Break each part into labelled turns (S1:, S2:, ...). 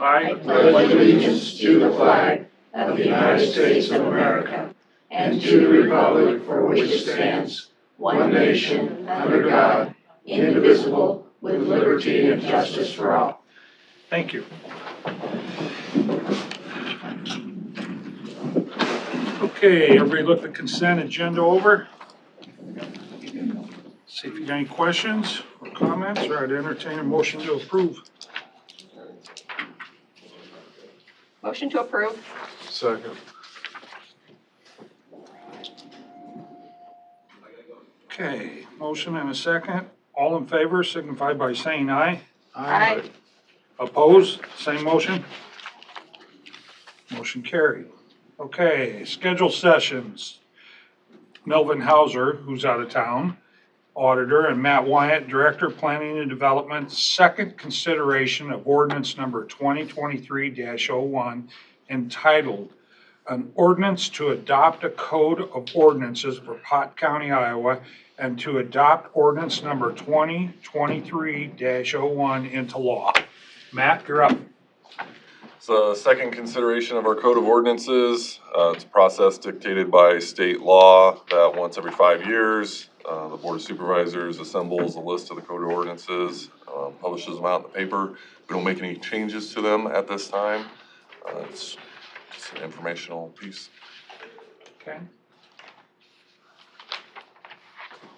S1: I pledge allegiance to the flag of the United States of America and to the republic for which it stands, one nation, under God, indivisible, with liberty and justice for all. Thank you. Okay, everybody look the consent agenda over. See if you got any questions or comments, or I'd entertain a motion to approve.
S2: Motion to approve.
S3: Second.
S1: Okay, motion and a second. All in favor signify by saying aye.
S2: Aye.
S1: Opposed, same motion. Motion carried. Okay, scheduled sessions. Melvin Hauser, who's out of town, auditor, and Matt Wyatt, director, planning and development, second consideration of ordinance number 2023-01 entitled An Ordinance to Adopt a Code of Ordinances for Pot County, Iowa, and to adopt ordinance number 2023-01 into law. Matt, you're up.
S3: So second consideration of our code of ordinances. It's a process dictated by state law that once every 5 years, the Board of Supervisors assembles a list of the code of ordinances, publishes them out in the paper. We don't make any changes to them at this time. It's just an informational piece.
S1: Okay.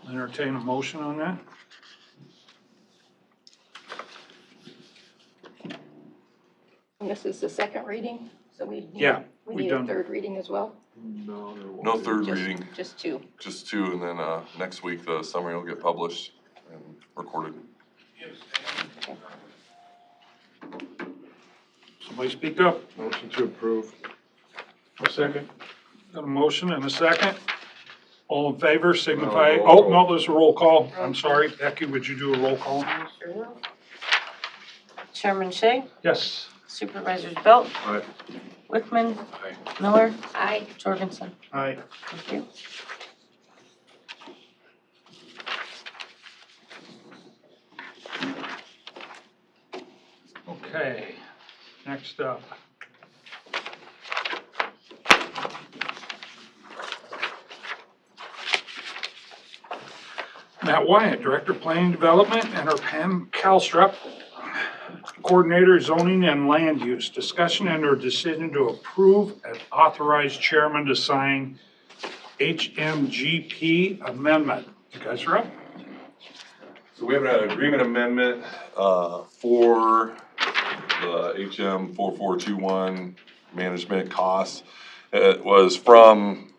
S1: Entertain a motion on that.
S2: And this is the second reading, so we need a third reading as well?
S3: No, no third reading,
S2: Just two.
S3: just two, and then next week the summary will get published and recorded.
S1: Somebody speak up.
S3: Motion to approve.
S1: A second. Got a motion and a second. All in favor signify, oh, no, there's a roll call. I'm sorry. Becky, would you do a roll call?
S4: Sure will. Chairman Shea,
S1: Yes.
S4: Supervisors Belt,
S3: Aye.
S4: Wickman,
S3: Aye.
S4: Miller,
S2: Aye.
S4: Jorgensen.
S1: Aye.
S4: Thank you.
S1: Okay, next up. Matt Wyatt, Director of Planning Development, and our Pam Kalstrup, Coordinator Zoning and Land Use. Discussion and or decision to approve and authorize chairman to sign HMGP amendment. You guys are up?
S3: So we have an agreement amendment for the HM 4421 management costs. It was from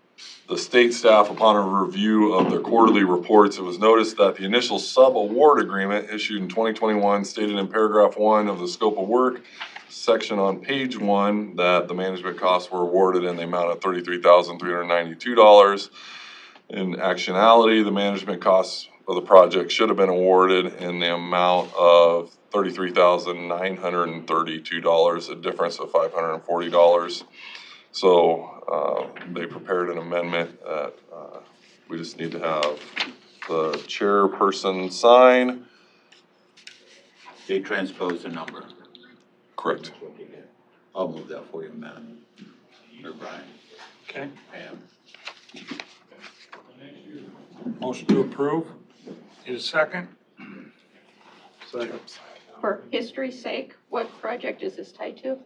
S3: the state staff upon a review of their quarterly reports. It was noticed that the initial sub-award agreement issued in 2021 stated in paragraph 1 of the scope of work section on page 1 that the management costs were awarded in the amount of $33,392. In actuality, the management costs of the project should have been awarded in the amount of $33,932, a difference of $540. So they prepared an amendment that we just need to have the chairperson sign.
S5: They transposed the number.
S3: Correct.
S5: I'll move that for you, Matt. Or Brian.
S1: Okay.
S5: Pam.
S1: Motion to approve. Need a second?
S3: Second.
S2: For history's sake, what project is this tied to?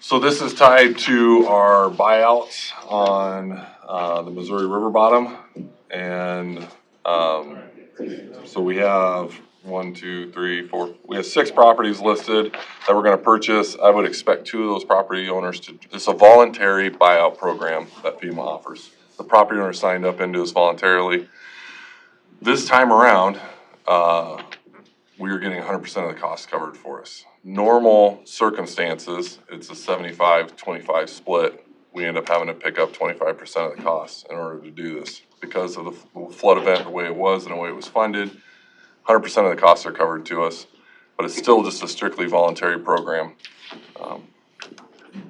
S3: So this is tied to our buyouts on the Missouri River bottom. And so we have 1, 2, 3, 4, we have 6 properties listed that we're gonna purchase. I would expect 2 of those property owners to, it's a voluntary buyout program that FEMA offers. The property owner signed up into this voluntarily. This time around, we are getting 100% of the costs covered for us. Normal circumstances, it's a 75-25 split. We end up having to pick up 25% of the costs in order to do this. Because of the flood event, the way it was and the way it was funded, 100% of the costs are covered to us, but it's still just a strictly voluntary program.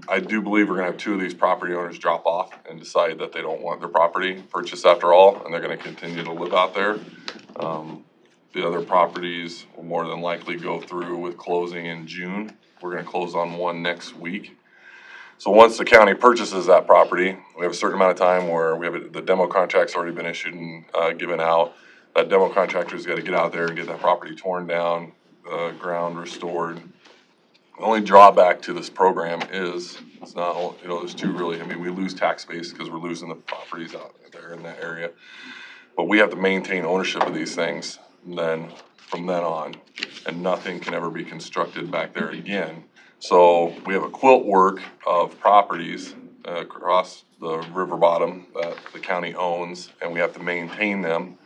S3: I do believe we're gonna have 2 of these property owners drop off and decide that they don't want their property purchased after all, and they're gonna continue to live out there. The other properties will more than likely go through with closing in June. We're gonna close on one next week. So once the county purchases that property, we have a certain amount of time where the demo contract's already been issued and given out. That demo contractor's gotta get out there and get that property torn down, ground restored. The only drawback to this program is, it's not, there's two really, we lose tax base because we're losing the properties out there in that area. But we have to maintain ownership of these things from then on, and nothing can ever be constructed back there again. So we have a quilt work of properties across the river bottom that the county owns, and we have to maintain them.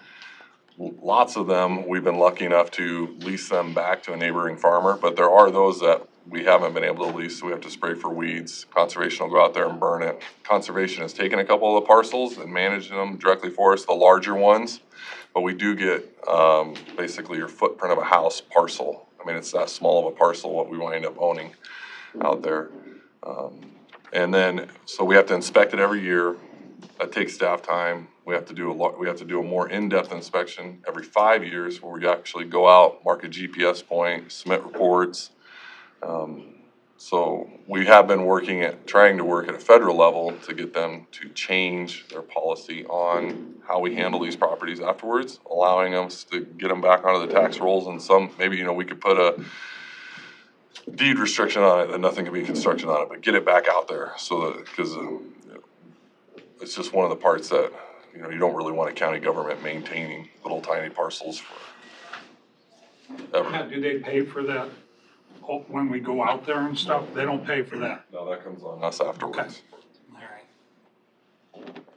S3: Lots of them, we've been lucky enough to lease them back to a neighboring farmer, but there are those that we haven't been able to lease, so we have to spray for weeds. Conservation will go out there and burn it. Conservation has taken a couple of the parcels and managed them directly for us, the larger ones, but we do get basically your footprint of a house parcel. It's that small of a parcel what we wind up owning out there. And then, so we have to inspect it every year. That takes staff time. We have to do a more in-depth inspection every 5 years where we actually go out, mark a GPS point, submit reports. So we have been trying to work at a federal level to get them to change their policy on how we handle these properties afterwards, allowing us to get them back onto the tax rolls, and maybe, we could put a deed restriction on it that nothing can be constructed on it, but get it back out there because it's just one of the parts that, you don't really want a county government maintaining little tiny parcels forever.
S1: Do they pay for that when we go out there and stuff? They don't pay for that?
S3: No, that comes on us afterwards.
S1: All right.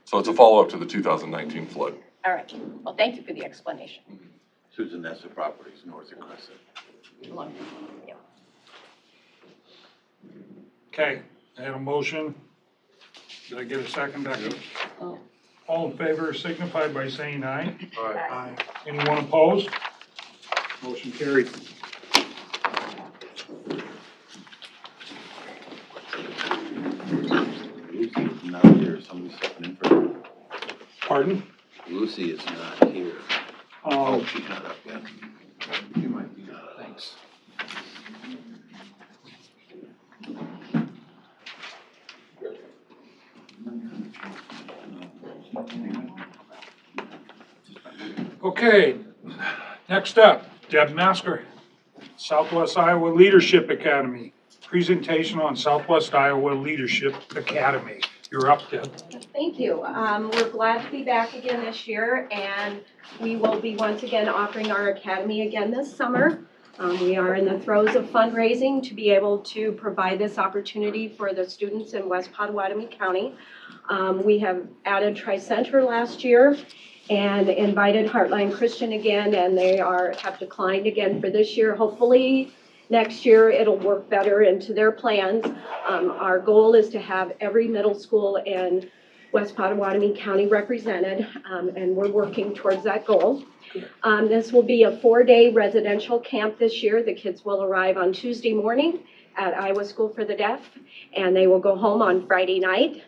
S3: So it's a follow-up to the 2019 flood.
S2: All right. Well, thank you for the explanation.
S5: Susan, that's the properties north of Crescent.
S2: Yeah.
S1: Okay, I had a motion. Did I get a second, Becky?
S2: Oh.
S1: All in favor signify by saying aye.
S2: Aye.
S1: Anyone opposed? Motion carried.
S5: Lucy is not here, somebody's stepping in for her.
S1: Pardon?
S5: Lucy is not here. Oh,
S1: Oh,
S5: she's not up yet. She might be.
S1: thanks. Okay, next up, Deb Masker, Southwest Iowa Leadership Academy. Presentation on Southwest Iowa Leadership Academy. You're up, Deb.
S6: Thank you. We're glad to be back again this year, and we will be once again offering our academy again this summer. We are in the throes of fundraising to be able to provide this opportunity for the students in West Pottawatomie County. We have added Tri-Center last year and invited Heartline Christian again, and they have declined again for this year. Hopefully next year it'll work better into their plans. Our goal is to have every middle school in West Pottawatomie County represented, and we're working towards that goal. This will be a 4-day residential camp this year. The kids will arrive on Tuesday morning at Iowa School for the Deaf, and they will go home on Friday night.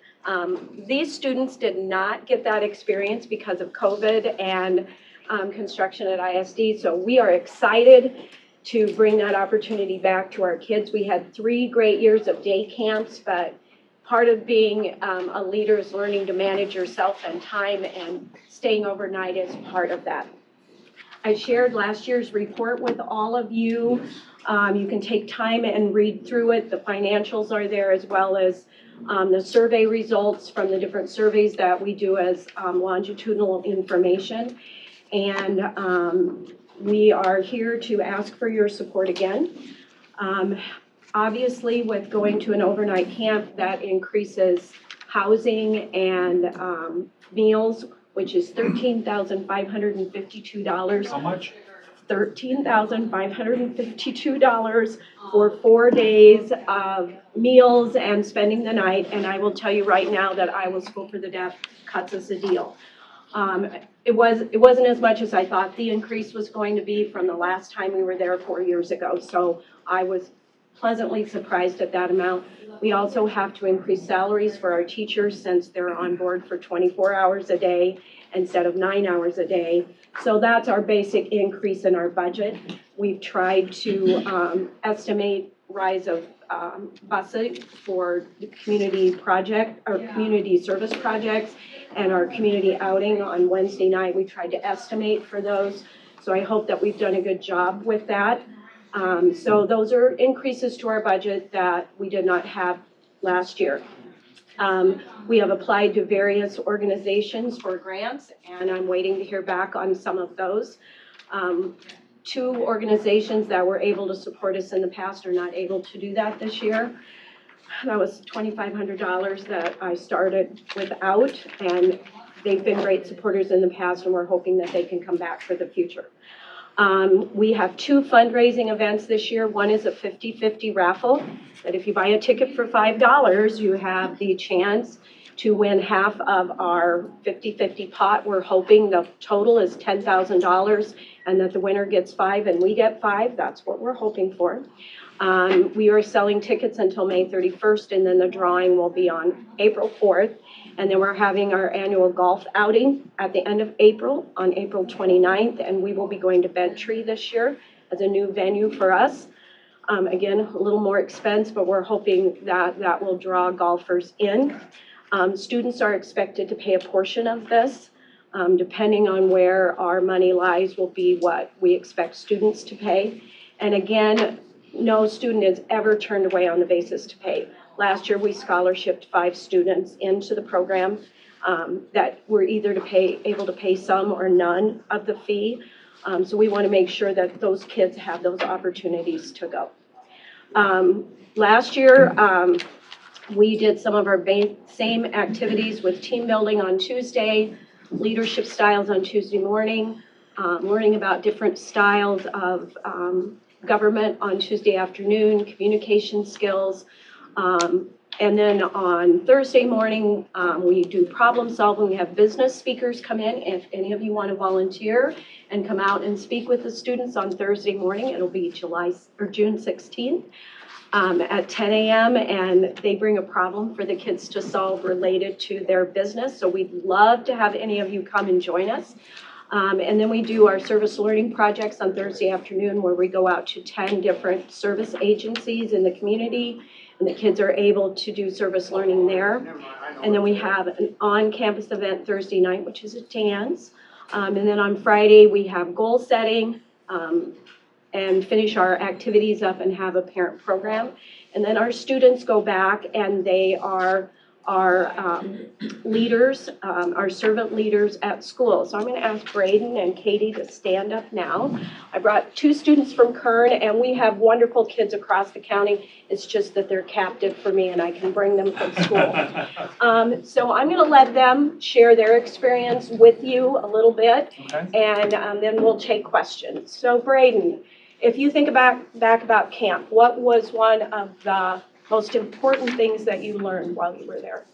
S6: These students did not get that experience because of COVID and construction at ISD, so we are excited to bring that opportunity back to our kids. We had 3 great years of day camps, but part of being a leader is learning to manage yourself and time, and staying overnight is part of that. I shared last year's report with all of you. You can take time and read through it. The financials are there, as well as the survey results from the different surveys that we do as longitudinal information. And we are here to ask for your support again. Obviously, with going to an overnight camp, that increases housing and meals, which is $13,552.
S1: How much?
S6: $13,552 for 4 days of meals and spending the night. And I will tell you right now that Iowa School for the Deaf cuts us a deal. It wasn't as much as I thought the increase was going to be from the last time we were there 4 years ago. So I was pleasantly surprised at that amount. We also have to increase salaries for our teachers since they're on board for 24 hours a day, instead of 9 hours a day. So that's our basic increase in our budget. We've tried to estimate rise of busing for the community project, or community service projects, and our community outing on Wednesday night. We tried to estimate for those. So I hope that we've done a good job with that. So those are increases to our budget that we did not have last year. We have applied to various organizations for grants, and I'm waiting to hear back on some of those. 2 organizations that were able to support us in the past are not able to do that this year. That was $2,500 that I started without, and they've been great supporters in the past, and we're hoping that they can come back for the future. We have 2 fundraising events this year. One is a 50-50 raffle, that if you buy a ticket for $5, you have the chance to win half of our 50-50 pot. We're hoping the total is $10,000 and that the winner gets 5 and we get 5. That's what we're hoping for. We are selling tickets until May 31st, and then the drawing will be on April 4th. And then we're having our annual golf outing at the end of April, on April 29th, and we will be going to Bentry this year as a new venue for us. Again, a little more expense, but we're hoping that that will draw golfers in. Students are expected to pay a portion of this. Depending on where our money lies will be what we expect students to pay. And again, no student is ever turned away on the basis to pay. Last year, we scholarshiped 5 students into the program that were either able to pay some or none of the fee. So we want to make sure that those kids have those opportunities to go. Last year, we did some of our same activities with team building on Tuesday, leadership styles on Tuesday morning, learning about different styles of government on Tuesday afternoon, communication skills. And then on Thursday morning, we do problem solving. We have business speakers come in. If any of you want to volunteer and come out and speak with the students on Thursday morning, it'll be June 16th. At 10 a.m. and they bring a problem for the kids to solve related to their business. So we'd love to have any of you come and join us. And then we do our service learning projects on Thursday afternoon, where we go out to 10 different service agencies in the community, and the kids are able to do service learning there. And then we have an on-campus event Thursday night, which is a dance. And then on Friday, we have goal setting, and finish our activities up and have a parent program. And then our students go back and they are our leaders, our servant leaders at school. So I'm going to ask Braden and Katie to stand up now. I brought 2 students from Kern, and we have wonderful kids across the county. It's just that they're captive for me and I can bring them from school. So I'm going to let them share their experience with you a little bit,
S1: Okay.
S6: and then we'll take questions. So Braden, if you think back about camp, what was one of the most important things that you learned while you were there?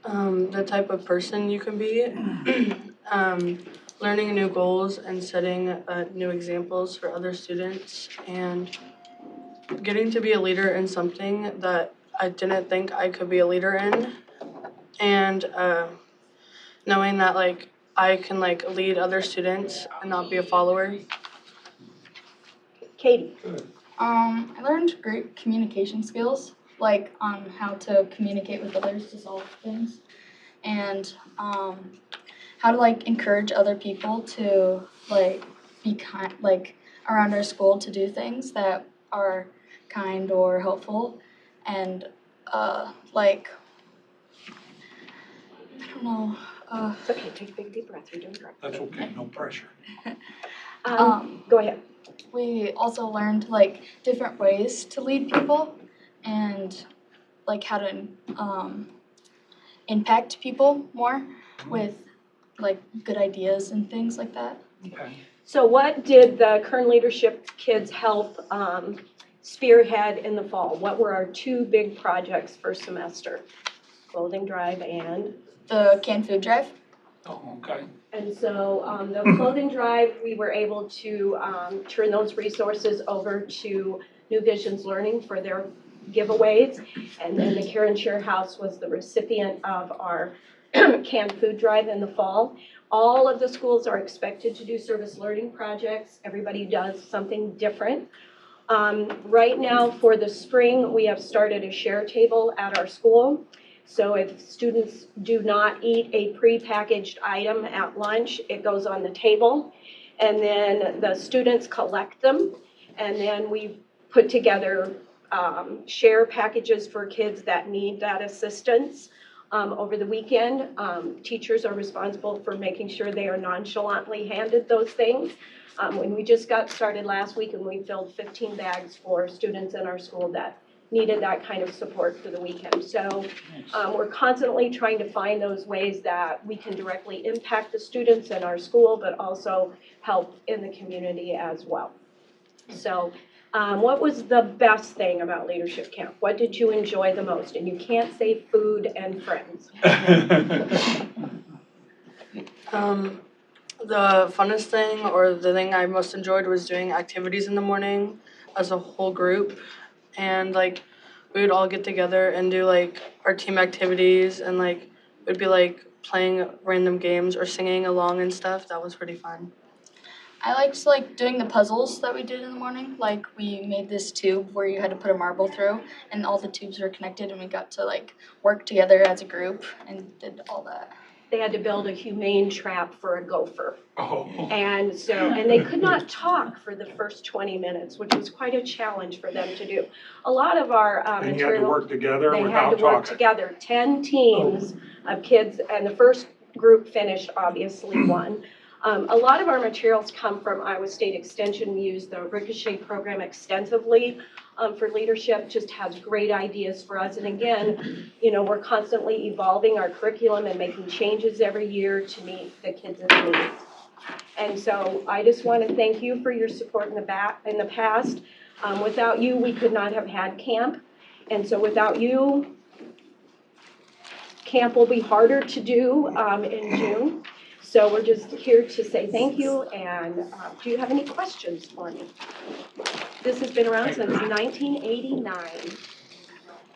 S7: The type of person you can be, learning new goals and setting new examples for other students, and getting to be a leader in something that I didn't think I could be a leader in, and knowing that I can lead other students and not be a follower.
S6: Katie.
S8: I learned great communication skills, on how to communicate with others to solve things, and how to encourage other people to be kind, around our school, to do things that are kind or helpful, and I don't know.
S6: It's okay, take a big deep breath, you're doing great.
S1: That's okay, no pressure.
S6: Go ahead.
S8: We also learned different ways to lead people, and how to impact people more with good ideas and things like that.
S1: Okay.
S6: So what did the Kern Leadership kids help spearhead in the fall? What were our 2 big projects for semester? Clothing drive and?
S8: The canned food drive.
S1: Oh, okay.
S6: And so the clothing drive, we were able to turn those resources over to New Visions Learning for their giveaways. And then the Care and Share House was the recipient of our canned food drive in the fall. All of the schools are expected to do service learning projects. Everybody does something different. Right now for the spring, we have started a share table at our school. So if students do not eat a prepackaged item at lunch, it goes on the table. And then the students collect them. And then we put together share packages for kids that need that assistance. Over the weekend, teachers are responsible for making sure they are nonchalantly handed those things. When we just got started last week and we filled 15 bags for students in our school that needed that kind of support for the weekend. So we're constantly trying to find those ways that we can directly impact the students in our school, but also help in the community as well. So what was the best thing about Leadership Camp? What did you enjoy the most? And you can't say food and friends.
S7: The funnest thing, or the thing I most enjoyed, was doing activities in the morning as a whole group. And like we would all get together and do like our team activities, and like it would be like playing random games or singing along and stuff. That was pretty fun.
S8: I liked like doing the puzzles that we did in the morning. Like we made this tube where you had to put a marble through, and all the tubes were connected, and we got to like work together as a group and did all that.
S6: They had to build a humane trap for a gopher.
S1: Oh.
S6: And they could not talk for the first 20 minutes, which was quite a challenge for them to do. A lot of our
S1: And you had to
S6: material,
S1: work together
S6: they
S1: without
S6: had to work
S1: talking.
S6: together, 10 teams of kids, and the first group finished, obviously won. A lot of our materials come from Iowa State Extension. We use the Ricochet program extensively for leadership, just has great ideas for us. And again, you know, we're constantly evolving our curriculum and making changes every year to meet the kids' needs. And so I just want to thank you for your support in the past. Without you, we could not have had camp. And so without you, camp will be harder to do in June. So we're just here to say thank you, and do you have any questions for me? This has been around since 1989.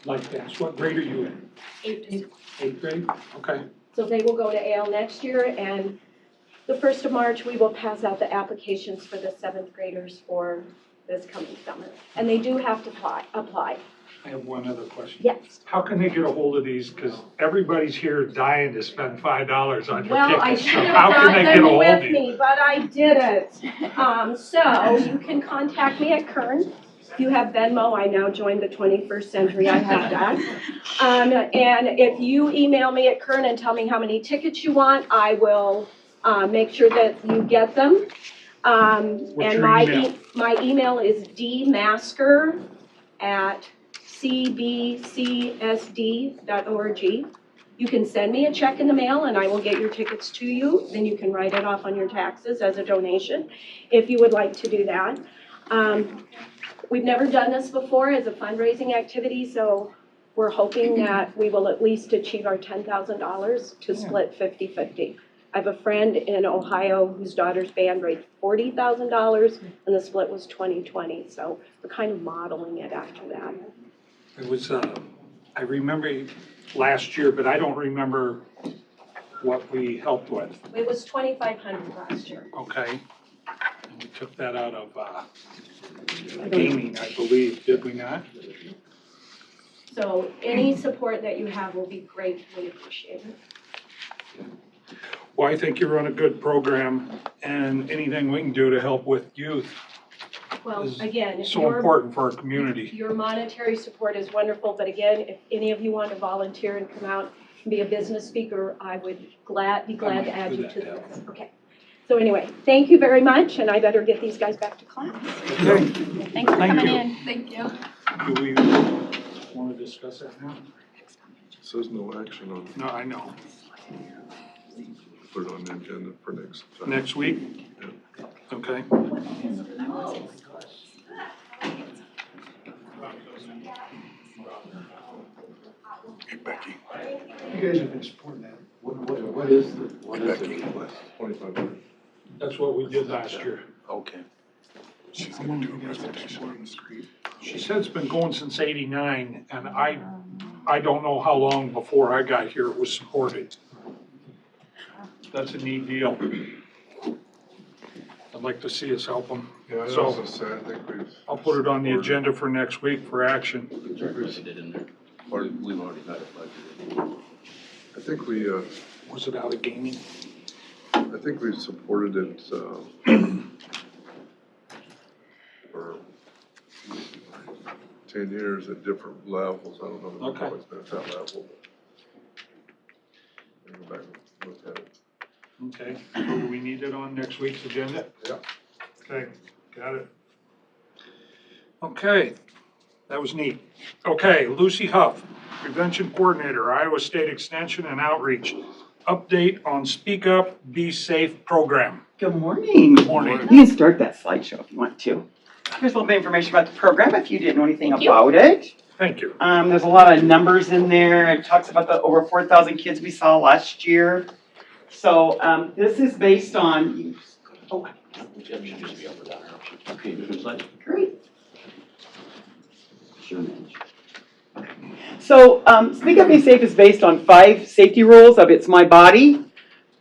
S1: Like that. What grade are you in? 8th grade? Okay.
S6: So they will go to AL next year, and the 1st of March, we will pass out the applications for the 7th graders for this coming summer. And they do have to apply.
S1: I have one other question.
S6: Yes.
S1: How can they get a hold of these? Because everybody's here dying to spend $5 on your
S6: Well, I
S1: tickets.
S6: should
S1: So
S6: have
S1: how can
S6: brought
S1: they get a
S6: them
S1: hold of
S6: with
S1: you?
S6: me, but I didn't. So you can contact me at Kern. If you have Venmo, I now joined the 21st century, I have that. And if you email me at Kern and tell me how many tickets you want, I will make sure that you get them.
S1: What's
S6: And
S1: your
S6: my
S1: email?
S6: my email is dmasker@cbcsd.org. You can send me a check in the mail and I will get your tickets to you. Then you can write it off on your taxes as a donation if you would like to do that. We've never done this before as a fundraising activity, so we're hoping that we will at least achieve our $10,000 to split 50-50. I have a friend in Ohio whose daughter's band raised $40,000 and the split was 20-20. So we're kind of modeling it after that.
S1: It was, I remember last year, but I don't remember what we helped with.
S6: It was $2,500 last year.
S1: Okay. And we took that out of gaming, I believe, did we not?
S6: So any support that you have will be gratefully appreciated.
S1: Well, I think you run a good program, and anything we can do to help with youth
S6: Well,
S1: is
S6: again,
S1: so important for our community.
S6: your monetary support is wonderful, but again, if any of you want to volunteer and come out and be a business speaker, I would be glad to add you to this. Okay. So anyway, thank you very much, and I better get these guys back to class.
S1: Okay.
S8: Thanks for coming
S1: you.
S8: in. Thank you.
S1: Do we want to discuss that now?
S3: Says no action on,
S1: No, I know.
S3: put it on the agenda for next time.
S1: Next week? Okay.
S3: Hey, Becky.
S9: You guys have been supporting that.
S5: What is the request?
S3: 2,500.
S1: That's what we did last year.
S5: Okay.
S3: She's gonna do a presentation on the street.
S1: She said it's been going since '89, and I don't know how long before I got here it was supported. that's a neat deal. I'd like to see us help them.
S10: Yeah, I
S1: So-
S10: also say, I think we've.
S1: I'll put it on the agenda for next week for action.
S5: We've already got it budgeted.
S10: I think we,
S1: Was it out of gaming?
S10: I think we've supported it, for 10 years at different levels. I don't know if it's
S1: Okay.
S10: always been at that level. But go back and look at it.
S1: Okay, so do we need it on next week's agenda?
S10: Yeah.
S1: Okay, got it. Okay, that was neat. Okay, Lucy Huff, Prevention Coordinator, Iowa State Extension and Outreach. Update on Speak Up, Be Safe program.
S11: Good morning.
S1: Morning.
S11: You can start that slideshow if you want to. Here's a little bit of information about the program if you didn't know anything about it.
S1: Thank you.
S11: There's a lot of numbers in there. It talks about the over 4,000 kids we saw last year. So this is based on, oh,
S5: Okay, different slide.
S11: great. Sure, Mitch. Okay. So Speak Up Be Safe is based on 5 safety rules of It's My Body.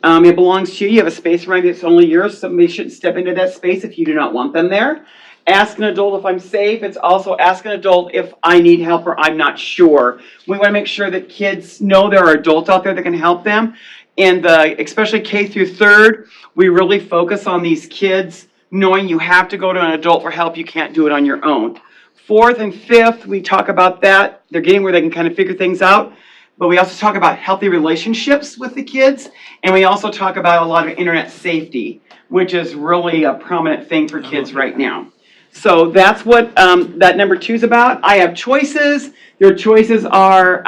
S11: It belongs to you. You have a space around you. It's only yours. Somebody shouldn't step into that space if you do not want them there. Ask an adult if I'm safe. It's also ask an adult if I need help or I'm not sure. We want to make sure that kids know there are adults out there that can help them. And especially K through 3rd, we really focus on these kids knowing you have to go to an adult for help. You can't do it on your own. 4th and 5th, we talk about that. They're getting where they can kind of figure things out. But we also talk about healthy relationships with the kids. And we also talk about a lot of internet safety, which is really a prominent thing for kids right now. So that's what that number 2 is about. I have choices. Your choices are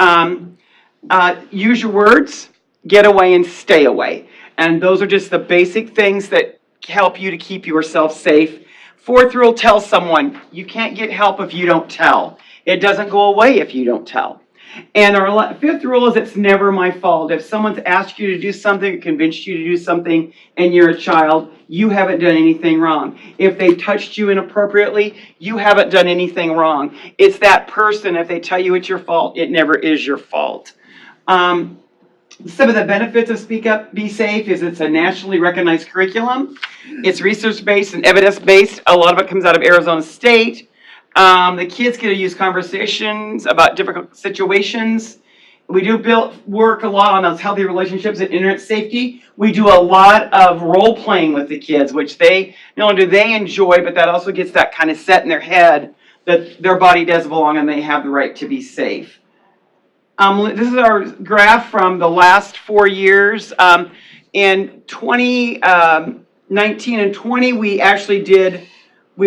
S11: use your words, get away, and stay away. And those are just the basic things that help you to keep yourself safe. 4th rule, tell someone. You can't get help if you don't tell. It doesn't go away if you don't tell. And our 5th rule is it's never my fault. If someone's asked you to do something, or convinced you to do something, and you're a child, you haven't done anything wrong. If they touched you inappropriately, you haven't done anything wrong. It's that person. If they tell you it's your fault, it never is your fault. Some of the benefits of Speak Up, Be Safe is it's a nationally recognized curriculum. It's research-based and evidence-based. A lot of it comes out of Arizona State. The kids get to use conversations about different situations. We do work a lot on those healthy relationships and internet safety. We do a lot of role-playing with the kids, which they, not only do they enjoy, but that also gets that kind of set in their head that their body does belong and they have the right to be safe. This is our graph from the last 4 years. In 2019 and 20, we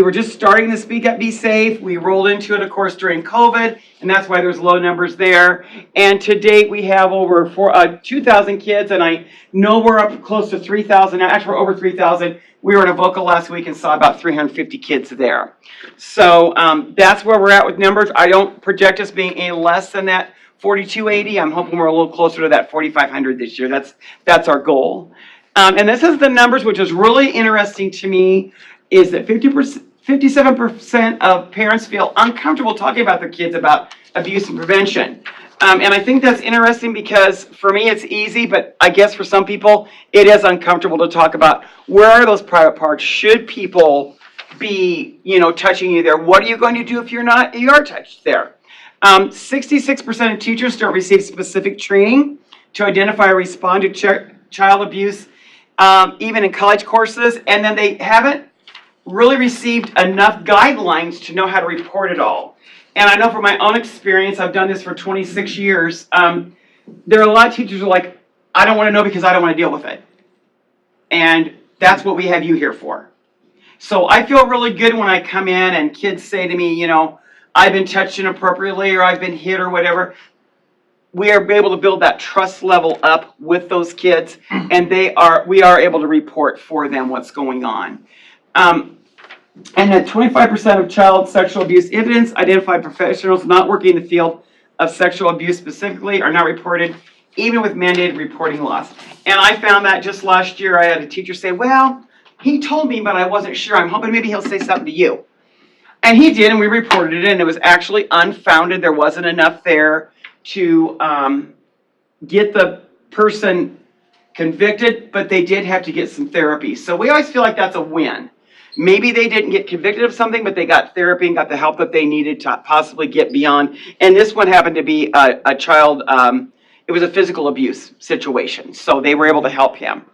S11: were just starting the Speak Up, Be Safe. We rolled into it, of course, during COVID, and that's why there's low numbers there. And to date, we have over 2,000 kids, and I know we're up close to 3,000. Actually, we're over 3,000. We were at a vocal last week and saw about 350 kids there. So that's where we're at with numbers. I don't project us being any less than that 4,280. I'm hoping we're a little closer to that 4,500 this year. That's our goal. And this is the numbers, which is really interesting to me, is that 57% of parents feel uncomfortable talking about their kids about abuse and prevention. And I think that's interesting because for me it's easy, but I guess for some people it is uncomfortable to talk about where are those private parts. Should people be, touching you there? What are you going to do if you are touched there? 66% of teachers don't receive specific training to identify or respond to child abuse, even in college courses, and then they haven't really received enough guidelines to know how to report it all. And I know from my own experience, I've done this for 26 years, there are a lot of teachers who are like, I don't want to know because I don't want to deal with it. And that's what we have you here for. So I feel really good when I come in and kids say to me, I've been touched inappropriately or I've been hit or whatever. We are able to build that trust level up with those kids, and we are able to report for them what's going on. And that 25% of child sexual abuse evidence identified professionals not working in the field of sexual abuse specifically are not reported, even with mandated reporting laws. And I found that just last year. I had a teacher say, well, he told me, but I wasn't sure. I'm hoping maybe he'll say something to you. And he did, and we reported it, and it was actually unfounded. There wasn't enough there to get the person convicted, but they did have to get some therapy. So we always feel like that's a win. Maybe they didn't get convicted of something, but they got therapy and got the help that they needed to possibly get beyond. And this one happened to be a child, it was a physical abuse situation. So they were able to help him.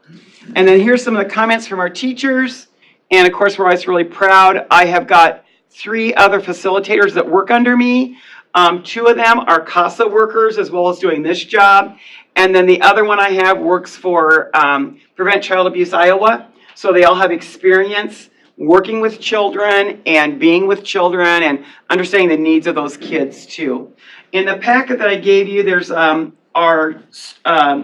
S11: And then here's some of the comments from our teachers. And of course, we're always really proud. I have got 3 other facilitators that work under me. 2 of them are CASA workers as well as doing this job. And then the other one I have works for Prevent Child Abuse Iowa. So they all have experience working with children and being with children and understanding the needs of those kids too. In the packet that I gave you, there's our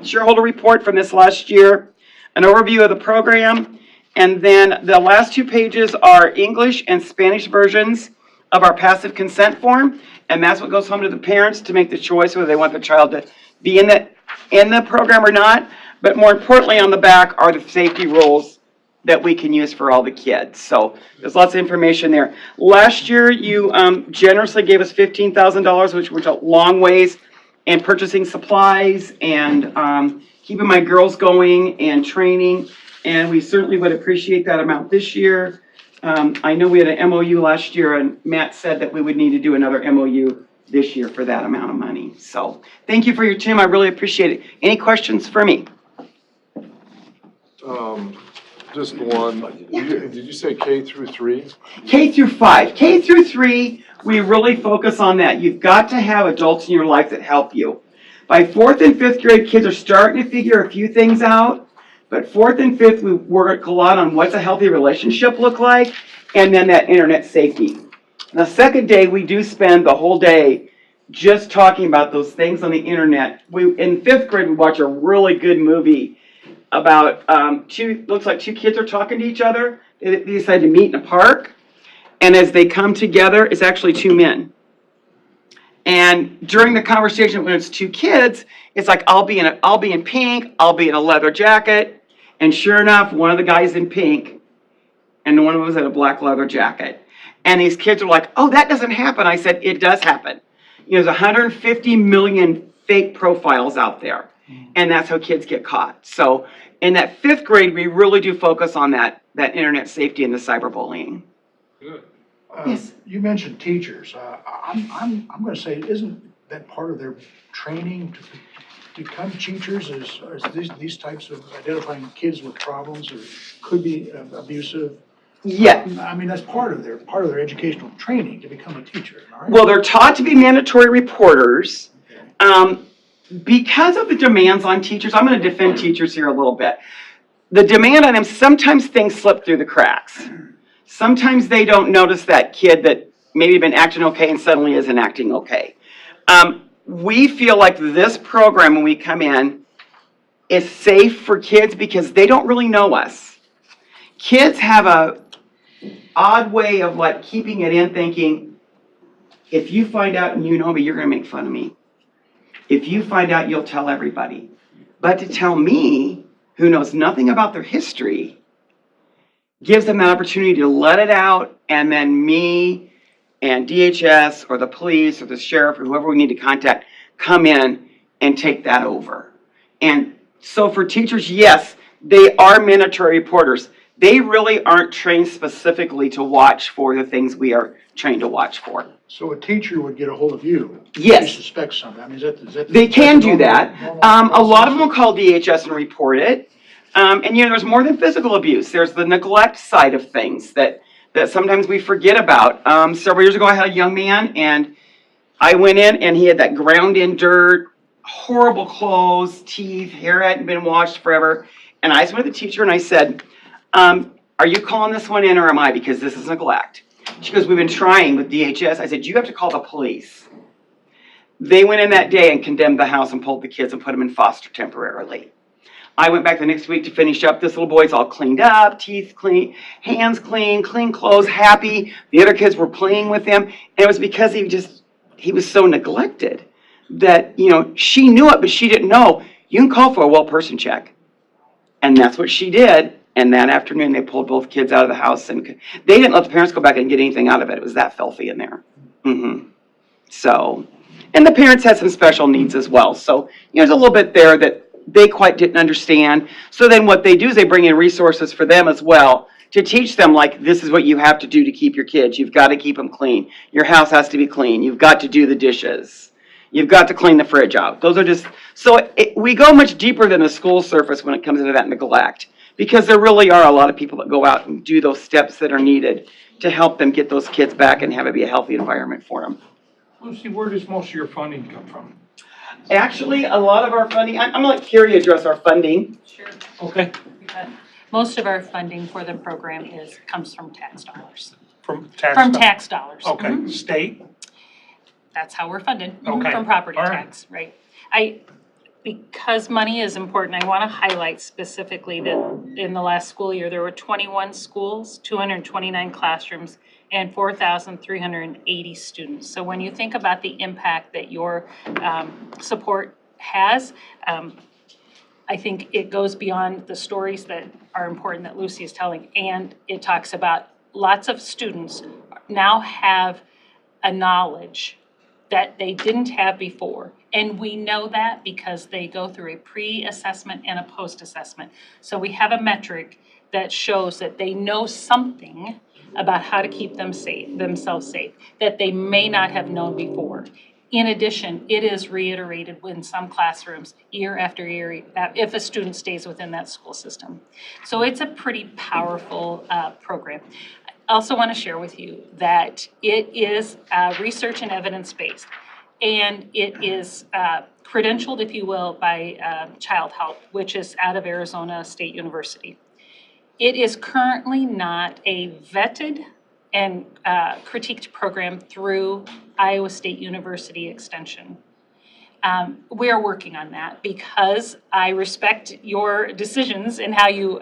S11: shareholder report from this last year, an overview of the program, and then the last 2 pages are English and Spanish versions of our passive consent form, and that's what goes home to the parents to make the choice whether they want their child to be in the program or not. But more importantly, on the back are the safety rules that we can use for all the kids. So there's lots of information there. Last year, you generously gave us $15,000, which went a long ways in purchasing supplies and keeping my girls going and training. And we certainly would appreciate that amount this year. I know we had an MOU last year, and Matt said that we would need to do another MOU this year for that amount of money. So thank you for your time. I really appreciate it. Any questions for me?
S10: Just one, did you say K through 3?
S11: K through 5. K through 3, we really focus on that. You've got to have adults in your life that help you. By 4th and 5th grade, kids are starting to figure a few things out. But 4th and 5th, we work a lot on what's a healthy relationship look like, and then that internet safety. The second day, we do spend the whole day just talking about those things on the internet. In 5th grade, we watch a really good movie about looks like 2 kids are talking to each other. They decide to meet in a park, and as they come together, it's actually 2 men. And during the conversation, when it's 2 kids, it's like I'll be in pink, I'll be in a leather jacket, and sure enough, one of the guys in pink, and one of them was in a black leather jacket. And these kids are like, "Oh, that doesn't happen." I said, "It does happen. You know, there's 150 million fake profiles out there, and that's how kids get caught." So in that 5th grade, we really do focus on that internet safety and the cyberbullying.
S10: Good.
S11: Yes.
S9: You mentioned teachers. I'm going to say, isn't that part of their training to become teachers? Is these types of identifying kids with problems or could be abusive?
S11: Yeah.
S9: I mean, that's part of their educational training to become a teacher. Right?
S11: Well, they're taught to be mandatory reporters. Because of the demands on teachers, I'm going to defend teachers here a little bit. The demand on them, sometimes things slip through the cracks. Sometimes they don't notice that kid that maybe been acting okay and suddenly isn't acting okay. We feel like this program, when we come in, is safe for kids because they don't really know us. Kids have a odd way of like keeping it in, thinking, if you find out and you know me, you're going to make fun of me. If you find out, you'll tell everybody. But to tell me, who knows nothing about their history, gives them the opportunity to let it out, and then me and DHS or the police or the sheriff or whoever we need to contact come in and take that over. And so for teachers, yes, they are mandatory reporters. They really aren't trained specifically to watch for the things we are trained to watch for.
S9: So a teacher would get a hold of you.
S11: Yes.
S9: If they suspect something. I mean, is that
S11: They can do
S9: normal
S11: that. A lot of them will call DHS and report it. And there's more than physical abuse. There's the neglect side of things that sometimes we forget about. Several years ago, I had a young man, and I went in, and he had that ground in dirt, horrible clothes, teeth, hair hadn't been washed forever. And I just went to the teacher, and I said, are you calling this one in, or am I? Because this is neglect. She goes, we've been trying with DHS. I said, you have to call the police. They went in that day and condemned the house and pulled the kids and put them in foster temporarily. I went back the next week to finish up. This little boy's all cleaned up, teeth clean, hands clean, clean clothes, happy. The other kids were playing with him. And it was because he was so neglected that, she knew it, but she didn't know. You can call for a well-person check. And that's what she did. And that afternoon, they pulled both kids out of the house, and they didn't let the parents go back and get anything out of it. It was that filthy in there. So, and the parents had some special needs as well. So, there's a little bit there that they quite didn't understand. So then what they do is they bring in resources for them as well to teach them, like, this is what you have to do to keep your kids. You've got to keep them clean. Your house has to be clean. You've got to do the dishes. You've got to clean the fridge out. Those are just, so we go much deeper than the school surface when it comes into that neglect, because there really are a lot of people that go out and do those steps that are needed to help them get those kids back and have it be a healthy environment for them.
S1: Lucy, where does most of your funding come from?
S11: Actually, a lot of our funding, I'm gonna let Carrie address our funding.
S12: Sure.
S1: Okay,
S12: Most of our funding for the program comes from tax dollars.
S1: from tax.
S12: From tax dollars.
S1: Okay,
S12: Mhm.
S1: state?
S12: That's how we're funded,
S1: Okay.
S12: from property
S1: All right.
S12: tax, right? Because money is important, I want to highlight specifically that in the last school year, there were 21 schools, 229 classrooms, and 4,380 students. So when you think about the impact that your support has, I think it goes beyond the stories that are important that Lucy is telling. And it talks about lots of students now have a knowledge that they didn't have before. And we know that because they go through a pre-assessment and a post-assessment. So we have a metric that shows that they know something about how to keep themselves safe that they may not have known before. In addition, it is reiterated in some classrooms year after year if a student stays within that school system. So it's a pretty powerful program. I also want to share with you that it is research and evidence-based, and it is credentialed, if you will, by Child Health, which is out of Arizona State University. It is currently not a vetted and critiqued program through Iowa State University Extension. We are working on that because I respect your decisions and how you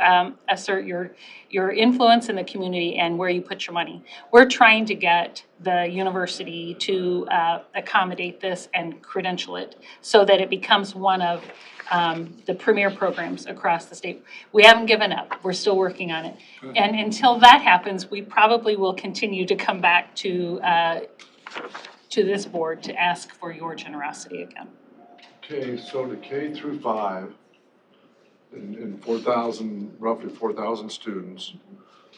S12: assert your influence in the community and where you put your money. We're trying to get the university to accommodate this and credential it so that it becomes one of the premier programs across the state. We haven't given up. We're still working on it. Good. And until that happens, we probably will continue to come back to this board to ask for your generosity again.
S10: Okay, so the K through 5, in 4,000, roughly 4,000 students.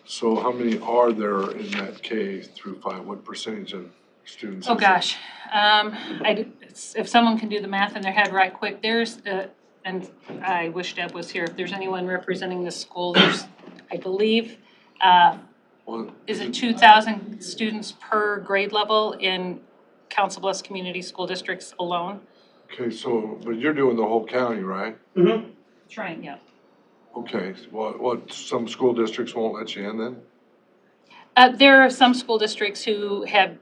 S10: So how many are there in that K through 5? What percentage of students?
S12: Oh, gosh. If someone can do the math in their head right quick, and I wish Deb was here, if there's anyone representing the school, there's, I believe, is it 2,000 students per grade level in Council Bluffs Community School Districts alone?
S10: Okay, so, but you're doing the whole county, right?
S11: Mm-hmm.
S12: Trying, yeah.
S10: Okay, what, some school districts won't let you in then?
S12: There are some school districts who have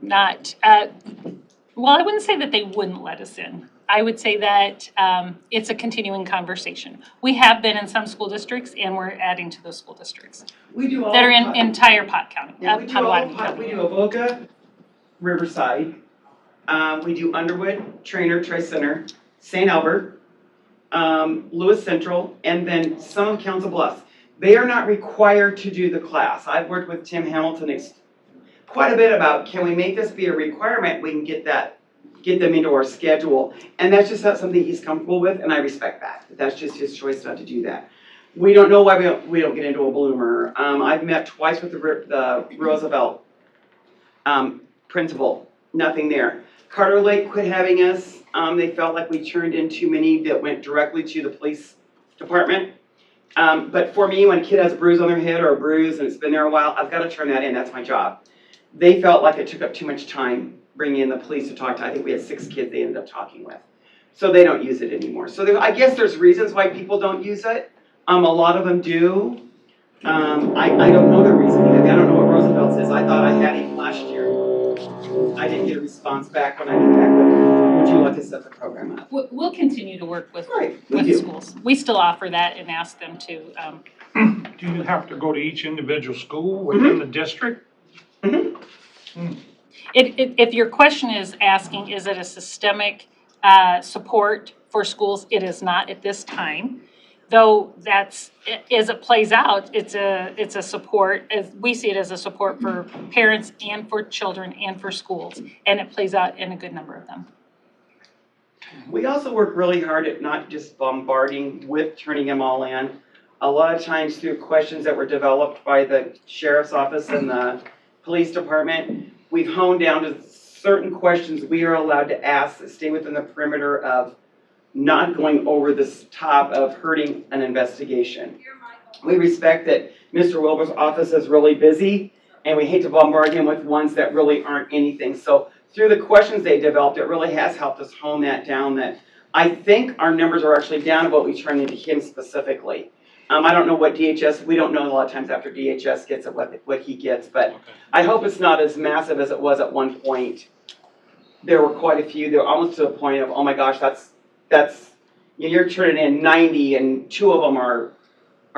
S12: not, well, I wouldn't say that they wouldn't let us in. I would say that it's a continuing conversation. We have been in some school districts, and we're adding to those school districts.
S11: We do all
S12: that are in entire Pot County.
S11: Yeah, we do
S12: Potawatomi County.
S11: We do Avoca, Riverside, we do Underwood, Trainer, Tri-Center, St. Albert, Lewis Central, and then some of Council Bluffs. They are not required to do the class. I've worked with Tim Hamilton quite a bit about, can we make this be a requirement? We can get them into our schedule. And that's just not something he's comfortable with, and I respect that. That's just his choice not to do that. We don't know why we don't get into a bloomer. I've met twice with the Roosevelt principal, nothing there. Carter Lake quit having us. They felt like we turned in too many that went directly to the police department. But for me, when a kid has a bruise on their head or a bruise and it's been there a while, I've got to turn that in. That's my job. They felt like it took up too much time bringing in the police to talk to. I think we had 6 kids they ended up talking with. So they don't use it anymore. So I guess there's reasons why people don't use it. A lot of them do. I don't know the reason. I don't know what Roosevelt says. I thought I had him last year. I didn't get a response back when I came back with him. Would you like to set the program up?
S12: We'll continue to work with
S11: do.
S12: schools. We still offer that and ask them to.
S1: Do you have to go to each individual school within the district?
S11: Mm-hmm.
S12: If your question is asking, is it a systemic support for schools? It is not at this time. Though as it plays out, it's a support, as we see it as a support for parents and for children and for schools, and it plays out in a good number of them.
S11: We also work really hard at not just bombarding with turning them all in. A lot of times through questions that were developed by the sheriff's office and the police department, we've honed down to certain questions we are allowed to ask that stay within the perimeter of not going over the top of hurting an investigation. We respect that Mr. Wilbur's office is really busy, and we hate to bombard him with ones that really aren't anything. So through the questions they developed, it really has helped us hone that down, that I think our numbers are actually down of what we turn into him specifically. I don't know what DHS, we don't know a lot of times after DHS gets it, what he gets, but I hope it's not as massive as it was at one point. There were quite a few, they were almost to the point of, oh my gosh, you're turning in 90 and 2 of them are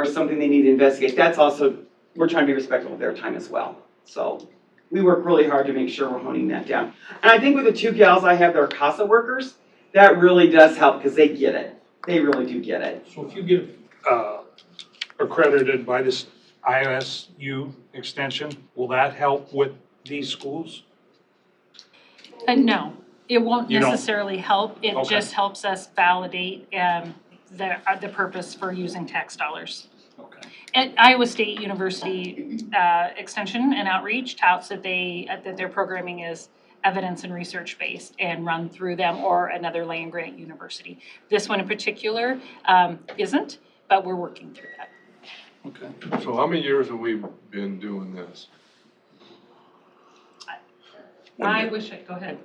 S11: something they need to investigate. That's also, we're trying to be respectful of their time as well. So we work really hard to make sure we're honing that down. And I think with the 2 gals I have that are CASA workers, that really does help because they get it. They really do get it.
S1: So if you get accredited by this ISU extension, will that help with these schools?
S12: No, it won't
S1: You don't?
S12: necessarily help. It
S1: Okay.
S12: just helps us validate the purpose for using tax dollars.
S1: Okay.
S12: At Iowa State University Extension and Outreach touts that their programming is evidence and research based and run through them or another land grant university. This one in particular isn't, but we're working through that.
S1: Okay.
S10: So how many years have we been doing this?
S12: I wish go ahead.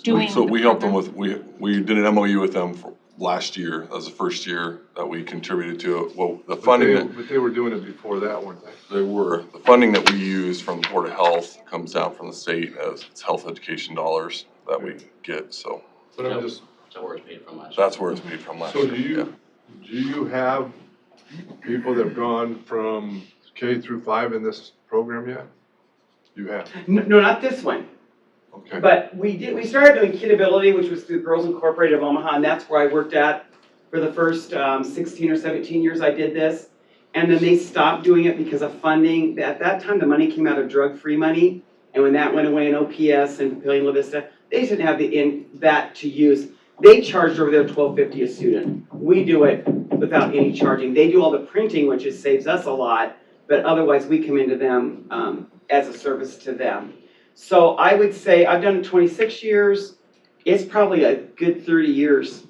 S12: Doing.
S3: So
S12: the
S3: we helped them
S12: program.
S3: with, we did an MOU with them for last year. That was the first year that we contributed to it. Well, the funding
S10: But they were doing it before that, weren't they?
S3: they were, the funding that we use from the Board of Health comes down from the state as it's health education dollars that we get, so
S10: But I'm just,
S5: So where it's paid from last.
S3: that's where it's paid from last
S10: so
S3: year.
S10: do you have people that have gone from K through 5 in this program yet? You have,
S11: No, not this one.
S10: okay.
S11: But we started doing Kidability, which was through Girls Incorporated of Omaha, and that's where I worked at for the first 16 or 17 years I did this. And then they stopped doing it because of funding. At that time, the money came out of drug-free money, and when that went away in OPS and Papillion La Vista, they didn't have that to use. They charged over there $12.50 a student. We do it without any charging. They do all the printing, which saves us a lot, but otherwise we come into them as a service to them. So I would say I've done it 26 years. It's probably a good 30 years.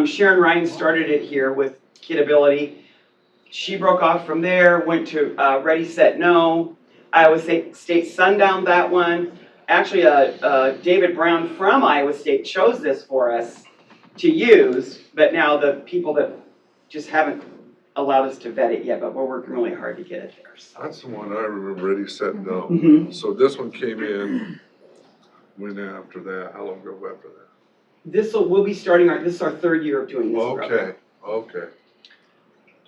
S11: Sharon Ryan started it here with Kidability. She broke off from there, went to Ready, Set, No. Iowa State Sundown, that one. Actually, David Brown from Iowa State chose this for us to use, but now the people that just haven't allowed us to vet it yet, but we're working really hard to get it there. So.
S10: That's the one I remember, Ready, Set, No.
S11: Mhm.
S10: So this one came in, when after that, how long ago after that?
S11: We'll be starting this is our 3rd year of doing this program.
S10: Okay.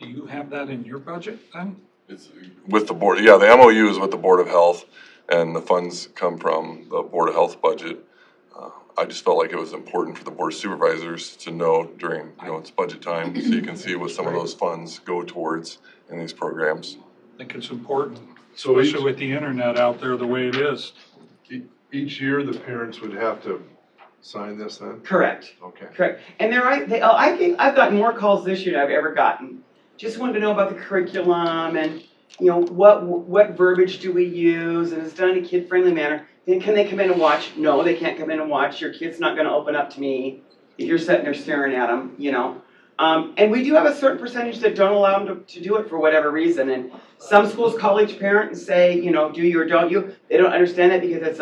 S1: Do you have that in your budget then?
S3: It's with the board, yeah, the MOU is with the Board of Health, and the funds come from the Board of Health budget. I just felt like it was important for the Board of Supervisors to know during, it's budget time, so you can see what some of those funds go towards in these programs.
S1: I think it's important,
S10: So
S1: especially with the internet out there the way it is.
S10: each year the parents would have to sign this then?
S11: Correct.
S10: Okay.
S11: Correct. And I think I've gotten more calls this year than I've ever gotten. Just wanted to know about the curriculum and, what verbiage do we use, and it's done in a kid-friendly manner. Then can they come in and watch? No, they can't come in and watch. Your kid's not gonna open up to me if you're sitting there staring at them, And we do have a certain percentage that don't allow them to do it for whatever reason. And some schools call each parent and say, do you or don't you? They don't understand that because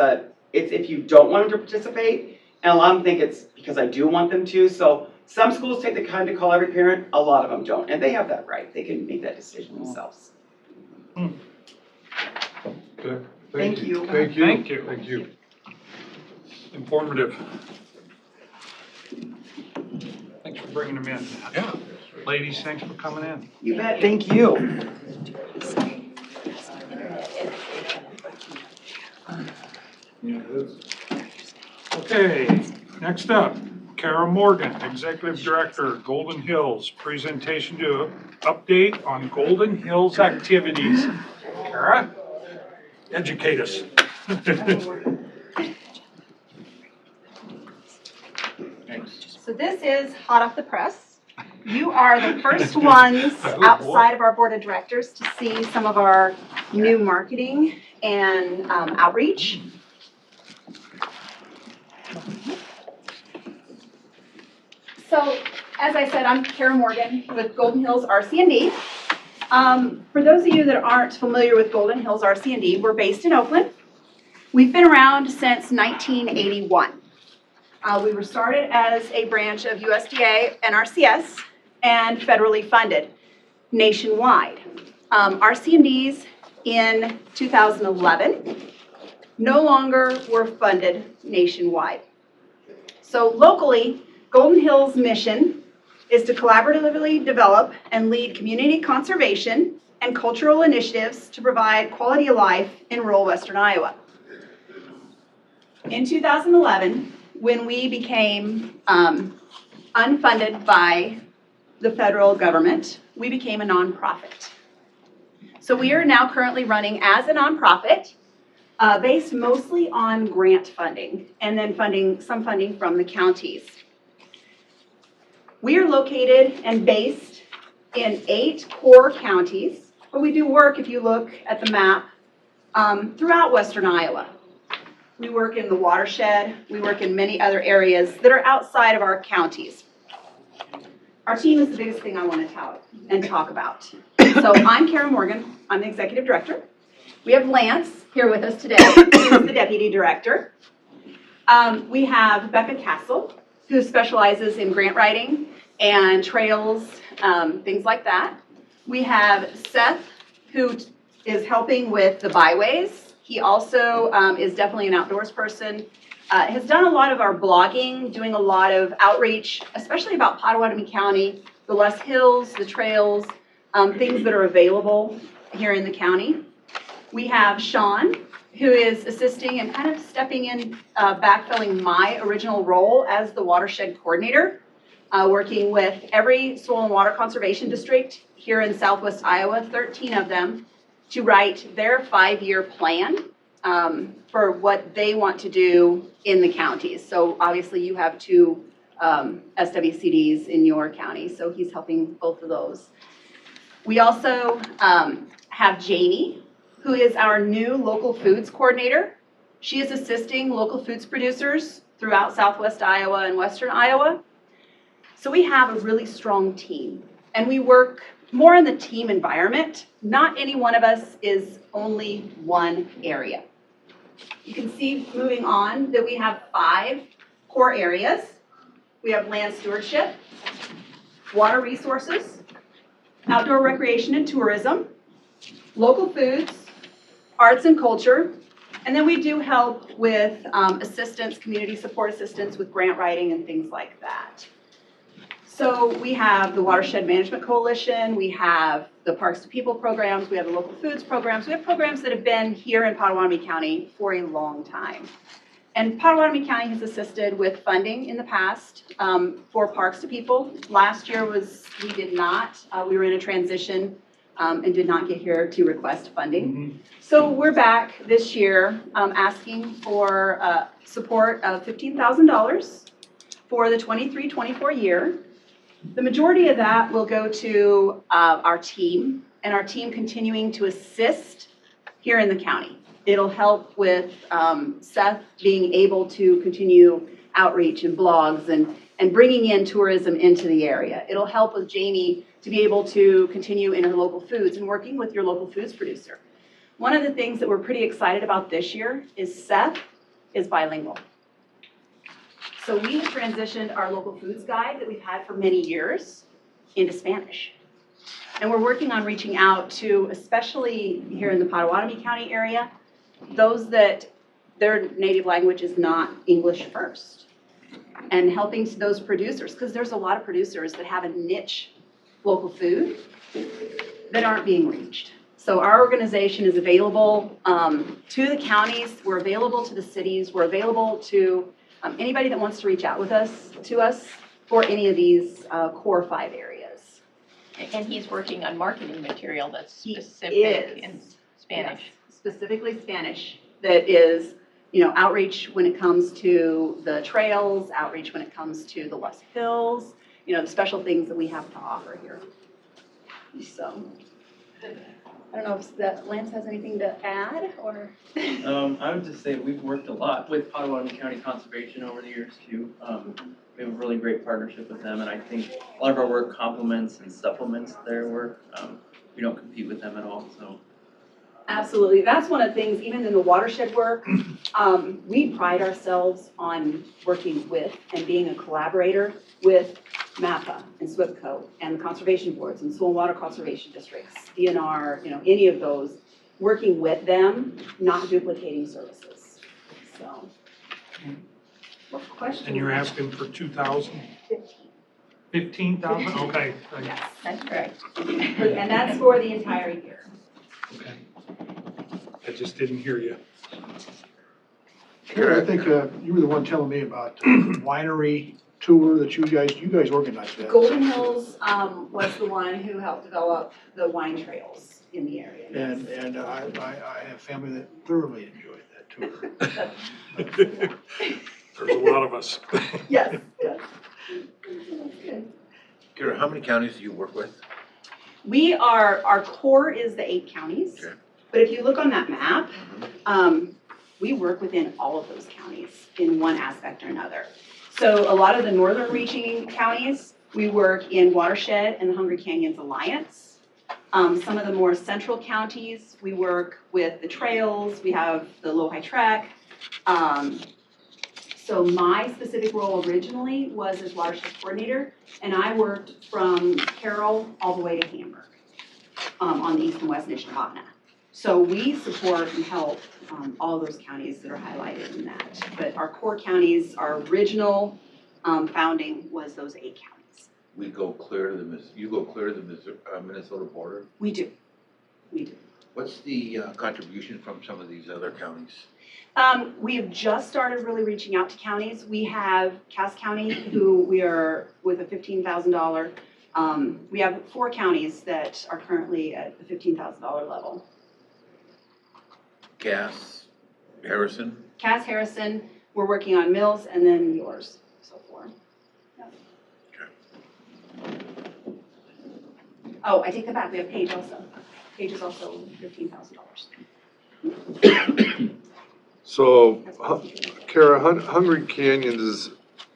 S11: it's if you don't want them to participate. And a lot of them think it's because I do want them to. So some schools take the time to call every parent, a lot of them don't. And they have that right. They can make that decision themselves.
S10: Okay.
S11: Thank you.
S10: Thank you.
S1: Thank you.
S10: Thank you.
S1: Informative. Thanks for bringing them in.
S3: Yeah.
S1: Ladies, thanks for coming in.
S11: You bet. Thank you.
S1: Okay, next up, Kara Morgan, Executive Director, Golden Hills, presentation to update on Golden Hills activities. Kara, educate us.
S13: Thank
S6: So this is hot off the press. You are the first ones outside of our board of directors to see some of our new marketing and outreach. So, as I said, I'm Kara Morgan with Golden Hills RC&D. For those of you that aren't familiar with Golden Hills RC&D, we're based in Oakland. We've been around since 1981. We were started as a branch of USDA NRCS and federally funded nationwide. RC&Ds in 2011 no longer were funded nationwide. So locally, Golden Hills' mission is to collaboratively develop and lead community conservation and cultural initiatives to provide quality of life in rural western Iowa. In 2011, when we became unfunded by the federal government, we became a nonprofit. So we are now currently running as a nonprofit, based mostly on grant funding and then some funding from the counties. We are located and based in 8 core counties, but we do work, if you look at the map, throughout western Iowa. We work in the watershed, we work in many other areas that are outside of our counties. Our team is the biggest thing I want to tout and talk about. So I'm Kara Morgan, I'm the executive director. We have Lance here with us today, he's the deputy director. We have Becca Castle, who specializes in grant writing and trails, things like that. We have Seth, who is helping with the byways. He also is definitely an outdoors person, has done a lot of our blogging, doing a lot of outreach, especially about Potawatomi County, the Les Hills, the trails, things that are available here in the county. We have Sean, who is assisting and kind of stepping in, backfilling my original role as the watershed coordinator, working with every soil and water conservation district here in southwest Iowa, 13 of them, to write their 5-year plan for what they want to do in the counties. So obviously you have 2 SWCDs in your county, so he's helping both of those. We also have Jamie, who is our new local foods coordinator. She is assisting local foods producers throughout southwest Iowa and western Iowa. So we have a really strong team, and we work more in the team environment. Not any one of us is only one area. You can see, moving on, that we have 5 core areas. We have land stewardship, water resources, outdoor recreation and tourism, local foods, arts and culture, and then we do help with assistance, community support assistance with grant writing and things like that. So we have the Watershed Management Coalition, we have the Parks to People programs, we have the local foods programs, we have programs that have been here in Potawatomi County for a long time. And Potawatomi County has assisted with funding in the past for Parks to People. Last year we did not, we were in a transition and did not get here to request funding. Mm-hmm. So we're back this year asking for support of $15,000 for the 23-24 year. The majority of that will go to our team, and our team continuing to assist here in the county. It'll help with Seth being able to continue outreach and blogs and bringing in tourism into the area. It'll help with Jamie to be able to continue in her local foods and working with your local foods producer. One of the things that we're pretty excited about this year is Seth is bilingual. So we have transitioned our local foods guide that we've had for many years into Spanish. And we're working on reaching out to, especially here in the Potawatomi County area, those that their native language is not English first. And helping those producers, because there's a lot of producers that have a niche local food that aren't being reached. So our organization is available to the counties, we're available to the cities, we're available to anybody that wants to reach out to us for any of these core 5 areas.
S2: And he's working on marketing material that's specific in Spanish.
S6: Yes, specifically Spanish, that is,
S13: outreach when it comes to the trails, outreach when it comes to the West Hills, the special things that we have to offer here. So, I don't know if Lance has anything to add, or?
S14: I would just say we've worked a lot with Potawatomi County Conservation over the years too. We have a really great partnership with them, and I think a lot of our work complements and supplements their work. We don't compete with them at all, so.
S13: Absolutely. That's one of the things, even in the watershed work, we pride ourselves on working with and being a collaborator with MAPPA and SWPCO and the conservation boards and soil and water conservation districts, DNR, any of those, working with them, not duplicating services. So, what question?
S1: And you're asking for 2,000? 15,000? Okay.
S13: Yes, that's correct. And that's for the entire year.
S1: Okay. I just didn't hear you.
S9: Kara, I think you were the one telling me about the winery tour that you guys organized that.
S13: Golden Hills was the one who helped develop the wine trails in the area. Yes.
S9: And I have family that thoroughly enjoyed that tour.
S1: There's a lot of us.
S13: Yes, yes.
S5: Kara, how many counties do you work with?
S13: Our core is the 8 counties.
S5: Okay.
S13: But if you look on that map, we work within all of those counties in one aspect or another. So a lot of the northern reaching counties, we work in Watershed and the Hungry Canyons Alliance. Some of the more central counties, we work with the trails, we have the Low-High Trek. So my specific role originally was as watershed coordinator, and I worked from Carroll all the way to Hamburg on the east and west Nishnawbena. So we support and help all those counties that are highlighted in that. But our core counties, our original founding was those 8 counties.
S5: You go clear to the Minnesota border?
S13: We do.
S5: What's the contribution from some of these other counties?
S13: We have just started really reaching out to counties. We have Cass County, who we are with a $15,000. We have 4 counties that are currently at the $15,000 level.
S5: Cass, Harrison?
S13: Cass, Harrison, we're working on Mills, and then yours, so forth. Yep.
S5: Okay.
S13: Oh, I take that back, we have Page also. Page is also $15,000.
S10: So, Kara, Hungry Canyons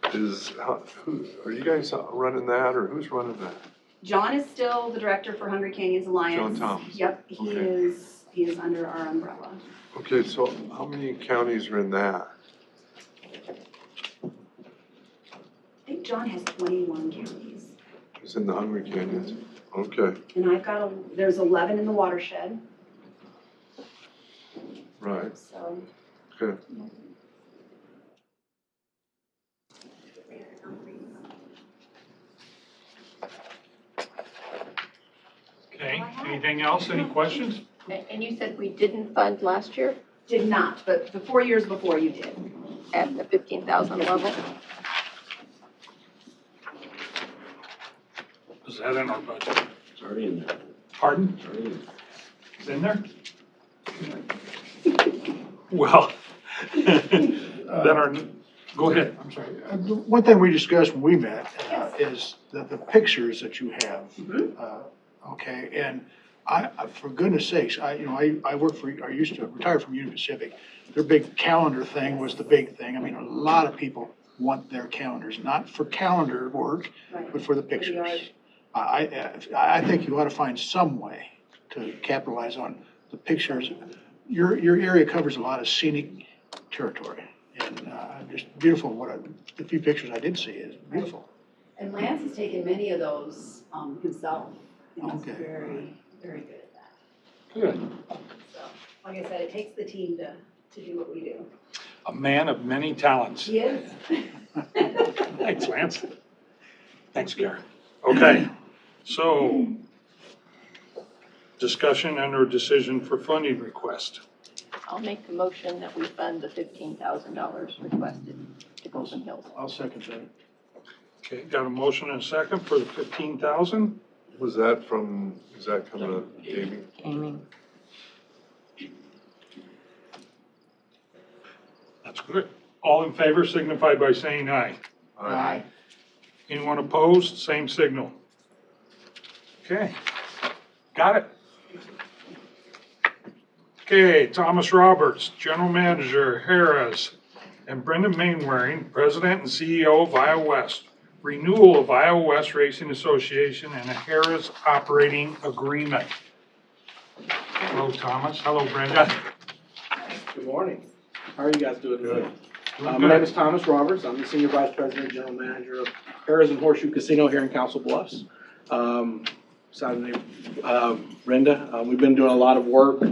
S10: are you guys running that, or who's running that?
S13: John is still the director for Hungry Canyons Alliance.
S10: John Thomas.
S13: Yep, he is under our umbrella.
S10: Okay, so how many counties are in that?
S13: I think John has 21 counties.
S10: It's in the Hungry Canyons. Okay,
S13: And I've got, there's 11 in the watershed,
S10: right,
S13: so.
S10: okay.
S1: Okay, anything else? Any questions?
S2: And you said we didn't fund last year
S13: Did not, but the 4 years before you did.
S2: at the 15,000 level?
S1: Is that in our budget?
S5: It's already in there.
S1: Pardon? It's in there? Well, then go ahead.
S9: I'm sorry. One thing we discussed when we met is the pictures that you have. Okay, and for goodness sakes, I used to retire from Union Pacific. Their big calendar thing was the big thing. I mean, a lot of people want their calendars, not for calendar work, but for the pictures. I think you ought to find some way to capitalize on the pictures. Your area covers a lot of scenic territory, and just beautiful. The few pictures I did see is beautiful.
S13: And Lance has taken many of those himself. And he's
S9: Okay.
S13: very, very good at that.
S1: Good.
S13: So, like I said, it takes the team to do what we do.
S1: A man of many talents.
S13: He is.
S1: Thanks, Lance. Thanks, Karen. Okay, so discussion and/or decision for funding request.
S2: I'll make the motion that we fund the $15,000 requested to Golden Hills.
S9: I'll second that.
S1: Okay, got a motion and a second for the 15,000.
S10: Is that coming to gaming?
S4: Gaming.
S1: That's good. All in favor signify by saying aye.
S9: Aye.
S1: Anyone opposed? Same signal. Okay, got it. Okay, Thomas Roberts, General Manager, Harrah's, and Brenda Mainwaring, President and CEO of Iowa West. Renewal of Iowa West Racing Association and a Harrah's operating agreement. Hello, Thomas. Hello, Brenda.
S15: Good morning. How are you guys doing today?
S1: Doing
S15: My
S1: good.
S15: name is Thomas Roberts. I'm the Senior Vice President and General Manager of Harrah's and Horseshoe Casino here in Council Bluffs. Brenda, we've been doing a lot of work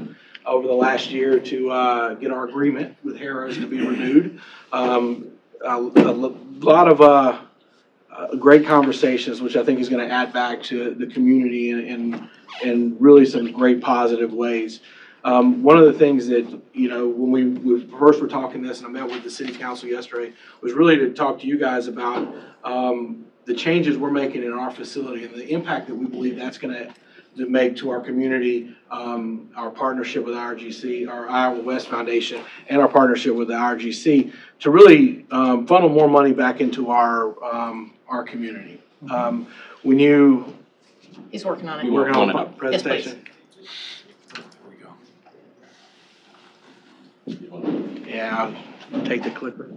S15: over the last year to get our agreement with Harrah's to be renewed. A lot of great conversations, which I think is going to add back to the community in really some great positive ways. One of the things that, when we first were talking this, and I met with the city council yesterday, was really to talk to you guys about the changes we're making in our facility and the impact that we believe that's going to make to our community, our partnership with IRGC, our Iowa West Foundation, and our partnership with the IRGC to really funnel more money back into our community. When you
S2: He's working on it.
S15: You working on the
S2: Yes,
S15: presentation?
S3: You wanna-
S15: Yeah, I'll take the clicker.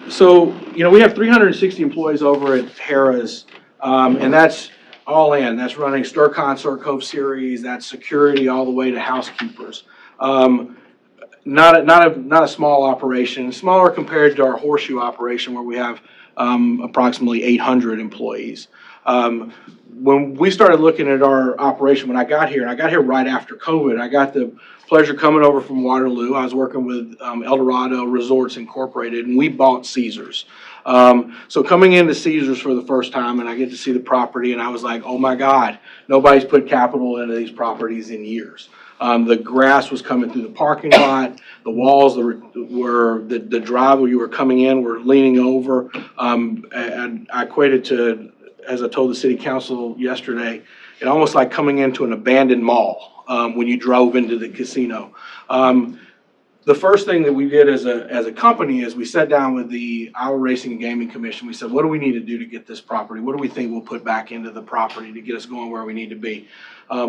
S15: So, we have 360 employees over at Harrah's, and that's all in. That's running Stir Consort, Cove Series, that's security all the way to housekeepers. Not a small operation, smaller compared to our Horseshoe operation where we have approximately 800 employees. When we started looking at our operation, when I got here, and I got here right after COVID, I got the pleasure coming over from Waterloo. I was working with El Dorado Resorts Incorporated, and we bought Caesars. So coming into Caesars for the first time, and I get to see the property, and I was like, oh my God, nobody's put capital into these properties in years. The grass was coming through the parking lot. The walls were the drive where you were coming in were leaning over. And I equated to, as I told the city council yesterday, it almost like coming into an abandoned mall when you drove into the casino. The first thing that we did as a company is we sat down with the Iowa Racing and Gaming Commission. We said, what do we need to do to get this property? What do we think we'll put back into the property to get us going where we need to be?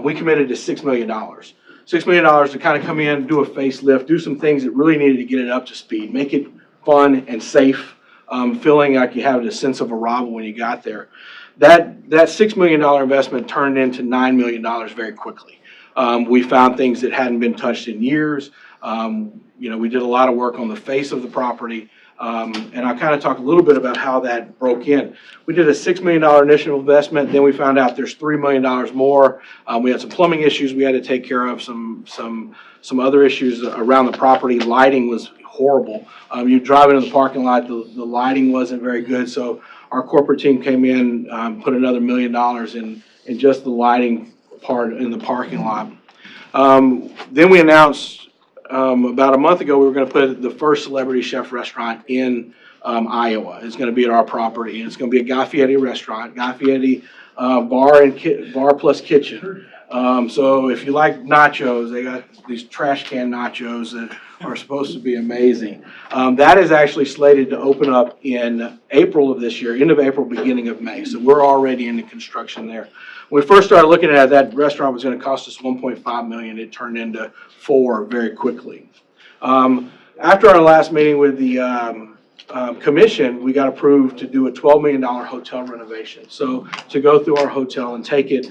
S15: We committed to $6 million. $6 million to kind of come in, do a facelift, do some things that really needed to get it up to speed, make it fun and safe, feeling like you have a sense of arrival when you got there. That $6 million investment turned into $9 million very quickly. We found things that hadn't been touched in years. We did a lot of work on the face of the property. And I'll kind of talk a little bit about how that broke in. We did a $6 million initial investment. Then we found out there's $3 million more. We had some plumbing issues we had to take care of, some other issues around the property. Lighting was horrible. You drive into the parking lot, the lighting wasn't very good. So our corporate team came in, put another $1 million in just the lighting part in the parking lot. Then we announced about a month ago we were going to put the first Celebrity Chef restaurant in Iowa. It's going to be at our property, and it's going to be a Guy Fieri restaurant, Guy Fieri bar plus kitchen. So if you like nachos, they got these trash can nachos that are supposed to be amazing. That is actually slated to open up in April of this year, end of April, beginning of May. So we're already in the construction there. When we first started looking at it, that restaurant was going to cost us $1.5 million. It turned into $4 million very quickly. After our last meeting with the commission, we got approved to do a $12 million hotel renovation. So to go through our hotel and take it,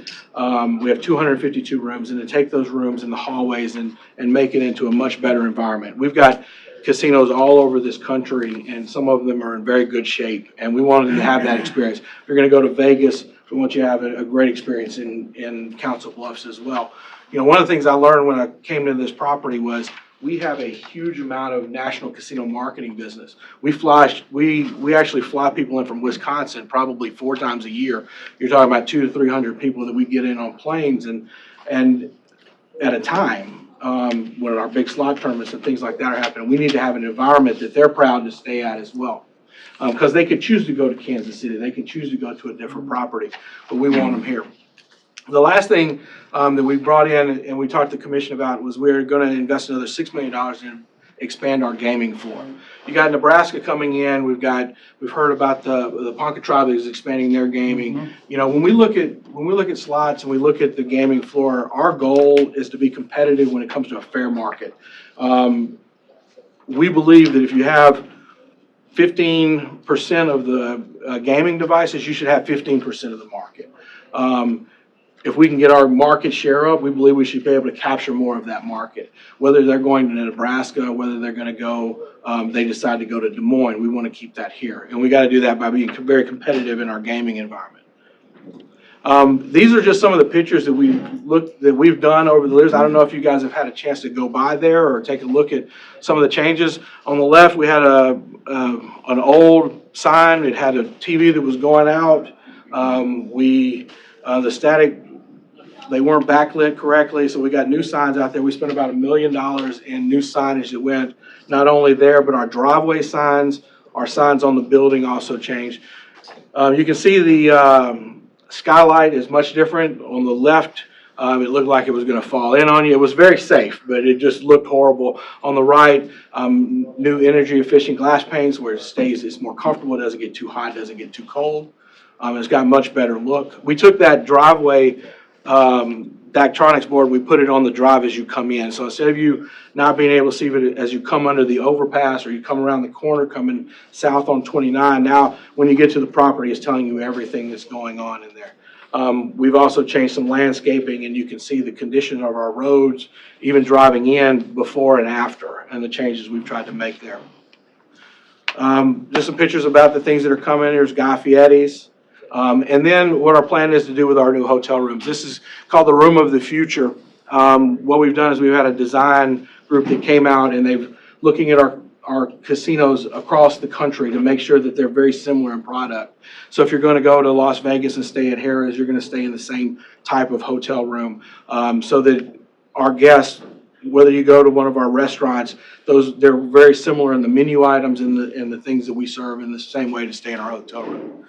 S15: we have 252 rooms, and to take those rooms in the hallways and make it into a much better environment. We've got casinos all over this country, and some of them are in very good shape, and we wanted to have that experience. If you're going to go to Vegas, we want you to have a great experience in Council Bluffs as well. One of the things I learned when I came to this property was we have a huge amount of national casino marketing business. We actually fly people in from Wisconsin probably 4 times a year. You're talking about 200 to 300 people that we get in on planes and at a time when our big slot tournaments and things like that are happening. We need to have an environment that they're proud to stay at as well. Because they could choose to go to Kansas City, they could choose to go to a different property, but we want them here. The last thing that we brought in and we talked to the commission about was we're going to invest another $6 million in expand our gaming floor. You got Nebraska coming in. We've heard about the Ponca tribe that is expanding their gaming.
S1: Mhm.
S15: You know, when we look at slots and we look at the gaming floor, our goal is to be competitive when it comes to a fair market. We believe that if you have 15% of the gaming devices, you should have 15% of the market. If we can get our market share up, we believe we should be able to capture more of that market. Whether they're going to Nebraska, whether they're going to go, they decide to go to Des Moines, we want to keep that here. And we got to do that by being very competitive in our gaming environment. These are just some of the pictures that we've done over the years. I don't know if you guys have had a chance to go by there or take a look at some of the changes. On the left, we had an old sign. It had a TV that was going out. The static, they weren't backlit correctly, so we got new signs out there. We spent about $1 million in new signage that went not only there, but our driveway signs, our signs on the building also changed. You can see the skylight is much different. On the left, it looked like it was going to fall in on you. It was very safe, but it just looked horrible. On the right, new energy efficient glass panes where it's more comfortable. It doesn't get too hot, doesn't get too cold. It's got a much better look. We took that driveway Daktronics board, we put it on the drive as you come in. So instead of you not being able to see it as you come under the overpass or you come around the corner coming south on 29, now when you get to the property, it's telling you everything that's going on in there. We've also changed some landscaping, and you can see the condition of our roads, even driving in before and after, and the changes we've tried to make there. Just some pictures about the things that are coming. Here's Guy Fieri's. And then what our plan is to do with our new hotel rooms. This is called the Room of the Future. What we've done is we've had a design group that came out and they've looking at our casinos across the country to make sure that they're very similar in product. So if you're going to go to Las Vegas and stay at Harrah's, you're going to stay in the same type of hotel room, so that our guests, whether you go to one of our restaurants, they're very similar in the menu items and the things that we serve in the same way to stay in our hotel room.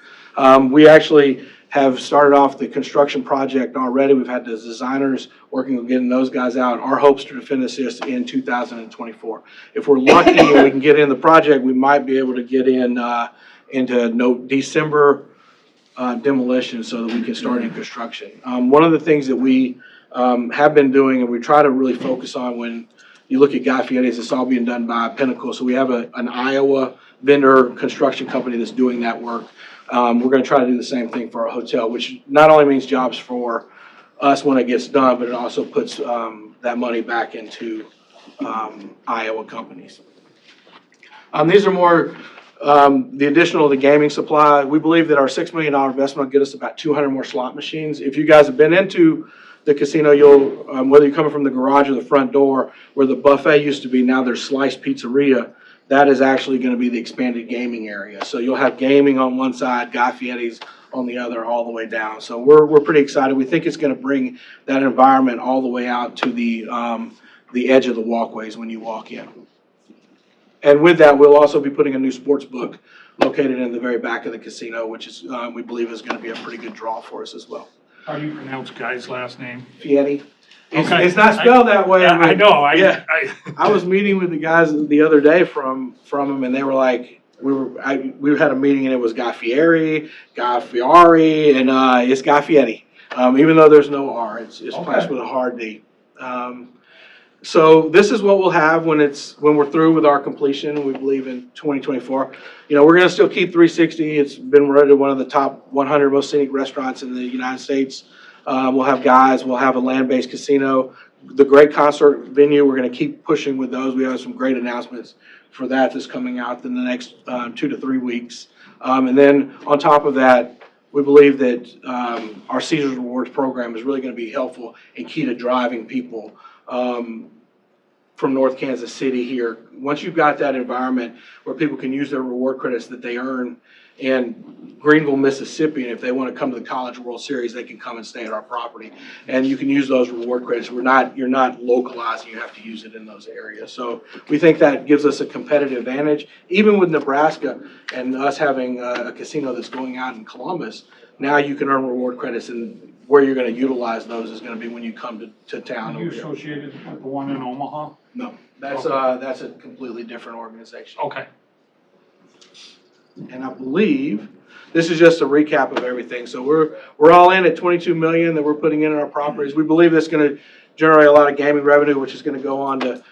S15: We actually have started off the construction project already. We've had the designers working on getting those guys out. Our hopes to finish this in 2024. If we're lucky and we can get in the project, we might be able to get in into December demolition so that we can start in construction. One of the things that we have been doing, and we try to really focus on when you look at Guy Fieri's, it's all being done by Pinnacle. So we have an Iowa vendor construction company that's doing that work. We're going to try to do the same thing for our hotel, which not only means jobs for us when it gets done, but it also puts that money back into Iowa companies. These are more the additional of the gaming supply. We believe that our $6 million investment will get us about 200 more slot machines. If you guys have been into the casino, you'll, whether you're coming from the garage or the front door, where the buffet used to be, now there's Sliced Pizzeria. That is actually going to be the expanded gaming area. So you'll have gaming on one side, Guy Fieri's on the other, all the way down. So we're pretty excited. We think it's going to bring that environment all the way out to the edge of the walkways when you walk in. And with that, we'll also be putting a new sports book located in the very back of the casino, which is we believe is going to be a pretty good draw for us as well.
S1: How do you pronounce Guy's last name?
S15: Fieri.
S1: Okay.
S15: It's not spelled that way.
S1: I know.
S15: I was meeting with the guys the other day from them, and they were like, we had a meeting, and it was Guy Fieri, and it's Guy Fieri. Even though there's no R, it's pronounced with a hard D. So this is what we'll have when we're through with our completion. We believe in 2024. You know, we're going to still keep 360. It's been rated one of the top 100 most scenic restaurants in the United States. We'll have guys. We'll have a land-based casino. The great concert venue, we're going to keep pushing with those. We have some great announcements for that's coming out in the next 2 to 3 weeks. And then on top of that, we believe that our Caesars Rewards program is really going to be helpful and key to driving people from North Kansas City here. Once you've got that environment where people can use their reward credits that they earn in Greenville, Mississippi, and if they want to come to the College World Series, they can come and stay at our property. And you can use those reward credits. You're not localizing, you have to use it in those areas. So we think that gives us a competitive advantage. Even with Nebraska and us having a casino that's going out in Columbus, Now you can earn reward credits, and where you're gonna utilize those is gonna be when you come to town.
S1: Are you
S15: over here.
S1: associated with the one in Omaha?
S15: No, that's a completely different organization.
S1: Okay.
S15: And I believe, this is just a recap of everything. So we're all in at 22 million that we're putting in our properties. We believe that's gonna generate a lot of gaming revenue, which is gonna go on to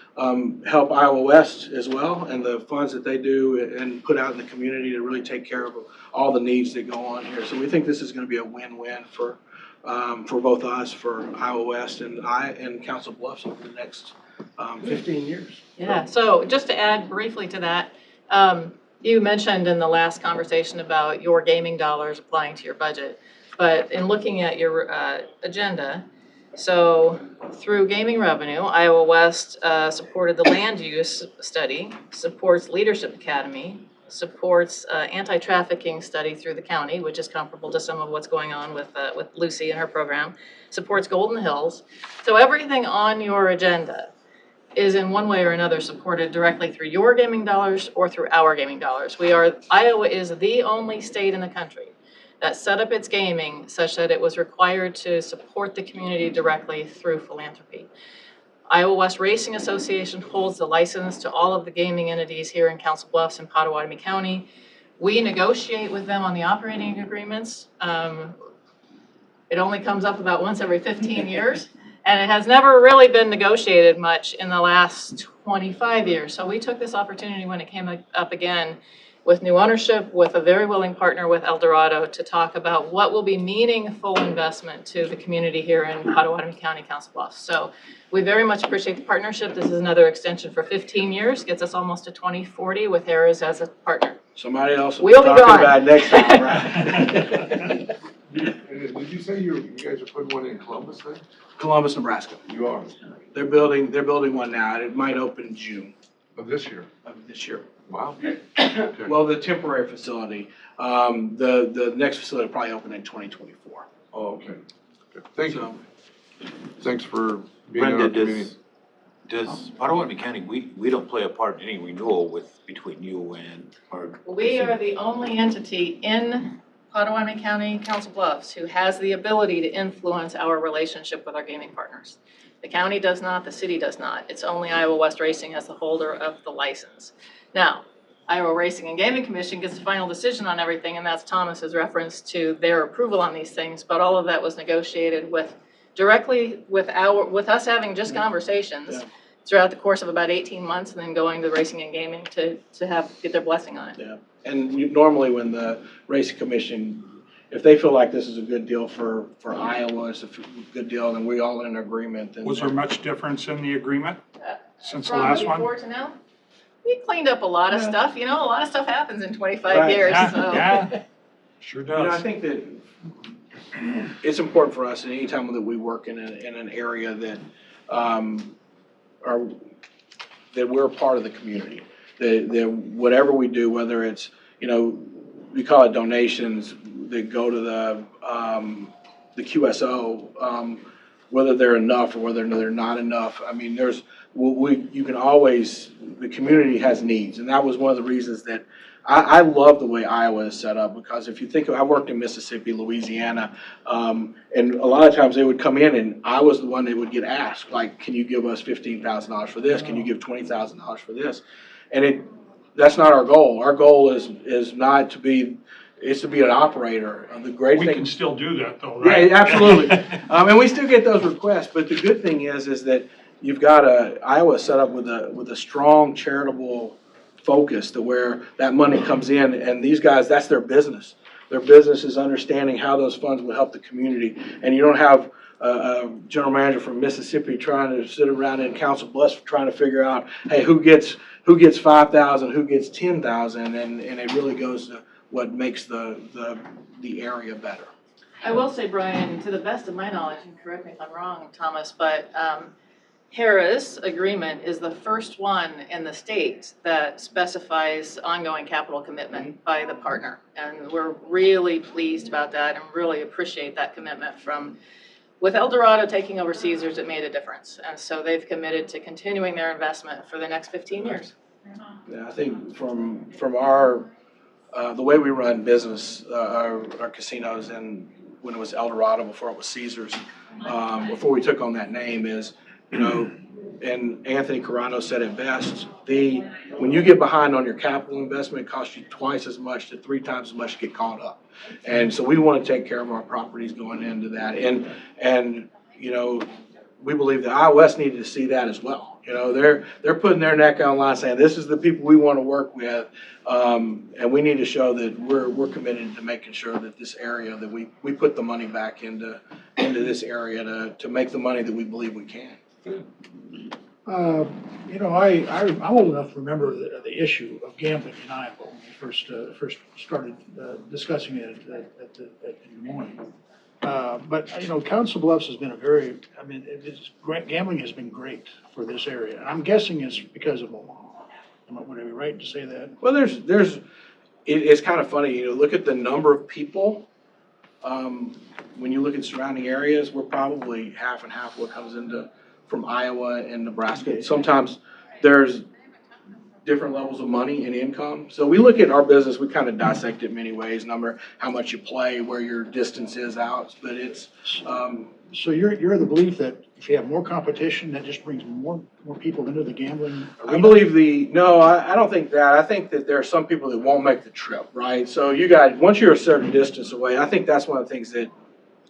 S15: help Iowa West as well, and the funds that they do and put out in the community to really take care of all the needs that go on here. So we think this is gonna be a win-win for both us, for Iowa West and Council Bluffs over the next 15 years.
S16: Yeah, so just to add briefly to that, you mentioned in the last conversation about your gaming dollars applying to your budget. But in looking at your agenda, so through gaming revenue, Iowa West supported the land use study, supports Leadership Academy, supports anti-trafficking study through the county, which is comparable to some of what's going on with Lucy and her program, supports Golden Hills. So everything on your agenda is in one way or another supported directly through your gaming dollars or through our gaming dollars. Iowa is the only state in the country that set up its gaming such that it was required to support the community directly through philanthropy. Iowa West Racing Association holds the license to all of the gaming entities here in Council Bluffs and Pottawatomie County. We negotiate with them on the operating agreements. It only comes up about once every 15 years. And it has never really been negotiated much in the last 25 years. So we took this opportunity when it came up again with new ownership, with a very willing partner with El Dorado, to talk about what will be meaningful investment to the community here in Pottawatomie County, Council Bluffs. So we very much appreciate the partnership. This is another extension for 15 years, gets us almost to 2040 with Harris as a partner.
S15: Somebody else will
S16: We'll
S15: be
S16: be
S15: talking
S16: gone.
S15: about it next time, right?
S10: Did you say you guys are putting one in Columbus then?
S15: Columbus, Nebraska.
S10: You are,
S15: They're building one now. It might open in June
S10: of this year?
S15: of this year.
S10: Wow.
S15: Well, the temporary facility, the next facility will probably open in 2024.
S10: Oh, okay. Good. Thank you.
S15: So,
S10: Thanks for being in our
S5: Brenda,
S10: community.
S5: does Pottawatomie County, we don't play a part in any renewal between you and our.
S16: We are the only entity in Pottawatomie County, Council Bluffs, who has the ability to influence our relationship with our gaming partners. The county does not, the city does not. It's only Iowa West Racing as the holder of the license. Now, Iowa Racing and Gaming Commission gets the final decision on everything, and that's Thomas's reference to their approval on these things, but all of that was negotiated directly with us having just conversations throughout the course of about 18 months, and then going to Racing and Gaming to get their blessing on it.
S15: yeah. And normally when the Racing Commission, if they feel like this is a good deal for Iowa, it's a good deal, then we all in agreement. Then
S1: Was there much difference in the agreement since the last
S16: From
S1: one?
S16: before to now? We cleaned up a lot of stuff, a lot of stuff happens in 25
S15: Right.
S16: years,
S1: Yeah,
S16: so.
S1: yeah. Sure
S15: I
S1: does.
S15: think that it's important for us, and anytime that we work in an area that that we're a part of the community, that whatever we do, whether it's, we call it donations that go to the QSO, whether they're enough or whether they're not enough. I mean, you can always, the community has needs, and that was one of the reasons that I love the way Iowa is set up, because if you think I worked in Mississippi, Louisiana, and a lot of times they would come in and I was the one that would get asked, like, can you give us $15,000 for this? Can you give $20,000 for this? And that's not our goal. Our goal is not to be, it's to be an operator. The great
S1: We
S15: thing.
S1: can still do that though, right?
S15: Yeah, absolutely. And we still get those requests, but the good thing is that you've got Iowa set up with a strong charitable focus to where that money comes in, and these guys, that's their business. Their business is understanding how those funds will help the community, and you don't have a general manager from Mississippi trying to sit around in Council Bluffs trying to figure out, hey, who gets 5,000, who gets 10,000, and it really goes to what makes the area better.
S16: I will say, Brian, to the best of my knowledge, and correct me if I'm wrong, Thomas, but Harris agreement is the first one in the state that specifies ongoing capital commitment by the partner. And we're really pleased about that and really appreciate that commitment with El Dorado taking over Caesars, it made a difference. And so they've committed to continuing their investment for the next 15 years.
S15: Yeah, I think from our the way we run business, our casinos and when it was El Dorado, before it was Caesars, before we took on that name is, and Anthony Carano said it best, when you get behind on your capital investment, it costs you twice as much to 3 times as much to get caught up. And so we want to take care of our properties going into that. And we believe the iOS needed to see that as well. They're putting their neck on the line saying, this is the people we want to work with. And we need to show that we're committed to making sure that this area, that we put the money back into this area to make the money that we believe we can.
S9: I'm old enough to remember the issue of gambling in Iowa when we first started discussing it in Des Moines. But Council Bluffs has been gambling has been great for this area. And I'm guessing it's because of Omaha. Would I be right to say that?
S15: Well, it's kind of funny, look at the number of people. When you look at surrounding areas, we're probably half and half what comes from Iowa and Nebraska. Sometimes there's different levels of money and income. So we look at our business, we kind of dissect it many ways, how much you play, where your distance is out, but it's.
S9: So you're of the belief that if you have more competition, that just brings more people into the gambling arena?
S15: I believe I don't think that. I think that there are some people that won't make the trip, right? So once you're a certain distance away, I think that's one of the things that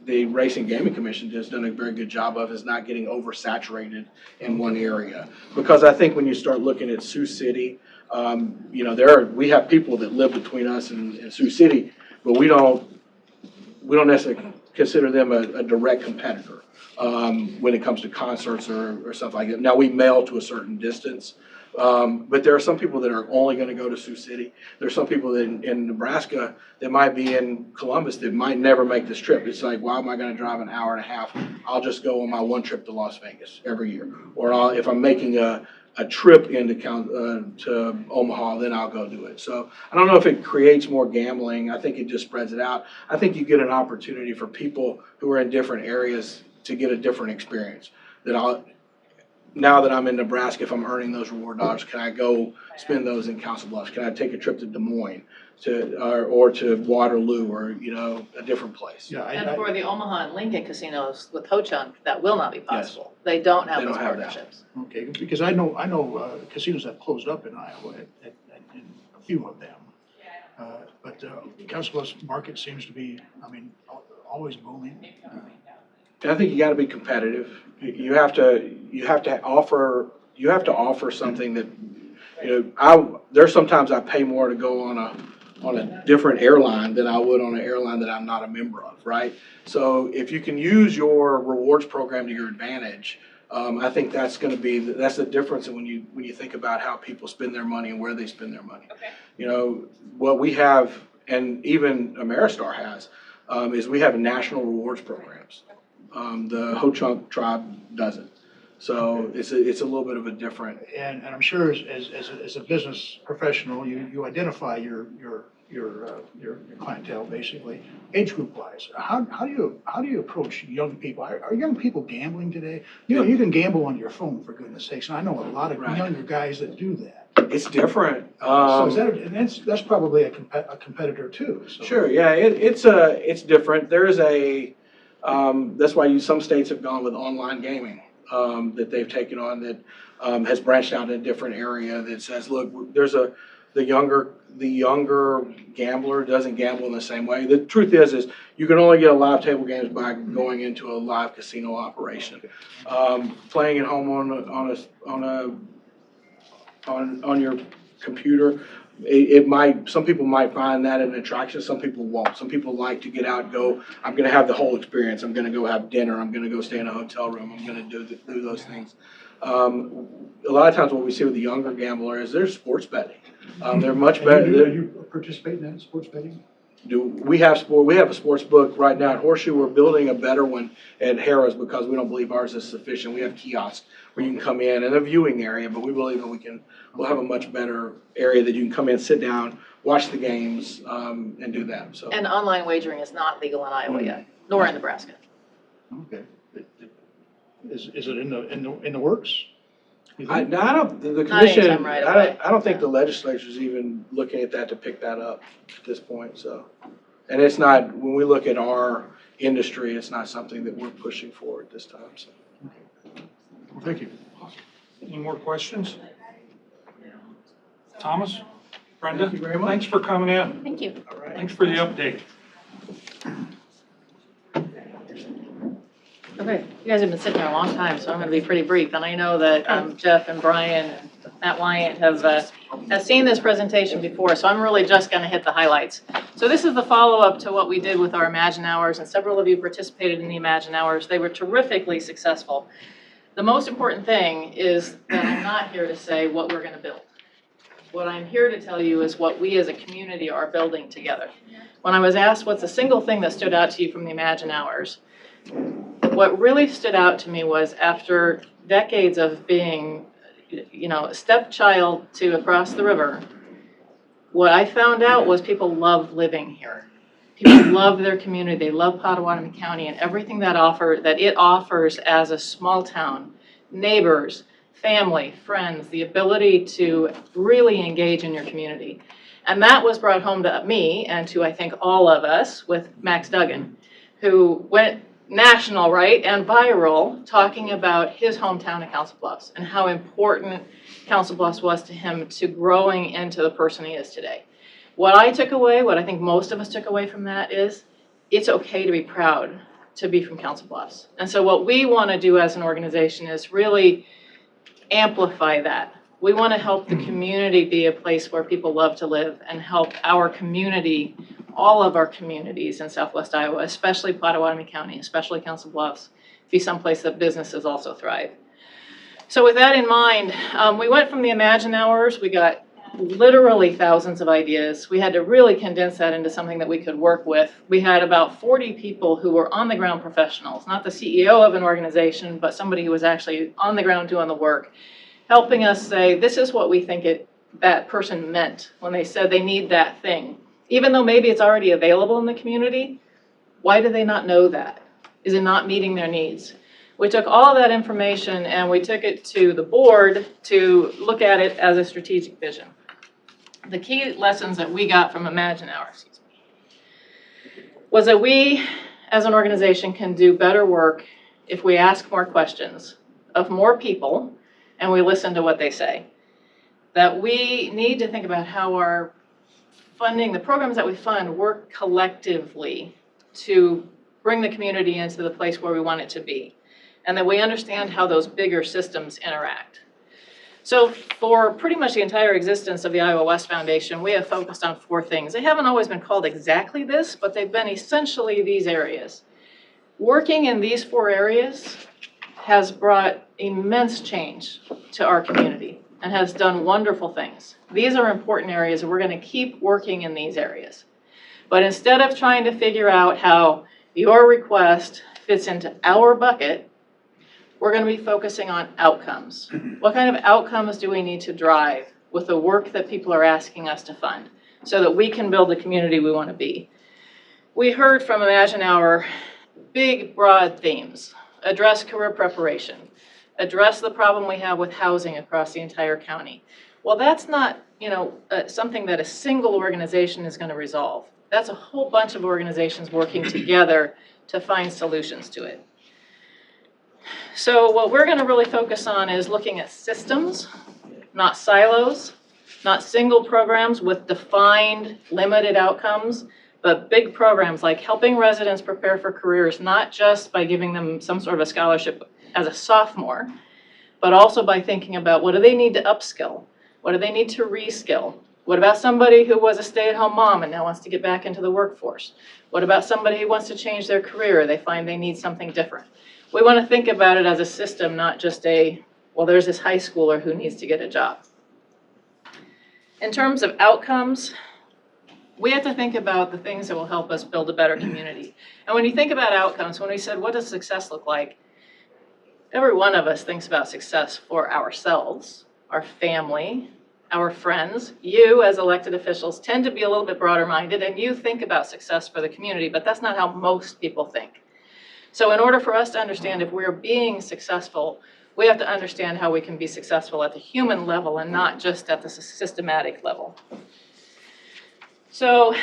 S15: the Racing Gaming Commission has done a very good job of, is not getting oversaturated in one area. Because I think when you start looking at Sioux City, we have people that live between us and Sioux City, but we don't necessarily consider them a direct competitor when it comes to concerts or stuff like that. Now, we mail to a certain distance, but there are some people that are only going to go to Sioux City. There's some people that in Nebraska that might be in Columbus that might never make this trip. It's like, why am I going to drive an hour and a half? I'll just go on my one trip to Las Vegas every year. Or if I'm making a trip to Omaha, then I'll go do it. So I don't know if it creates more gambling. I think it just spreads it out. I think you get an opportunity for people who are in different areas to get a different experience. Now that I'm in Nebraska, if I'm earning those reward dollars, can I go spend those in Council Bluffs? Can I take a trip to Des Moines or to Waterloo or a different place?
S9: Yeah,
S16: And for the Omaha and Lincoln casinos with Ho-Chunk, that will not be possible. They don't have those partnerships.
S9: Okay, because I know casinos have closed up in Iowa, in a few of them. But Council Bluffs market seems to be, always booming.
S15: I think you got to be competitive. You have to offer something that there's sometimes I pay more to go on a different airline than I would on an airline that I'm not a member of, right? So if you can use your rewards program to your advantage, I think that's the difference when you think about how people spend their money and where they spend their money. Okay. What we have, and even Ameristar has, is we have national rewards programs. The Ho-Chunk tribe doesn't. So it's a little bit of a different.
S9: And I'm sure as a business professional, you identify your clientele basically, age group wise. How do you approach young people? Are young people gambling today? You can gamble on your phone, for goodness sakes. And I know a lot of younger guys that do that.
S15: It's different.
S9: So that's probably a competitor too. So.
S15: Sure. Yeah. It's different. There's that's why some states have gone with online gaming that they've taken on that has branched out in a different area that says, look, the younger gambler doesn't gamble in the same way. The truth is you can only get a live table games by going into a live casino operation. Playing at home on your computer, some people might find that an attraction, some people won't. Some people like to get out and go, I'm going to have the whole experience. I'm going to go have dinner. I'm going to go stay in a hotel room. I'm going to do those things. A lot of times what we see with the younger gambler is they're sports betting. They're much better.
S9: Do you participate in that, sports betting?
S15: We have a sports book right now at Horseshoe. We're building a better one at Harrah's because we don't believe ours is sufficient. We have kiosks where you can come in and a viewing area, but we believe that we'll have a much better area that you can come in, sit down, watch the games, and do that. So.
S16: And online wagering is not legal in Iowa yet, nor in Nebraska.
S9: Okay. Is it in the works?
S15: I don't, the
S16: Not anytime
S15: commission,
S16: right away.
S15: I don't think the legislature's even looking at that to pick that up at this point, so. And it's not, when we look at our industry, it's not something that we're pushing for at this time, so.
S9: Well, thank you.
S1: Any more questions? Thomas? Brenda?
S9: Thank you very much.
S1: Thanks for coming in.
S2: Thank you.
S15: All right.
S1: Thanks for the update.
S16: Okay, you guys have been sitting there a long time, so I'm gonna be pretty brief, and I know that Jeff and Brian and Matt Wyatt have seen this presentation before, so I'm really just gonna hit the highlights. So this is the follow-up to what we did with our Imagine Hours, and several of you participated in the Imagine Hours. They were terrifically successful. The most important thing is that I'm not here to say what we're gonna build. What I'm here to tell you is what we as a community are building together. When I was asked what's the single thing that stood out to you from the Imagine Hours, what really stood out to me was after decades of being, a stepchild to across the river, what I found out was people love living here. People love their community. They love Potawatomi County and everything that it offers as a small town. Neighbors, family, friends, the ability to really engage in your community. And that was brought home to me and to, I think, all of us with Max Duggan, who went national, right, and viral, talking about his hometown of Council Bluffs and how important Council Bluffs was to him to growing into the person he is today. What I took away, what I think most of us took away from that is it's okay to be proud to be from Council Bluffs. And so what we want to do as an organization is really amplify that. We want to help the community be a place where people love to live and help our community, all of our communities in Southwest Iowa, especially Potawatomi County, especially Council Bluffs, be someplace that businesses also thrive. So with that in mind, we went from the Imagine Hours, we got literally thousands of ideas. We had to really condense that into something that we could work with. We had about 40 people who were on the ground professionals, not the CEO of an organization, but somebody who was actually on the ground doing the work, helping us say, this is what we think that person meant when they said they need that thing. Even though maybe it's already available in the community, why do they not know that? Is it not meeting their needs? We took all of that information and we took it to the board to look at it as a strategic vision. The key lessons that we got from Imagine Hours was that we, as an organization, can do better work if we ask more questions of more people and we listen to what they say. That we need to think about how our funding, the programs that we fund, work collectively to bring the community into the place where we want it to be. And that we understand how those bigger systems interact. So for pretty much the entire existence of the Iowa West Foundation, we have focused on 4 things. They haven't always been called exactly this, but they've been essentially these areas. Working in these 4 areas has brought immense change to our community and has done wonderful things. These are important areas and we're going to keep working in these areas. But instead of trying to figure out how your request fits into our bucket, we're going to be focusing on outcomes. What kind of outcomes do we need to drive with the work that people are asking us to fund so that we can build the community we want to be? We heard from Imagine Hour big, broad themes. Address career preparation. Address the problem we have with housing across the entire county. Well, that's not, something that a single organization is going to resolve. That's a whole bunch of organizations working together to find solutions to it. So what we're going to really focus on is looking at systems, not silos, not single programs with defined, limited outcomes, but big programs like helping residents prepare for careers, not just by giving them some sort of a scholarship as a sophomore, but also by thinking about what do they need to upskill? What do they need to reskill? What about somebody who was a stay-at-home mom and now wants to get back into the workforce? What about somebody who wants to change their career? They find they need something different. We want to think about it as a system, not just there's this high schooler who needs to get a job. In terms of outcomes, we have to think about the things that will help us build a better community. And when you think about outcomes, when we said, what does success look like? Every one of us thinks about success for ourselves, our family, our friends. You, as elected officials, tend to be a little bit broader minded and you think about success for the community, but that's not how most people think. So in order for us to understand if we're being successful, We have to understand how we can be successful at the human level and not just at the systematic level. So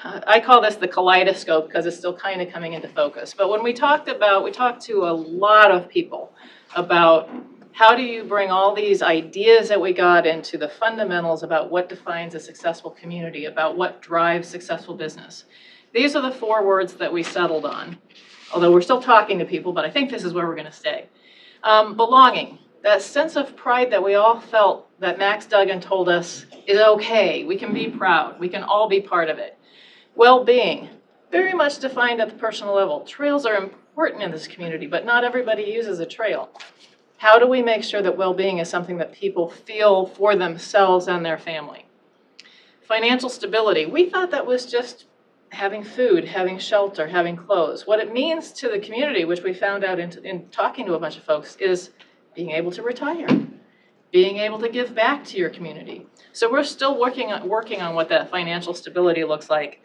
S16: I call this the kaleidoscope because it's still kind of coming into focus. But when we talked to a lot of people about how do you bring all these ideas that we got into the fundamentals about what defines a successful community, about what drives successful business. These are the 4 words that we settled on, although we're still talking to people, but I think this is where we're going to stay. Belonging, that sense of pride that we all felt that Max Duggan told us is okay, we can be proud, we can all be part of it. Well-being, very much defined at the personal level. Trails are important in this community, but not everybody uses a trail. How do we make sure that well-being is something that people feel for themselves and their family? Financial stability, we thought that was just having food, having shelter, having clothes. What it means to the community, which we found out in talking to a bunch of folks, is being able to retire, being able to give back to your community. So we're still working on what that financial stability looks like.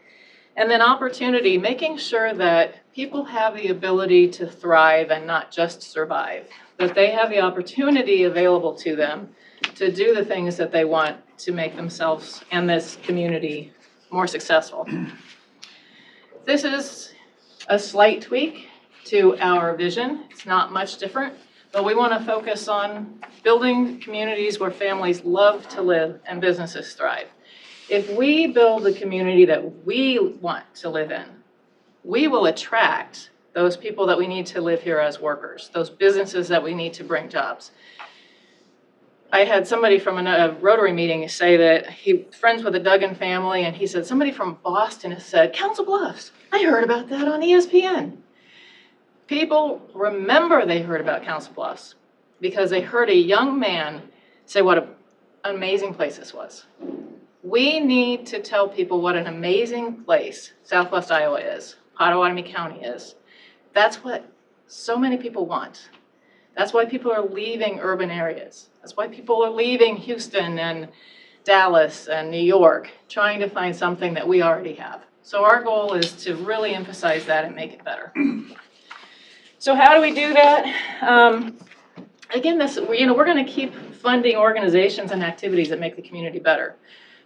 S16: And then opportunity, making sure that people have the ability to thrive and not just survive, that they have the opportunity available to them to do the things that they want to make themselves and this community more successful. This is a slight tweak to our vision. It's not much different, but we want to focus on building communities where families love to live and businesses thrive. If we build the community that we want to live in, we will attract those people that we need to live here as workers, those businesses that we need to bring jobs. I had somebody from a Rotary meeting say that he's friends with the Duggan family, and he said, somebody from Boston has said, Council Bluffs, I heard about that on ESPN. People remember they heard about Council Bluffs because they heard a young man say what an amazing place this was. We need to tell people what an amazing place Southwest Iowa is, Potawatomi County is. That's what so many people want. That's why people are leaving urban areas. That's why people are leaving Houston and Dallas and New York, trying to find something that we already have. So our goal is to really emphasize that and make it better. So how do we do that? Again, we're going to keep funding organizations and activities that make the community better.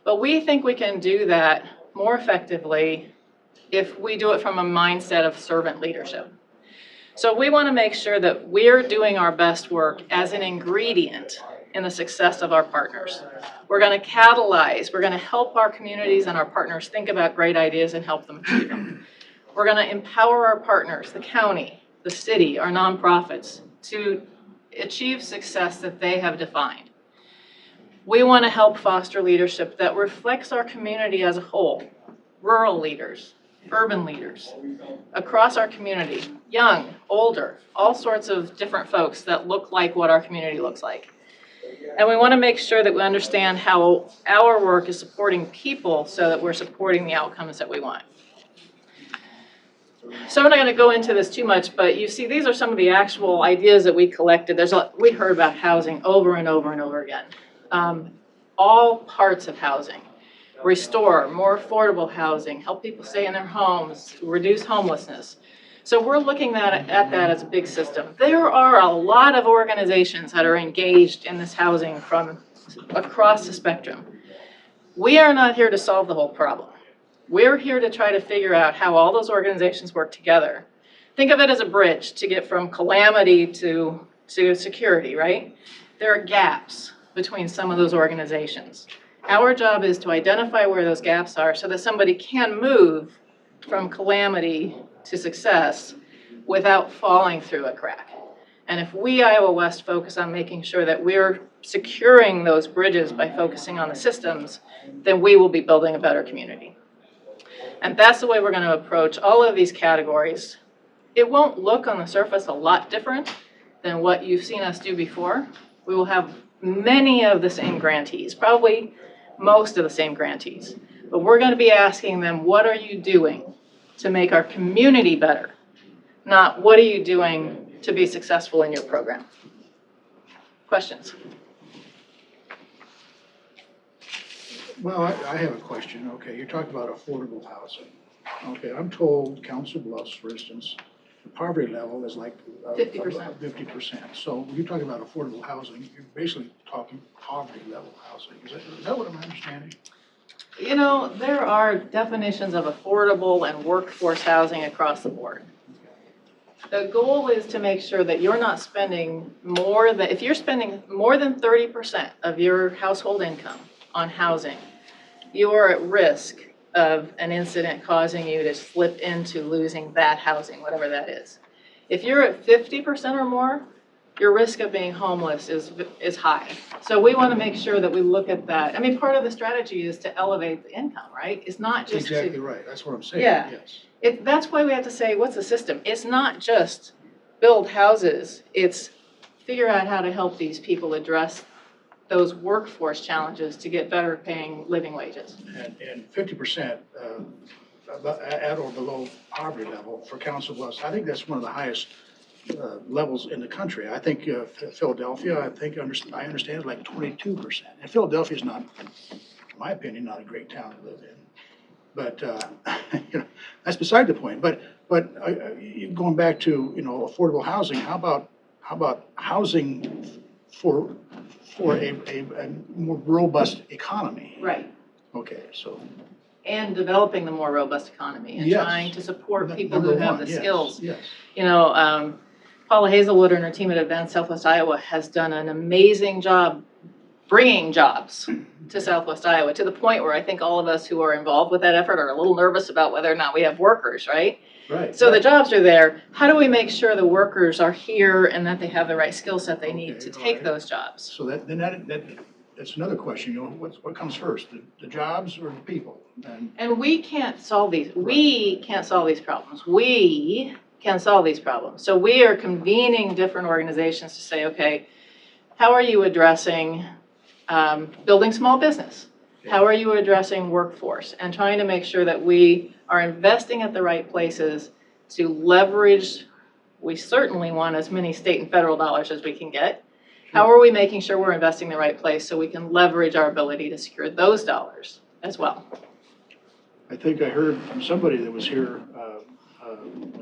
S16: But we think we can do that more effectively if we do it from a mindset of servant leadership. So we want to make sure that we're doing our best work as an ingredient in the success of our partners. We're going to catalyze, we're going to help our communities and our partners think about great ideas and help them achieve them. We're going to empower our partners, the county, the city, our nonprofits, to achieve success that they have defined. We want to help foster leadership that reflects our community as a whole, rural leaders, urban leaders, across our community, young, older, all sorts of different folks that look like what our community looks like. And we want to make sure that we understand how our work is supporting people so that we're supporting the outcomes that we want. So I'm not going to go into this too much, but you see these are some of the actual ideas that we collected. We heard about housing over and over and over again. All parts of housing. Restore more affordable housing, help people stay in their homes, reduce homelessness. So we're looking at that as a big system. There are a lot of organizations that are engaged in this housing from across the spectrum. We are not here to solve the whole problem. We're here to try to figure out how all those organizations work together. Think of it as a bridge to get from calamity to security, right? There are gaps between some of those organizations. Our job is to identify where those gaps are so that somebody can move from calamity to success without falling through a crack. And if we, Iowa West, focus on making sure that we're securing those bridges by focusing on the systems, then we will be building a better community. And that's the way we're going to approach all of these categories. It won't look on the surface a lot different than what you've seen us do before. We will have many of the same grantees, probably most of the same grantees. But we're going to be asking them, what are you doing to make our community better? Not what are you doing to be successful in your program? Questions?
S9: Well, I have a question. Okay, you're talking about affordable housing. Okay, I'm told Council Bluffs, for instance, poverty level is like
S13: 50%.
S9: 50%. So when you're talking about affordable housing, you're basically talking poverty level housing. Is that what I'm understanding?
S16: You know, there are definitions of affordable and workforce housing across the board. The goal is to make sure that you're not spending more than, if you're spending more than 30% of your household income on housing, you are at risk of an incident causing you to slip into losing that housing, whatever that is. If you're at 50% or more, your risk of being homeless is high. So we want to make sure that we look at that. I mean, part of the strategy is to elevate the income, right? It's not
S9: That's
S16: just
S9: exactly right. That's what I'm saying.
S16: Yeah.
S9: Yes.
S16: That's why we have to say, what's the system? It's not just build houses. It's figure out how to help these people address those workforce challenges to get better paying living wages.
S9: And 50% at or below poverty level for Council Bluffs, I think that's one of the highest levels in the country. I think Philadelphia, I understand, is like 22%. And Philadelphia is not, in my opinion, not a great town to live in. But you know, that's beside the point. But going back to affordable housing, how about housing for a more robust economy?
S16: Right.
S9: Okay, so.
S16: And developing the more robust economy and
S9: Yes.
S16: trying to support people who
S9: Number
S16: have
S9: one,
S16: the
S9: yes,
S16: skills.
S9: Yes.
S16: You know, Paula Hazelwood and her team at Advanced Southwest Iowa has done an amazing job bringing jobs to Southwest Iowa, to the point where I think all of us who are involved with that effort are a little nervous about whether or not we have workers, right?
S9: Right.
S16: So the jobs are there. How do we make sure the workers are here and that they have the right skill set they need to take those jobs?
S9: So that's another question. What comes first, the jobs or the people?
S16: And we can't solve these. We can't solve these problems. We can solve these problems. So we are convening different organizations to say, okay, how are you addressing building small business? How are you addressing workforce? And trying to make sure that we are investing at the right places to leverage. We certainly want as many state and federal dollars as we can get. How are we making sure we're investing in the right place so we can leverage our ability to secure those dollars as well?
S9: I think I heard from somebody that was here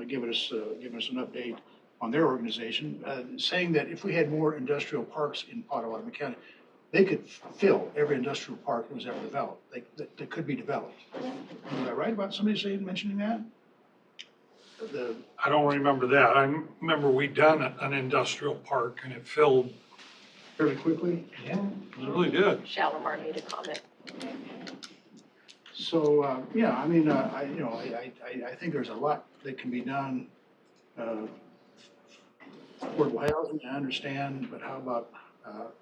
S9: giving us an update on their organization, saying that if we had more industrial parks in Potawatomi County, they could fill every industrial park that was ever developed. That could be developed. Was I right about somebody mentioning that?
S1: I don't remember that. I remember we done an industrial park and it filled
S9: fairly quickly.
S1: Yeah, it really did.
S2: Shalimar made a comment.
S9: So yeah, I mean, I think there's a lot that can be done. Affordable housing, I understand, but how about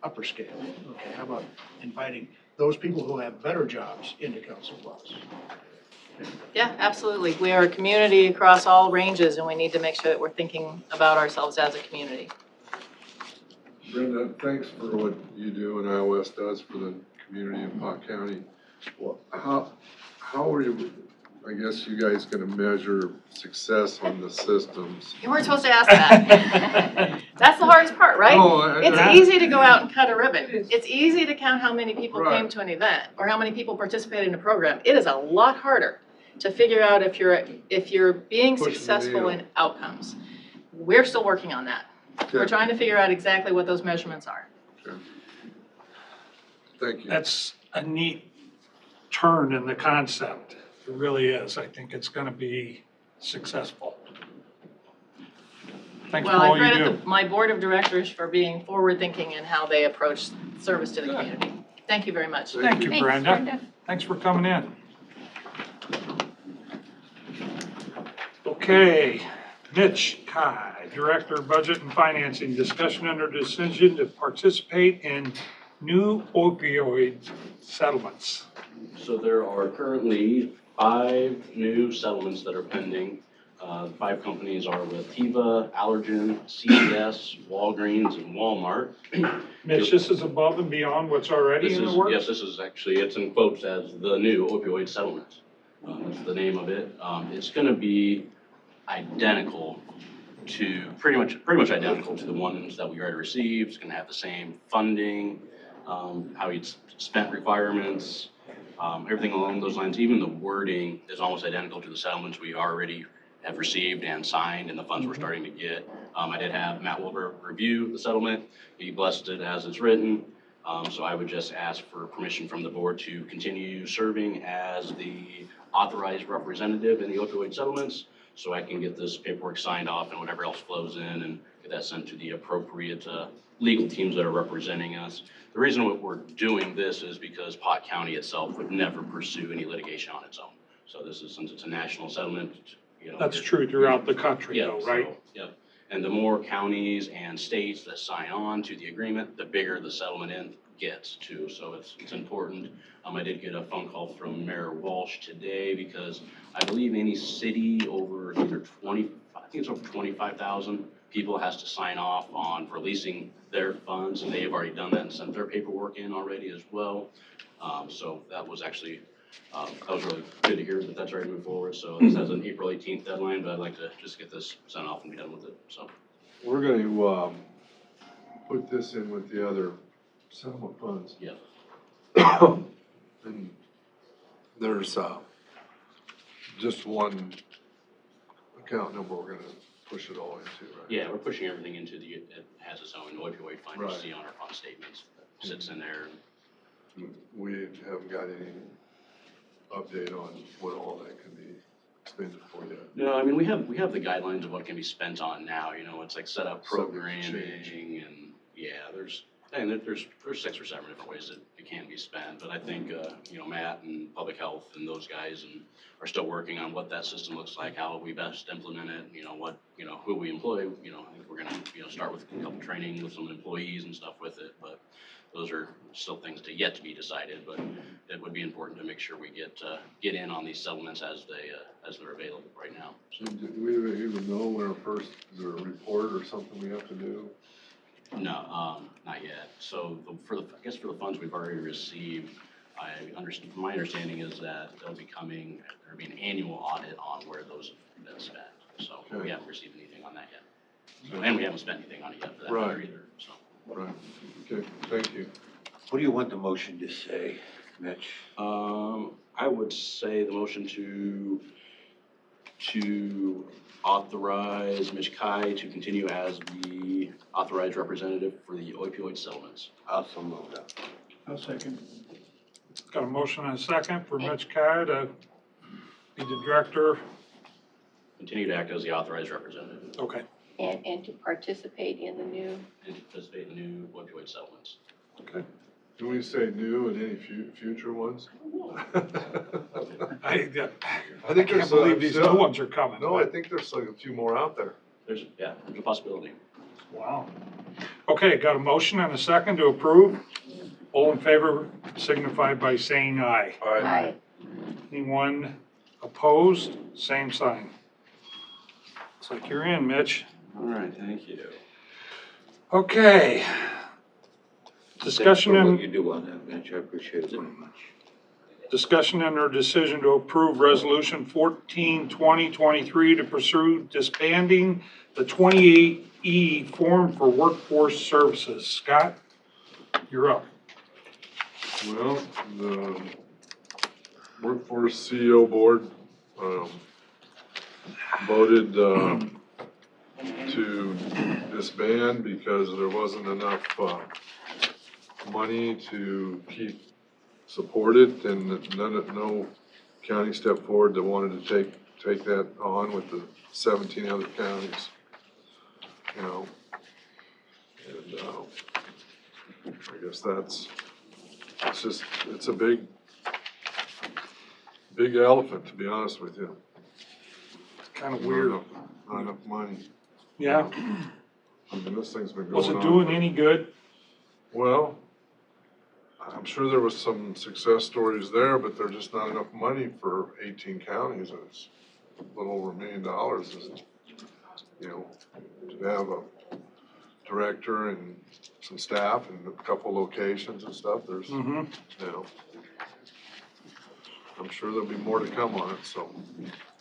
S9: upper scale? Okay, how about inviting those people who have better jobs into Council Bluffs?
S16: Yeah, absolutely. We are a community across all ranges, and we need to make sure that we're thinking about ourselves as a community.
S10: Brenda, thanks for what you do and iOS does for the community in Pot County. Well, how are you, I guess you guys gonna measure success on the systems?
S16: You weren't supposed to ask that. That's the hardest part, right?
S10: No,
S16: It's easy to go out and cut a ribbon. It's easy to count how many people came to an event or how many people participated in a program. It is a lot harder to figure out if you're being successful in outcomes. We're still working on that.
S10: Okay.
S16: We're trying to figure out exactly what those measurements are.
S10: Okay. Thank you.
S1: That's a neat turn in the concept. It really is. I think it's going to be successful. Thanks for
S16: Well,
S1: all
S16: I
S1: you do.
S16: credit my board of directors for being forward-thinking in how they approach service to the community. Thank you very much.
S1: Thank you, Brenda. Thanks for coming in. Okay, Mitch Kai, Director of Budget and Financing, discussion under decision to participate in new opioid settlements.
S17: So there are currently 5 new settlements that are pending. 5 companies are with Teva, Allergen, CVS, Walgreens, and Walmart.
S1: Mitch, this is above and beyond what's already in the works?
S17: Yes, this is actually, it's in quotes as the new opioid settlement. That's the name of it. It's going to be identical to, pretty much identical to the ones that we already received. It's going to have the same funding, how it's spent requirements, everything along those lines. Even the wording is almost identical to the settlements we already have received and signed, and the funds we're starting to get. I did have Matt Wilbur review the settlement. He blessed it as it's written. So I would just ask for permission from the board to continue serving as the authorized representative in the opioid settlements, so I can get this paperwork signed off and whatever else flows in and get that sent to the appropriate legal teams that are representing us. The reason we're doing this is because Pot County itself would never pursue any litigation on its own. So this is, since it's a national settlement,
S1: That's true throughout the country though, right?
S17: Yep. And the more counties and states that sign on to the agreement, the bigger the settlement gets too. So it's important. I did get a phone call from Mayor Walsh today because I believe any city over either 25,000 people has to sign off on releasing their funds, and they have already done that and sent their paperwork in already as well. So that was actually, that was really good to hear that that's already moved forward. So this has an April 18th deadline, but I'd like to just get this sent off and be done with it, so.
S10: We're gonna, put this in with the other settlement funds.
S17: Yeah.
S10: And there's, just one account number we're gonna push it all into, right?
S17: Yeah, we're pushing everything into it has its own opioid fund, you
S10: Right.
S17: see on our fund statements, that sits in there.
S10: We haven't got any update on what all that can be expended for yet.
S17: No, I mean, we have the guidelines of what can be spent on now, it's like set up
S10: Subject to
S17: programming and, yeah, there's 6 or 7 different ways that it can be spent, but I think, Matt and Public Health and those guys are still working on what that system looks like, how we best implement it, who we employ, I think we're gonna, start with a couple training with some employees and stuff with it, but those are still things yet to be decided, but it would be important to make sure we get in on these settlements as they're available right now.
S10: So do we even know when is there a report or something we have to do?
S17: No, not yet. So for the funds we've already received, my understanding is that there'll be an annual audit on where those have been spent. So we haven't received anything on that yet. And we haven't spent anything on it yet for that matter either, so.
S10: Right, okay, thank you.
S5: What do you want the motion to say, Mitch?
S17: I would say the motion to authorize Mitch Kai to continue as the authorized representative for the opioid settlements.
S5: Also move that.
S9: I'll second.
S1: Got a motion and a second for Mitch Kai to be the director.
S17: Continue to act as the authorized representative
S1: Okay.
S2: And to participate in the new,
S17: and to participate in new opioid settlements.
S1: Okay.
S10: Do we say new and any future ones?
S1: I
S10: think
S1: can't believe these new ones are coming.
S10: No, I think there's like a few more out there.
S17: There's a possibility.
S1: Wow. Okay, got a motion and a second to approve. All in favor signify by saying aye.
S2: Aye.
S1: Anyone opposed? Same sign. Looks like you're in, Mitch.
S17: All right, thank you.
S1: Okay. Discussion
S5: Thanks for
S1: and
S5: what you do on that, Mitch, I appreciate it very much.
S1: discussion and or decision to approve resolution 14-2023 to pursue disbanding the 28E form for workforce services. Scott, you're up.
S10: Well, the Workforce CEO Board, voted, to disband because there wasn't enough, money to support it, and no county stepped forward that wanted to take that on with the 17 other counties, and, I guess it's a big elephant, to be honest with you.
S1: Kind of weird.
S10: Not enough money.
S1: Yeah.
S10: I mean, this thing's been going on.
S1: Was it doing any good?
S10: Well, I'm sure there was some success stories there, but there's just not enough money for 18 counties, and it's a little over $1 million, isn't, to have a director and some staff and a couple locations and stuff, there's, I'm sure there'll be more to come on it, so.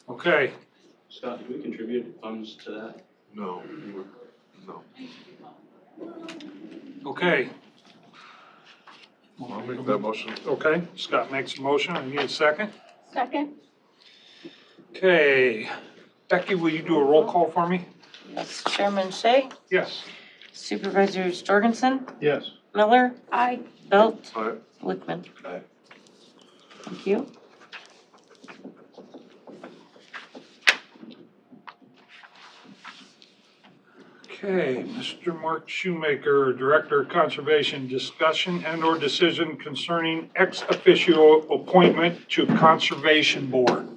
S1: Okay.
S17: Scott, did we contribute funds to that?
S10: No, no.
S1: Okay.
S10: I'll make that motion.
S1: Okay, Scott makes a motion. I need a second.
S2: second?
S1: Okay. Becky, will you do a roll call for me?
S4: Yes. Chairman Shay,
S1: Yes.
S4: Supervisors Jorgensen,
S9: Yes.
S4: Miller,
S2: Aye.
S4: Belt,
S10: Aye.
S4: Wickman.
S5: Aye.
S4: Thank you.
S1: Okay, Mr. Mark Shoemaker, Director of Conservation, discussion and/or decision concerning ex officio appointment to Conservation Board.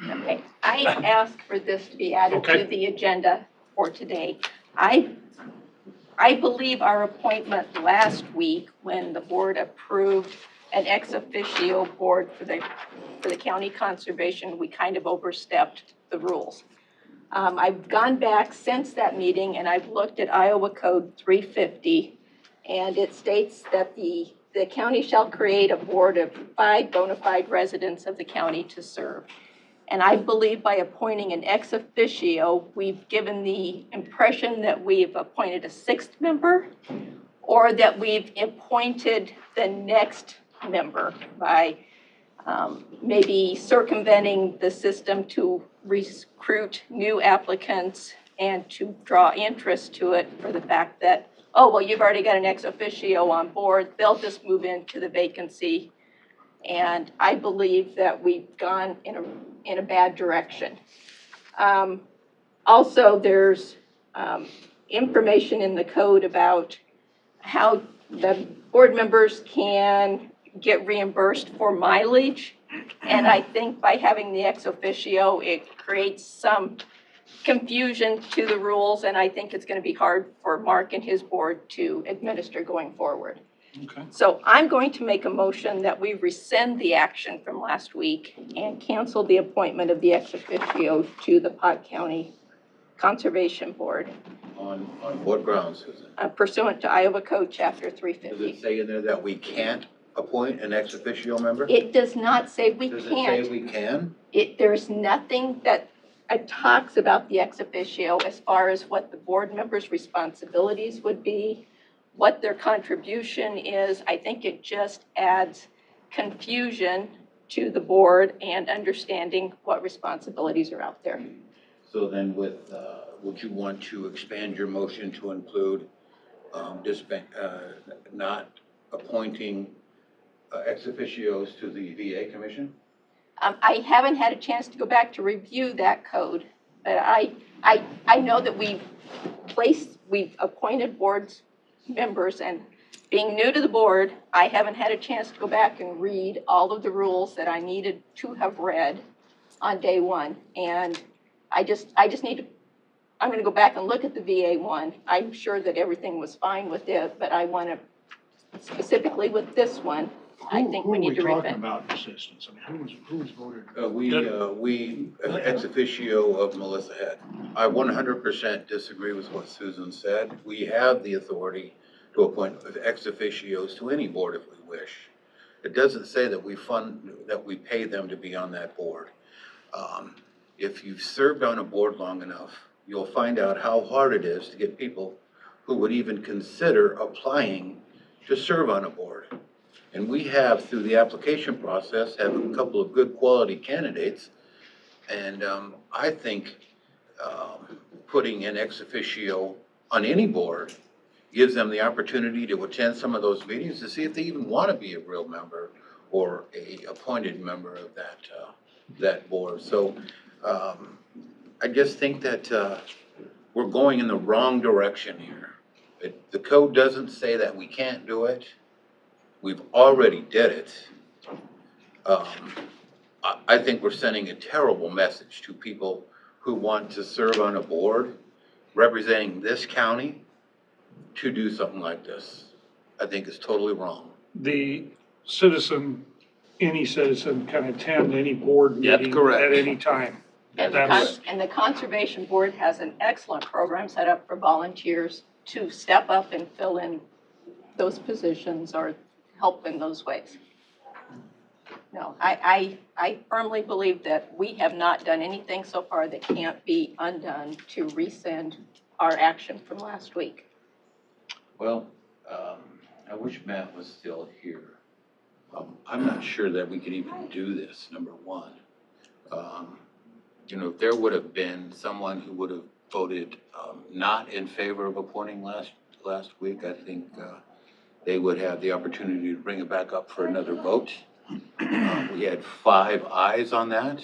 S2: Okay, I asked for this to be added
S1: Okay.
S2: to the agenda for today. I believe our appointment last week, when the board approved an ex officio board for the county conservation, we kind of overstepped the rules. I've gone back since that meeting and I've looked at Iowa Code 350, and it states that the county shall create a board of 5 bona fide residents of the county to serve. And I believe by appointing an ex officio, we've given the impression that we've appointed a 6th member, or that we've appointed the next member by maybe circumventing the system to recruit new applicants and to draw interest to it for the fact that, oh, well, you've already got an ex officio on board, they'll just move into the vacancy. And I believe that we've gone in a bad direction. Also, there's information in the code about how the board members can get reimbursed for mileage. And I think by having the ex officio, it creates some confusion to the rules, and I think it's going to be hard for Mark and his board to administer going forward.
S1: Okay.
S2: So I'm going to make a motion that we rescind the action from last week and cancel the appointment of the ex officio to the Pot County Conservation Board
S5: On what grounds, Susan?
S2: pursuant to Iowa Code Chapter
S5: Does
S2: 350.
S5: it say in there that we can't appoint an ex officio member?
S2: It does not say we
S5: Does it
S2: can't.
S5: say we can?
S2: There's nothing that talks about the ex officio as far as what the board members' responsibilities would be, what their contribution is. I think it just adds confusion to the board and understanding what responsibilities are out there.
S5: So then would you want to expand your motion to include not appointing ex officios to the VA commission?
S2: I haven't had a chance to go back to review that code, but I know that we've appointed boards members, and being new to the board, I haven't had a chance to go back and read all of the rules that I needed to have read on day one. And I just need to, I'm gonna go back and look at the VA one. I'm sure that everything was fine with it, but I wanna, specifically with this one, I think we need to
S9: Who are we
S2: revamp.
S9: talking about in assistance? I mean, who was voted?
S5: We ex officio of Melissa Head. I 100% disagree with what Susan said. We have the authority to appoint ex officios to any board if we wish. It doesn't say that we pay them to be on that board. If you've served on a board long enough, you'll find out how hard it is to get people who would even consider applying to serve on a board. And we have, through the application process, have a couple of good quality candidates. And I think putting an ex officio on any board gives them the opportunity to attend some of those meetings to see if they even want to be a real member or a appointed member of that board. So I just think that we're going in the wrong direction here. The code doesn't say that we can't do it. We've already did it. I think we're sending a terrible message to people who want to serve on a board representing this county to do something like this. I think it's totally wrong.
S1: Any citizen can attend any board
S5: That's
S1: meeting
S5: correct.
S1: at any time.
S2: And the Conservation Board has an excellent program set up for volunteers to step up and fill in those positions or help in those ways. No, I firmly believe that we have not done anything so far that can't be undone to rescind our action from last week.
S5: Well, I wish Matt was still here. I'm not sure that we could even do this, number one. you know, if there would have been someone who would have voted not in favor of appointing last week, I think they would have the opportunity to bring it back up for another vote. We had 5 ayes on that,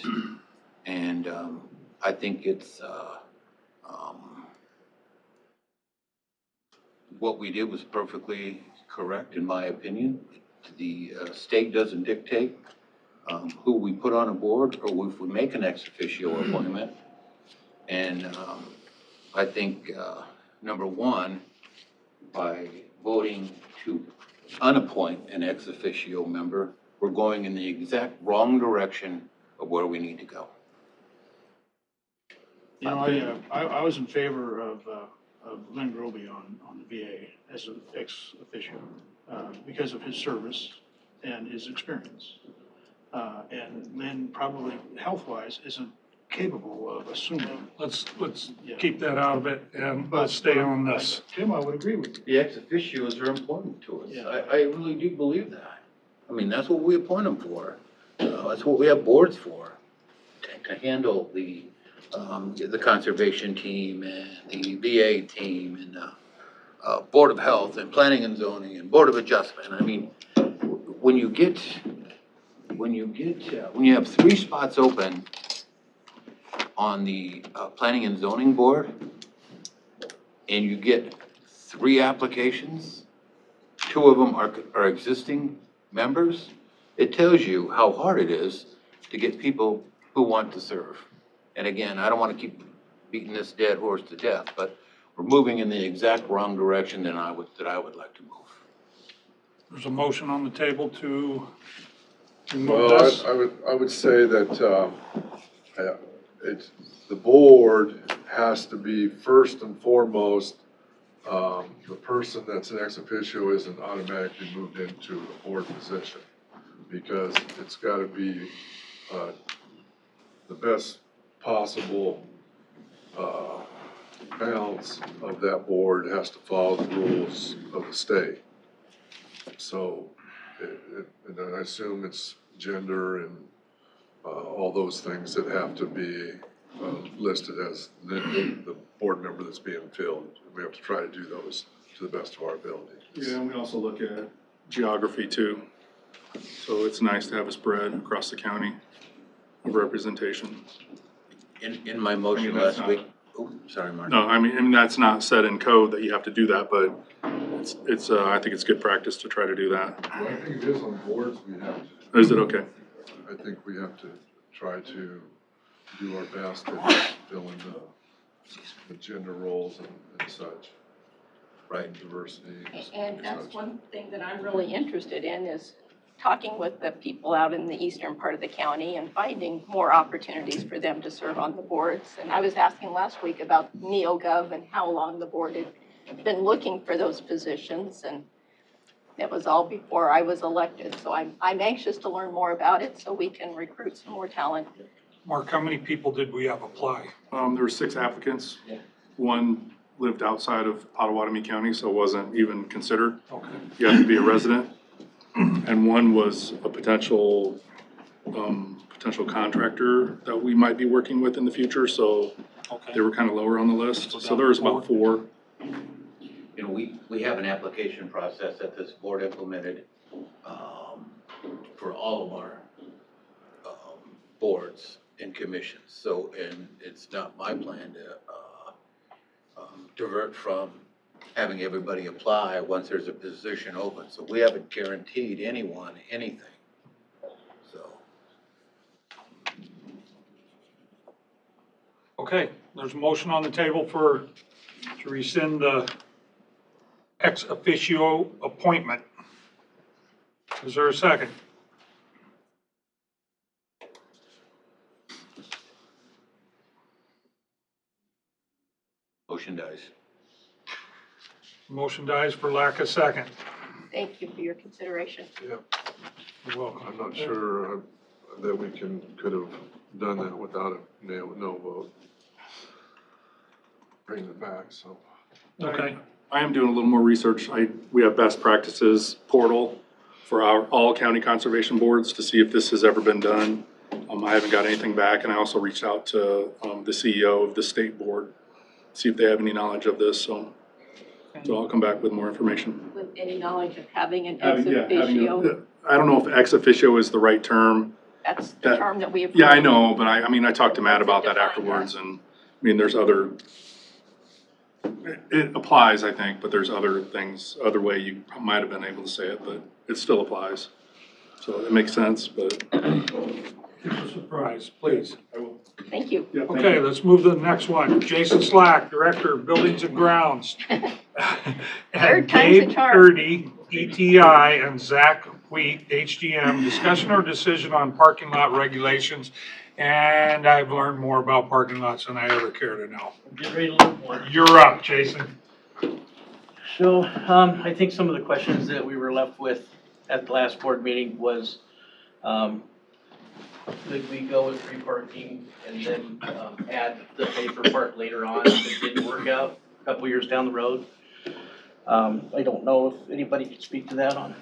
S5: and I think it's, what we did was perfectly correct, in my opinion. The state doesn't dictate who we put on a board or if we make an ex officio appointment. And I think, number one, by voting to unappoint an ex officio member, we're going in the exact wrong direction of where we need to go.
S9: You know, I was in favor of Lynn Groby on the VA as an ex officio because of his service and his experience. And Lynn probably health-wise isn't capable of assuming.
S1: Let's keep that out of it and let's stay on this.
S9: Tim, I would agree with you.
S5: The ex officios are important to us.
S9: Yeah.
S5: I really do believe that. I mean, that's what we appoint them for. That's what we have boards for, to handle the conservation team and the VA team and Board of Health and Planning and Zoning and Board of Adjustment. I mean, when you have 3 spots open on the Planning and Zoning Board, and you get 3 applications, 2 of them are existing members, it tells you how hard it is to get people who want to serve. And again, I don't want to keep beating this dead horse to death, but we're moving in the exact wrong direction that I would like to move.
S1: There's a motion on the table to remove
S10: Well,
S1: this.
S10: I would say that the board has to be first and foremost, the person that's an ex officio isn't automatically moved into a board position, because it's got to be the best possible balance of that board. Has to follow the rules of the state. So, and I assume it's gender and all those things that have to be listed as the board member that's being filled. We have to try to do those to the best of our ability.
S18: Yeah, and we also look at geography too. So it's nice to have a spread across the county of representation.
S5: In my motion last week, oh, sorry, Mark.
S18: No, I mean, that's not set in code that you have to do that, but it's I think it's good practice to try to do that.
S10: Well, I think it is on boards we have to.
S18: Is it okay?
S10: I think we have to try to do our best at filling the gender roles and such.
S5: Right.
S10: Diversity.
S2: And that's one thing that I'm really interested in is talking with the people out in the eastern part of the county and finding more opportunities for them to serve on the boards. And I was asking last week about NeoGov and how long the board had been looking for those positions, and that was all before I was elected. So I'm anxious to learn more about it so we can recruit some more talent.
S1: Mark, how many people did we have apply?
S18: There were 6 applicants. One lived outside of Potawatomi County, so wasn't even considered.
S1: Okay.
S18: You have to be a resident. And one was a potential contractor that we might be working with in the future, so they were kind of lower on the list. So there was about 4.
S5: You know, we have an application process that this board implemented for all of our boards and commissions. So, and it's not my plan to divert from having everybody apply once there's a position open. So we haven't guaranteed anyone anything. So.
S1: Okay, there's a motion on the table to rescind the ex officio appointment. Is there a second?
S5: Motion dies.
S1: Motion dies for lack of second.
S2: Thank you for your consideration.
S10: Yeah.
S1: You're welcome.
S10: I'm not sure that we could have done that without a no vote. Bring it back, so.
S1: Okay.
S18: I am doing a little more research. We have best practices portal for all county conservation boards to see if this has ever been done I haven't got anything back, and I also reached out to, the CEO of the state board, see if they have any knowledge of this, so I'll come back with more information.
S2: With any knowledge of having an ex
S18: Having
S2: officio,
S18: I don't know if ex officio is the right term.
S2: that's the term that we approved.
S18: Yeah, I know, but I mean, I talked to Matt
S2: What's it
S18: about that
S2: defined
S18: afterwards, and, I mean, there's other, it applies, I think, but there's other things, other way you might have been able to say it, but it still applies. So it makes sense, but.
S1: Surprise, please.
S2: Thank you.
S18: Yeah, thank
S1: Okay,
S18: you.
S1: let's move to the next one. Jason Slack, Director of Buildings and Grounds.
S2: Third time's the charm.
S1: Purdy, ETI, and Zach Wheat, HDM, discussion or decision on parking lot regulations. And I've learned more about parking lots than I ever care to know.
S19: Get ready to learn more.
S1: You're up, Jason.
S19: So, I think some of the questions that we were left with at the last board meeting was, could we go with free parking and then, add the pay for park later on if it didn't work out a couple years down the road? I don't know if anybody could speak to that on,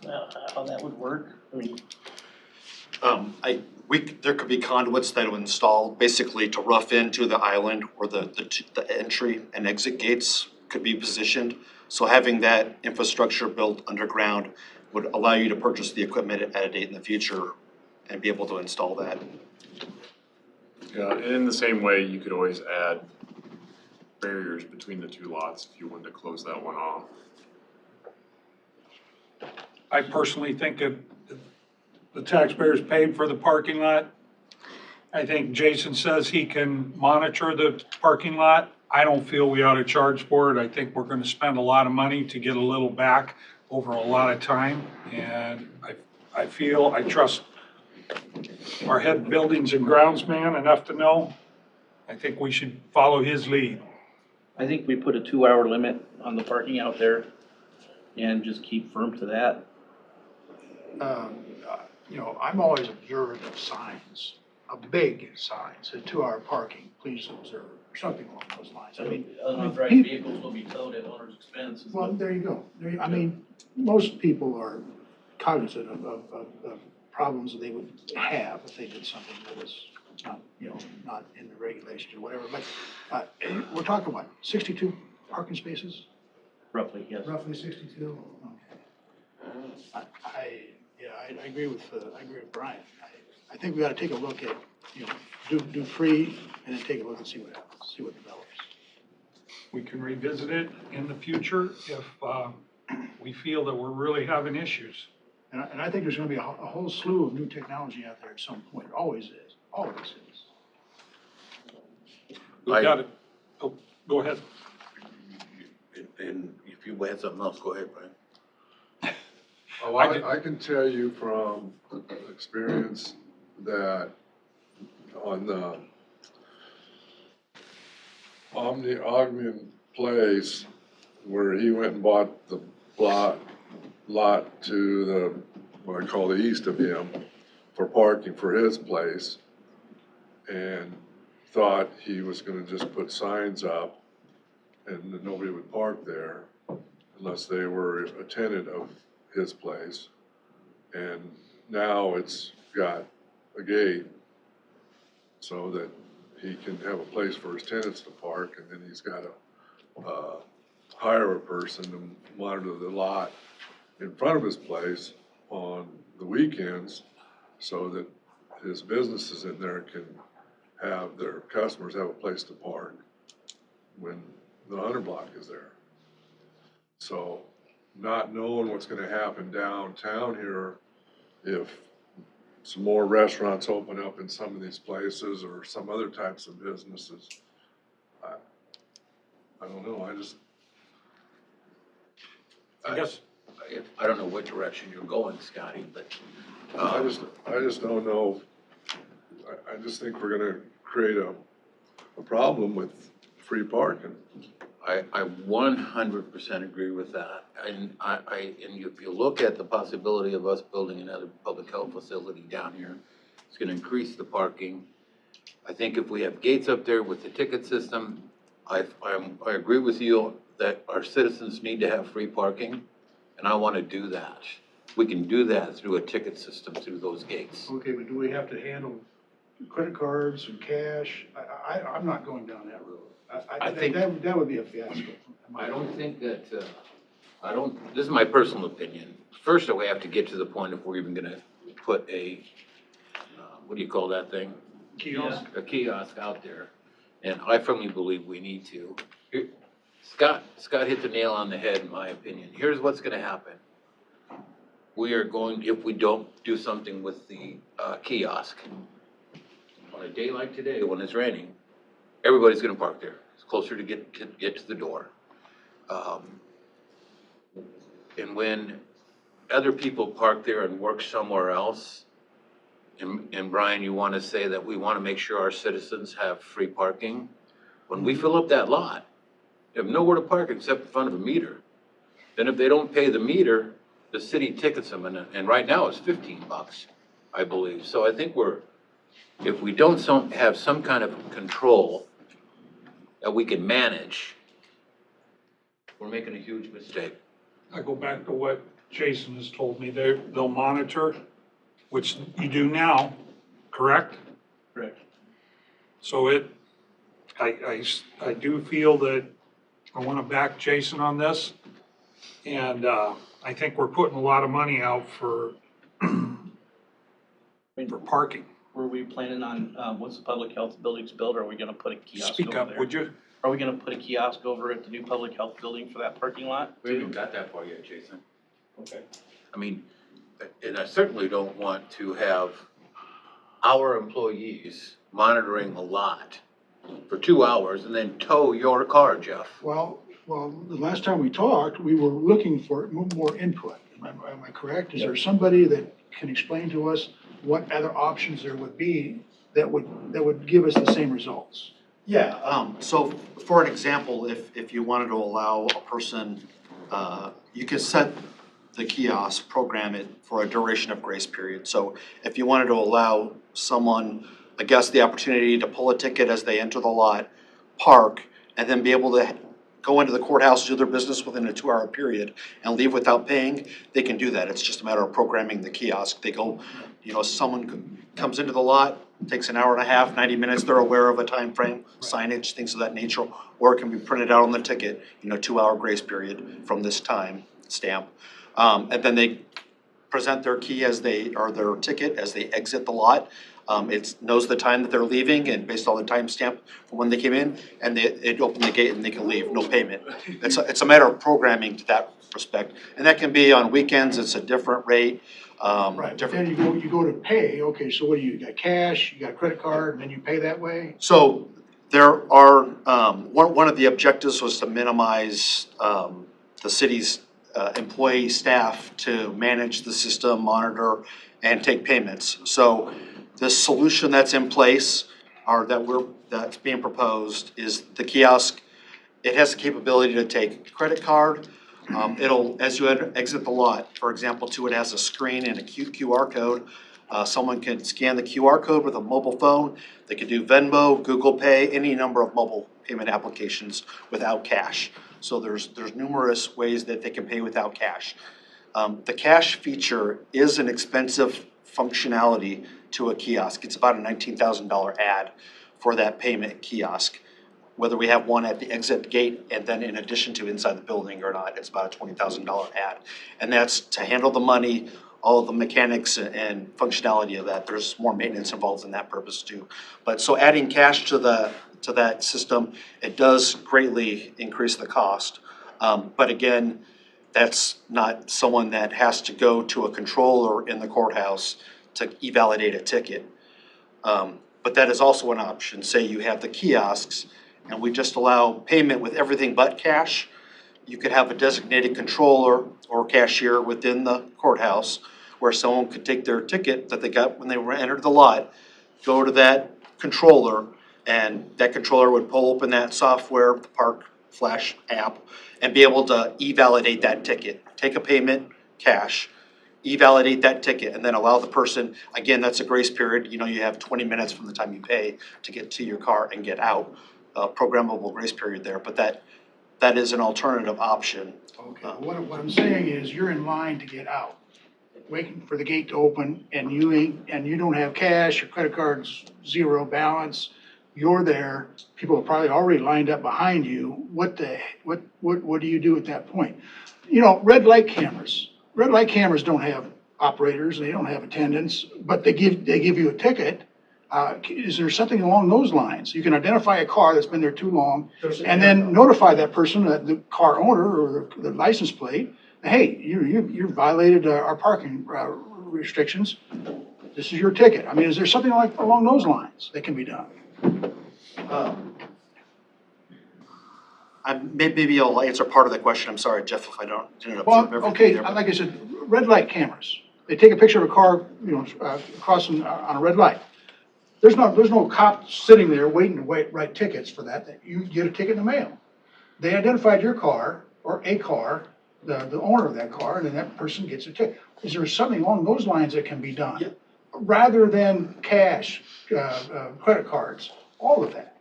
S19: how that would work. I mean,
S20: there could be conduits that would install basically to rough into the island where the entry and exit gates could be positioned. So having that infrastructure built underground would allow you to purchase the equipment at a date in the future and be able to install that.
S21: Yeah, and in the same way, you could always add barriers between the two lots if you wanted to close that one off.
S1: I personally think if the taxpayers paid for the parking lot, I think Jason says he can monitor the parking lot. I don't feel we ought to charge for it. I think we're gonna spend a lot of money to get a little back over a lot of time. And I trust our head buildings and grounds man enough to know. I think we should follow his lead.
S19: I think we put a 2-hour limit on the parking out there and just keep firm to that.
S9: You know, I'm always observant of signs, of big signs, a 2-hour parking, please observe, or something along those lines. I mean,
S19: Unauthorized
S9: people-
S19: vehicles will be towed at owner's expense.
S9: Well, there you go. I mean, most people are cognizant of problems that they would have if they did something that was not, not in the regulations or whatever. But we're talking what, 62 parking spaces?
S19: Roughly, yes.
S9: Roughly 62? Okay. I agree with Brian. I think we gotta take a look at, do free and then take a look and see what happens, see what develops.
S1: We can revisit it in the future if we feel that we're really having issues.
S9: And I think there's gonna be a whole slew of new technology out there at some point. It always is, always is.
S1: We got it. Oh, go ahead.
S5: And if you had something else, go ahead, Brian.
S10: Oh, I can tell you from experience that on the Ogden Place, where he went and bought the lot to the, what I call the east of him, for parking for his place, and thought he was gonna just put signs up and that nobody would park there unless they were a tenant of his place. And now it's got a gate so that he can have a place for his tenants to park, and then he's got to hire a person to monitor the lot in front of his place on the weekends so that his businesses in there can have their customers have a place to park when the 100 block is there. So not knowing what's gonna happen downtown here, if some more restaurants open up in some of these places or some other types of businesses, I don't know,
S5: I guess, I don't know what direction you're going, Scotty, but.
S10: I just don't know. I just think we're gonna create a problem with free parking.
S5: I 100% agree with that. And if you look at the possibility of us building another public health facility down here, it's gonna increase the parking. I think if we have gates up there with the ticket system, I agree with you that our citizens need to have free parking, and I wanna do that. we can do that through a ticket system through those gates.
S9: Okay, but do we have to handle credit cards and cash? I'm not going down that road.
S5: I think-
S9: That would be a fiasco.
S5: I don't think that, this is my personal opinion. First, we have to get to the point if we're even gonna put a, what do you call that thing?
S9: Kiosk.
S5: A kiosk out there. And I firmly believe we need to. Scott hit the nail on the head, in my opinion. Here's what's gonna happen. We are going, if we don't do something with the kiosk, on a day like today, when it's raining, everybody's gonna park there. It's closer to get to the door. And when other people park there and work somewhere else, and Brian, you wanna say that we wanna make sure our citizens have free parking, when we fill up that lot, they have nowhere to park except in front of a meter. Then if they don't pay the meter, the city tickets them, and right now it's $15, I believe. So I think if we don't have some kind of control that we can manage, we're making a huge mistake.
S1: I go back to what Jason has told me. They'll monitor, which you do now, correct?
S19: Correct.
S1: So I do feel that I want to back Jason on this. And I think we're putting a lot of money out for parking.
S19: Were we planning on, once the public health building's built, are we gonna put a kiosk over there?
S1: Speak up, would you?
S19: Are we gonna put a kiosk over at the new public health building for that parking lot?
S5: We haven't got that far yet, Jason.
S19: Okay.
S5: I mean, and I certainly don't want to have our employees monitoring a lot for 2 hours and then tow your car, Jeff.
S9: Well, the last time we talked, we were looking for more input. Am I correct? Is there somebody that can explain to us what other options there would be that would give us the same results?
S20: Yeah, so for an example, if you wanted to allow a person, you could set the kiosk, program it for a duration of grace period. So if you wanted to allow someone, a guest, the opportunity to pull a ticket as they enter the lot, park, and then be able to go into the courthouse, do their business within a 2-hour period and leave without paying, they can do that. It's just a matter of programming the kiosk. They go, someone comes into the lot, takes an hour and a half, 90 minutes, they're aware of a time frame, signage, things of that nature, or it can be printed out on the ticket, 2-hour grace period from this time stamp. And then they present their key or their ticket as they exit the lot. It knows the time that they're leaving and based on the timestamp from when they came in, and it open the gate and they can leave, no payment. It's a matter of programming to that respect, and that can be on weekends. It's a different rate.
S9: Right, but then you go to pay, okay, so what do you got cash, you got a credit card, and then you pay that way?
S20: So there are, one of the objectives was to minimize the city's employee staff to manage the system, monitor, and take payments. So the solution that's in place that's being proposed is the kiosk. It has the capability to take credit card. It'll, as you exit the lot, for example, too, it has a screen and a QR code. Someone can scan the QR code with a mobile phone. They can do Venmo, Google Pay, any number of mobile payment applications without cash. So there's numerous ways that they can pay without cash. The cash feature is an expensive functionality to a kiosk. It's about a $19,000 ad for that payment kiosk. Whether we have one at the exit gate and then in addition to inside the building or not, it's about a $20,000 ad. And that's to handle the money, all of the mechanics and functionality of that. There's more maintenance involved in that purpose too. But so adding cash to that system, it does greatly increase the cost. But again, that's not someone that has to go to a controller in the courthouse to e-validate a ticket. But that is also an option. Say you have the kiosks and we just allow payment with everything but cash. You could have a designated controller or cashier within the courthouse where someone could take their ticket that they got when they entered the lot, go to that controller, and that controller would pull open that software, the Park Flash app, and be able to e-validate that ticket. Take a payment, cash, e-validate that ticket, and then allow the person, again, that's a grace period, you have 20 minutes from the time you pay to get to your car and get out. Programmable grace period there, but that is an alternative option.
S9: Okay, what I'm saying is you're in line to get out. waiting for the gate to open and you don't have cash, your credit card's zero balance, you're there, people are probably already lined up behind you, what do you do at that point? You know, red light cameras don't have operators, they don't have attendants, but they give you a ticket. Is there something along those lines? You can identify a car that's been there too long and then notify that person, the car owner or the license plate, hey, you violated our parking restrictions. This is your ticket. I mean, is there something like along those lines that can be done?
S20: Maybe I'll answer part of the question. I'm sorry, Jeff, if I didn't
S9: Well,
S20: observe everything
S9: okay,
S20: there.
S9: like I said, red light cameras. They take a picture of a car, crossing on a red light. There's no cop sitting there waiting to write tickets for that. You get a ticket in the mail. They identified your car or a car, the owner of that car, and then that person gets a ticket. Is there something along those lines that can be done?
S20: Yeah.
S9: Rather than cash, credit cards, all of that.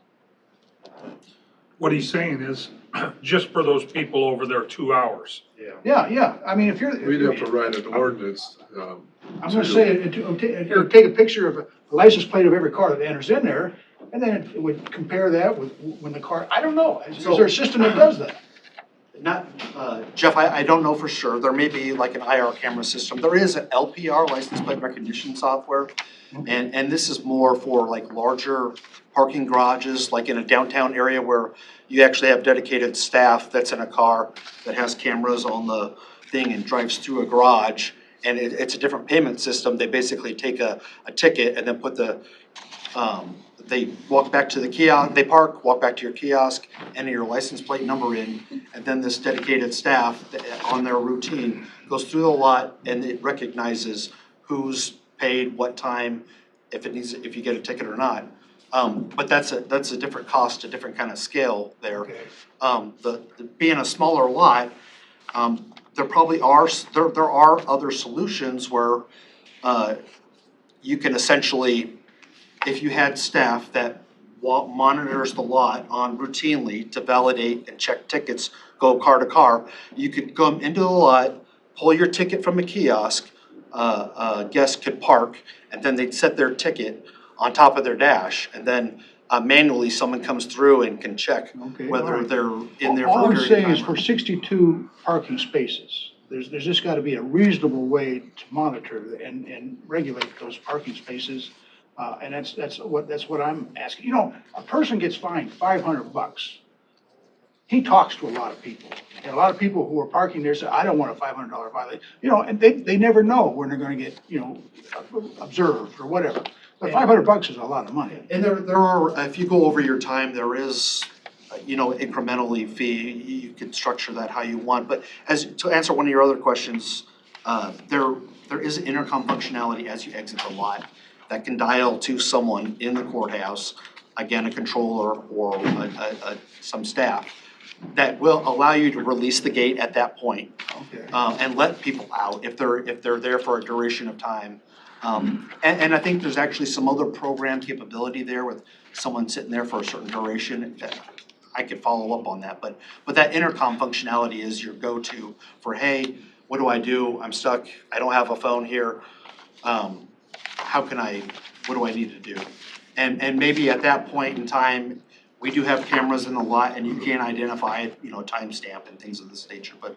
S1: What he's saying is, just for those people over there 2 hours.
S9: Yeah, I mean, if you're.
S10: We'd have to write an ordinance.
S9: I'm gonna say, or take a picture of a license plate of every car that enters in there, and then it would compare that with when the car, I don't know, is there a system that does that?
S20: Not, Jeff, I don't know for sure. There may be like an IR camera system. There is an LPR, license plate recognition software. And this is more for like larger parking garages, like in a downtown area where you actually have dedicated staff that's in a car that has cameras on the thing and drives through a garage. And it's a different payment system. They basically take a ticket and then put they walk back to the kiosk, they park, walk back to your kiosk, enter your license plate number in, and then this dedicated staff on their routine goes through the lot and it recognizes who's paid, what time, if you get a ticket or not. But that's a different cost, a different kind of scale there. Being a smaller lot, there probably are other solutions where you can essentially, if you had staff that monitors the lot on routinely to validate and check tickets, go car to car, you could come into the lot, pull your ticket from a kiosk, a guest could park, and then they'd set their ticket on top of their dash, and then manually someone comes through and can check whether they're in there
S9: All
S20: for a
S9: I'm
S20: period of
S9: saying
S20: time.
S9: is for 62 parking spaces, there's just gotta be a reasonable way to monitor and regulate those parking spaces. And that's what I'm asking. You know, a person gets fined $500. He talks to a lot of people. And a lot of people who are parking there say, I don't want a $500 violation. You know, and they never know when they're gonna get, observed or whatever. But $500 is a lot of money.
S20: And there are, if you go over your time, there is, incrementally fee, you can structure that how you want. But to answer one of your other questions, there is intercom functionality as you exit the lot that can dial to someone in the courthouse, again, a controller or some staff, that will allow you to release the gate at that point. And let people out if they're there for a duration of time. And I think there's actually some other program capability there with someone sitting there for a certain duration. I could follow up on that, but that intercom functionality is your go-to for, hey, what do? I'm stuck, I don't have a phone here. What do I need to do? And maybe at that point in time, we do have cameras in the lot and you can identify, timestamp and things of this nature, but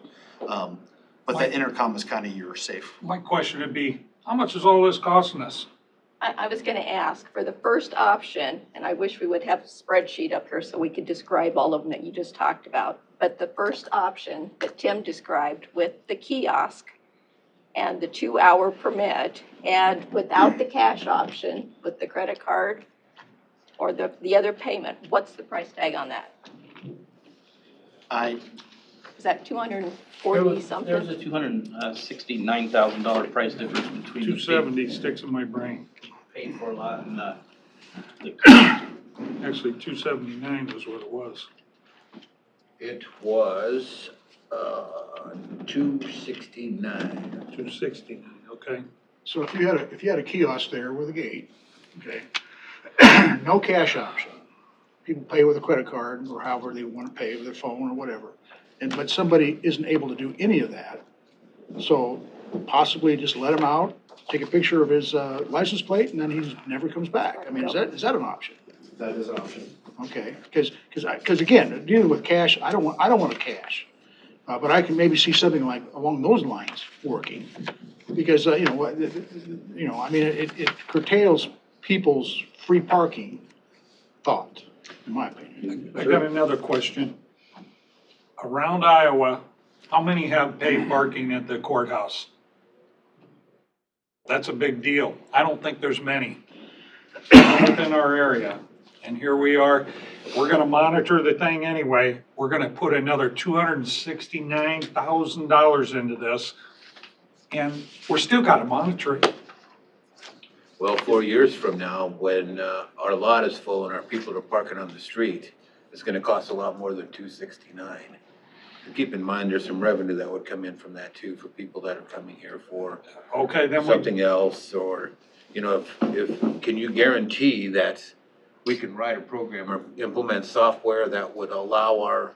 S20: that intercom is kind of your safe.
S1: My question would be, how much is all this costing us?
S2: I was gonna ask, for the first option, and I wish we would have a spreadsheet up here so we could describe all of them that you just talked about. But the first option that Tim described with the kiosk and the 2-hour permit, and without the cash option, with the credit card or the other payment, what's the price tag on that? Is that 240 something?
S19: There was a $269,000 price difference between the
S1: 270 sticks in my brain.
S19: paid for lot and
S1: Actually, 279 was what it was.
S5: It was, 269.
S1: 269, okay.
S9: So if you had a kiosk there with a gate, okay, no cash option. People pay with a credit card or however they want to pay with their phone or whatever. But somebody isn't able to do any of that. So possibly just let him out, take a picture of his license plate, and then he never comes back. I mean, is that an option?
S7: That is an option.
S9: Okay, because again, dealing with cash, I don't want to cash. But I can maybe see something like along those lines working. Because, I mean, it curtails people's free parking thought, in my opinion.
S1: I got another question. Around Iowa, how many have paid parking at the courthouse? That's a big deal. I don't think there's many within our area. And here we are, we're gonna monitor the thing anyway. We're gonna put another $269,000 into this. And we're still gotta monitor it.
S5: Well, 4 years from now, when our lot is full and our people are parking on the street, it's gonna cost a lot more than $269. Keep in mind, there's some revenue that would come in from that too, for people that are coming here for
S1: Okay, then
S5: something else, or, if, can you guarantee that we can write a program or implement software that would allow our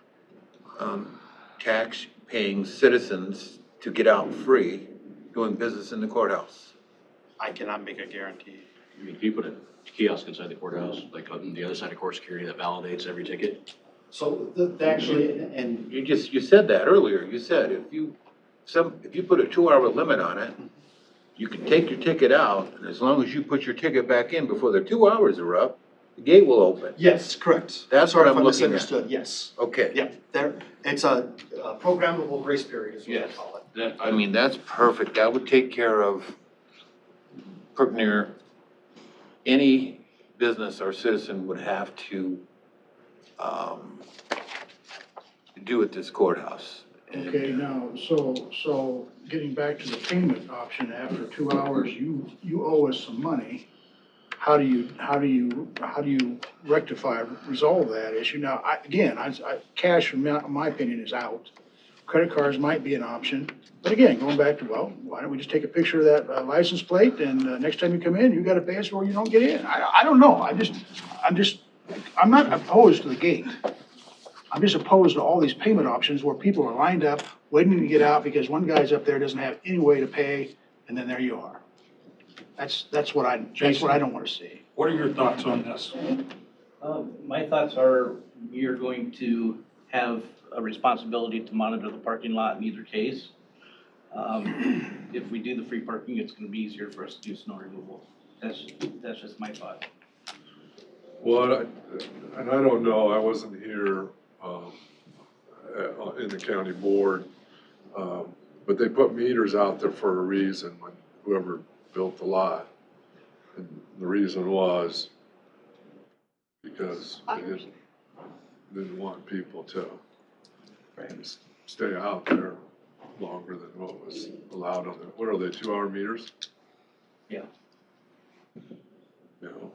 S5: tax-paying citizens to get out free doing business in the courthouse?
S20: I cannot make a guarantee.
S17: I mean, can you put a kiosk inside the courthourhouse, like on the other side of court security that validates every ticket?
S7: So actually, and
S5: You said that earlier. You said if you put a 2-hour limit on it, you can take your ticket out, and as long as you put your ticket back in before the 2 hours are up, the gate will open.
S7: yes, correct.
S5: That's
S7: Sorry
S5: what
S7: if
S5: I'm
S7: I
S5: looking at.
S7: misunderstood, yes.
S5: Okay.
S7: Yeah, it's a programmable grace period is what I
S5: Yes.
S7: call it.
S5: I mean, that's perfect. That would take care of pretty near any business our citizen would have to do at this courthouse.
S9: Okay, now, so getting back to the payment option, after 2 hours, you owe us some money. How do you rectify, resolve that issue? Now, cash, in my opinion, is out. Credit cards might be an option, but again, going back to, well, why don't we just take a picture of that license plate, and next time you come in, you gotta pay us or you don't get in. I don't know, I'm not opposed to the gate. I'm just opposed to all these payment options where people are lined up, waiting to get out because one guy's up there doesn't have any way to pay, and then there you are. That's what I don't wanna see.
S1: What are your thoughts on this?
S19: My thoughts are, we are going to have a responsibility to monitor the parking lot in either case. If we do the free parking, it's gonna be easier for us to do snow removal. That's just my thought.
S10: Well, and I don't know, I wasn't here in the county board, but they put meters out there for a reason, when whoever built the lot. And the reason was because they didn't want people to stay out there longer than what was allowed on the, what are they, 2-hour meters?
S19: Yeah.
S10: You know,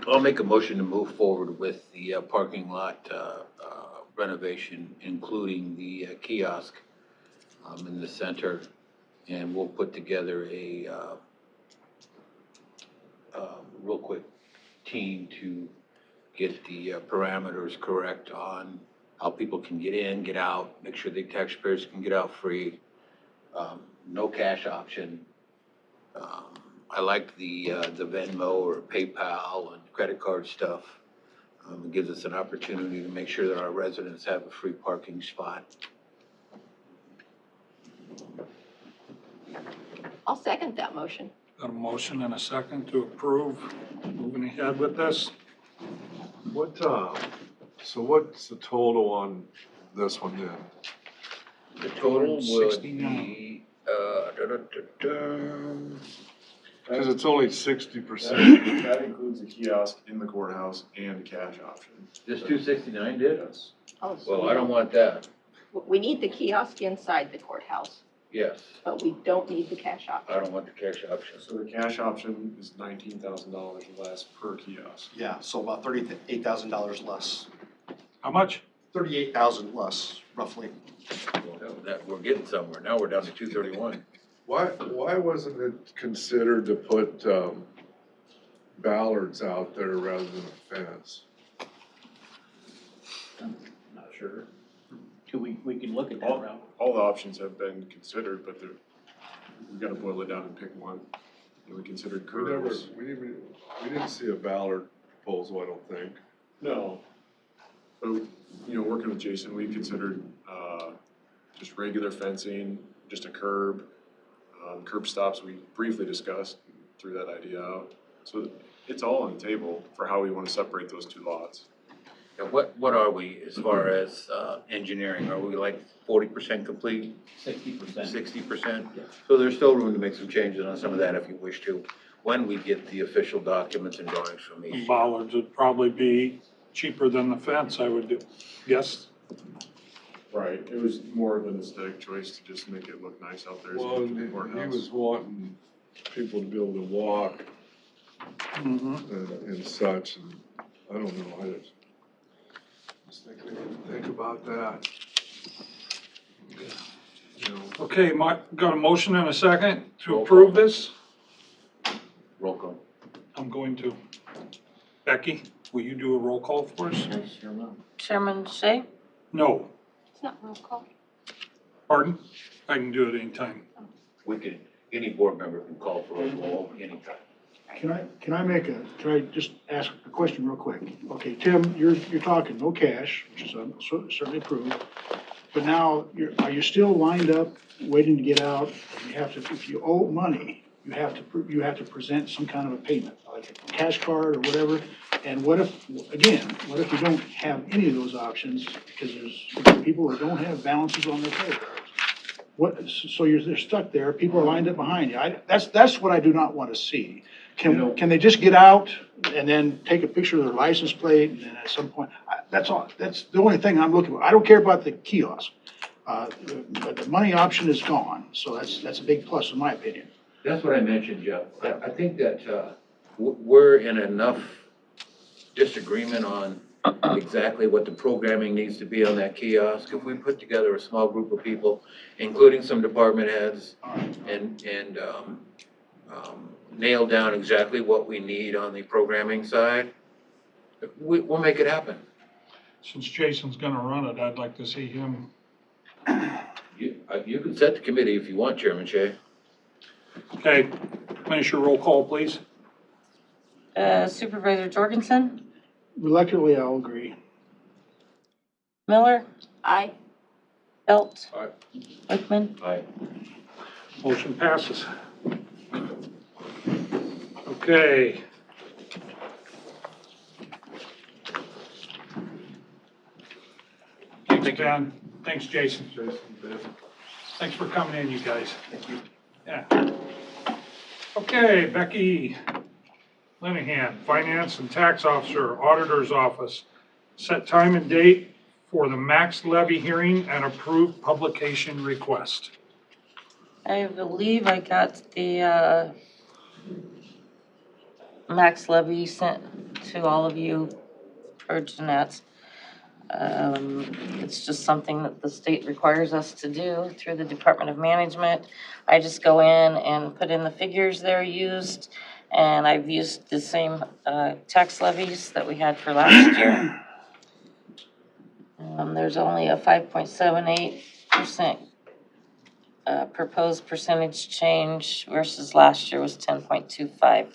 S5: I'll make a motion to move forward with the parking lot renovation, including the kiosk in the center. And we'll put together a real quick team to get the parameters correct on how people can get in, get out, make sure the taxpayers can get out free. No cash option. I like the Venmo or PayPal and credit card stuff. It gives us an opportunity to make sure that our residents have a free parking spot.
S2: I'll second that motion.
S1: Got a motion and a second to approve, moving ahead with this.
S10: what, so what's the total on this one then?
S5: The total would
S1: 69.
S5: be,
S10: Cause it's only 60%.
S21: That includes a kiosk in the courthouse and a cash option.
S5: Just 269 did?
S21: Yes.
S2: Oh,
S5: Well, I don't want that.
S2: We need the kiosk inside the courthouse,
S5: Yes,
S2: but we don't need the cash option.
S5: I don't want the cash option.
S21: So the cash option is $19,000 less per kiosk.
S7: Yeah, so about $38,000 less.
S1: How much?
S7: 38,000 less, roughly.
S5: Well, that, we're getting somewhere. Now we're down to 231.
S10: Why wasn't it considered to put ballards out there rather than a fence?
S19: Not sure. we could look at that route.
S21: All the options have been considered, but we've gotta boil it down and pick one. And we considered curves.
S10: We didn't see a Ballard proposal, I don't think.
S21: No. But, working with Jason, we considered, just regular fencing, just a curb stops, we briefly discussed, threw that idea out. So it's all on the table for how we wanna separate those two lots.
S5: Yeah, what are we as far as, engineering? Are we like 40% complete?
S19: 60%.
S5: 60%? So there's still room to make some changes on some of that if you wish to, when we get the official documents and drawings from each.
S1: Bollards would probably be cheaper than the fence, I would do. Yes?
S21: Right, it was more of an aesthetic choice to just make it look nice out there. as
S10: Well,
S21: opposed to the
S10: he
S21: courthouse.
S10: was wanting people to be able to walk and such, and I don't know, I just think we need to think about that.
S1: Okay, got a motion and a second to approve this?
S5: Roll call.
S1: I'm going to. Becky, will you do a roll call for us?
S4: I sure will. Chairman Shea?
S1: No.
S2: It's not roll call.
S1: Pardon? I can do it anytime.
S5: Any board member can call for a roll anytime.
S9: Can I just ask a question real quick? Okay, Tim, you're talking no cash, which is certainly approved. But now, are you still lined up, waiting to get out? You have to, if you owe money, you have to present some kind of a payment, like a cash card or whatever. And what if you don't have any of those options, because there's people who don't have balances on their credit cards? So they're stuck there, people are lined up behind you. That's what I do not want to see. Can they just get out and then take a picture of their license plate, and then at some point, that's all, that's the only thing I'm looking for. I don't care about the kiosk. But the money option is gone, so that's a big plus in my opinion.
S5: That's what I mentioned, Jeff. I think that, we're in enough disagreement on exactly what the programming needs to be on that kiosk. If we put together a small group of people, including some department heads, and nail down exactly what we need on the programming side, we'll make it happen.
S1: Since Jason's gonna run it, I'd like to see him.
S5: You can set the committee if you want, Chairman Shea.
S1: Okay, finish your roll call, please.
S4: Supervisor Jorgensen?
S9: Reluctantly, I'll agree.
S4: Miller?
S2: Aye.
S4: Belt?
S10: Aye.
S4: Wickman?
S5: Aye.
S1: Motion passes. Okay. Thanks, Dan. Thanks, Jason. Thanks for coming in, you guys. Thank you. Yeah. Okay, Becky Linehan, Finance and Tax Officer, Auditor's Office. Set time and date for the max levy hearing and approved publication request.
S4: I believe I got the max levy sent to all of you for Jeanette's. It's just something that the state requires us to do through the Department of Management. I just go in and put in the figures that are used, and I've used the same tax levies that we had for last year. There's only a 5.78% proposed percentage change versus last year was 10.25.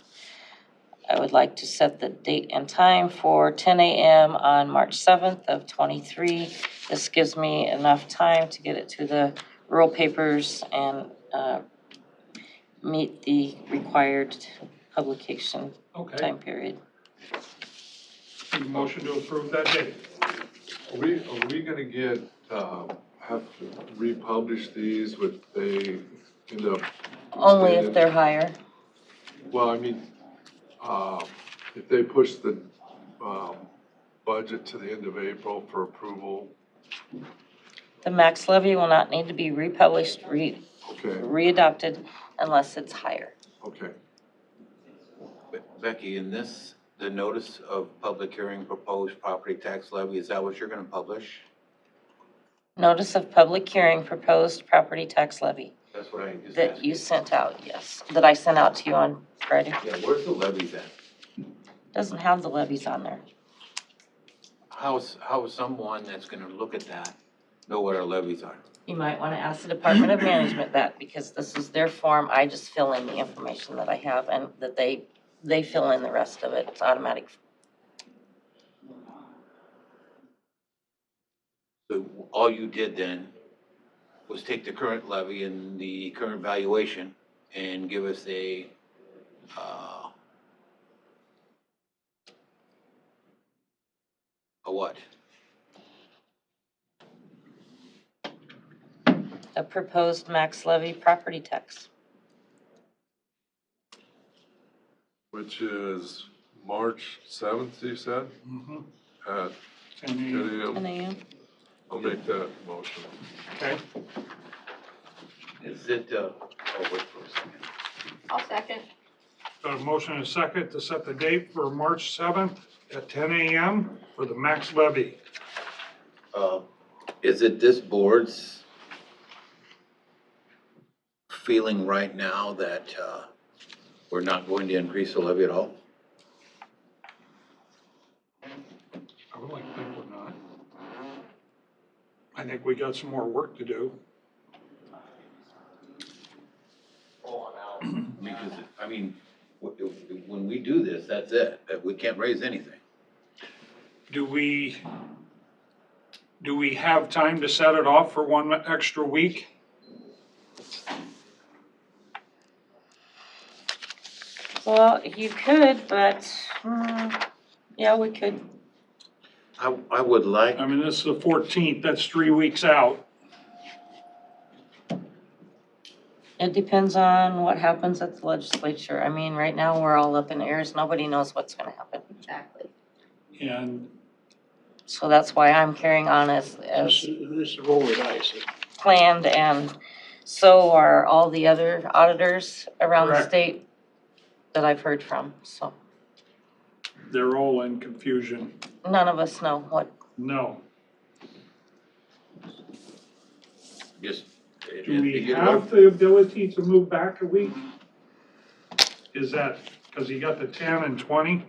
S4: I would like to set the date and time for 10 a.m. on March 7th of '23. This gives me enough time to get it to the rural papers and meet the required publication time period.
S1: Need a motion to approve that date.
S10: Are we gonna get, have to republish these if they end up?
S4: Only
S10: staying?
S4: if they're higher.
S10: Well, I mean, if they push the, budget to the end of April for approval,
S4: The max levy will not need to be republished, readopted unless it's higher.
S10: okay.
S5: Becky, in this, the notice of public hearing proposed property tax levy, is that what you're gonna publish?
S4: Notice of public hearing proposed property tax levy.
S5: That's what I just
S4: That
S5: asked.
S4: you sent out, yes. That I sent out to you on Friday.
S5: Yeah, where's the levies at?
S4: Doesn't have the levies on there.
S5: How is someone that's gonna look at that know what our levies are.
S4: You might want to ask the Department of Management that, because this is their form. I just fill in the information that I have, and that they fill in the rest of it. It's automatic.
S5: So all you did then was take the current levy and the current valuation and give us a what?
S4: A proposed max levy property tax.
S10: Which is March 7th, you said?
S1: Mhm.
S10: At
S1: 10
S10: 10
S1: a.m.
S4: 10
S10: a.m.?
S4: a.m.
S10: I'll make that motion.
S1: Okay.
S5: Is it, wait for a second.
S2: I'll second.
S1: Got a motion and a second to set the date for March 7th at 10 a.m. for the max levy.
S5: Is it this board's feeling right now that we're not going to increase the levy at all?
S1: I would like to think we're not. I think we got some more work to do.
S5: Because, I mean, when we do this, that's it. We can't raise anything.
S1: Do we have time to set it off for one extra week?
S4: Well, you could, but, yeah, we could.
S5: I would like,
S1: I mean, this is the 14th, that's 3 weeks out.
S4: It depends on what happens at the legislature. I mean, right now, we're all up in airs. Nobody knows what's gonna happen.
S2: Exactly.
S1: And
S4: So that's why I'm carrying on as
S9: This is a roll of the dice.
S4: planned, and so are all the other auditors around the
S1: Correct.
S4: state that I've heard from, so
S1: they're all in confusion.
S4: none of us know what.
S1: No.
S5: just.
S1: Do we have the ability to move back a week? Is that, because you got the 10 and 20?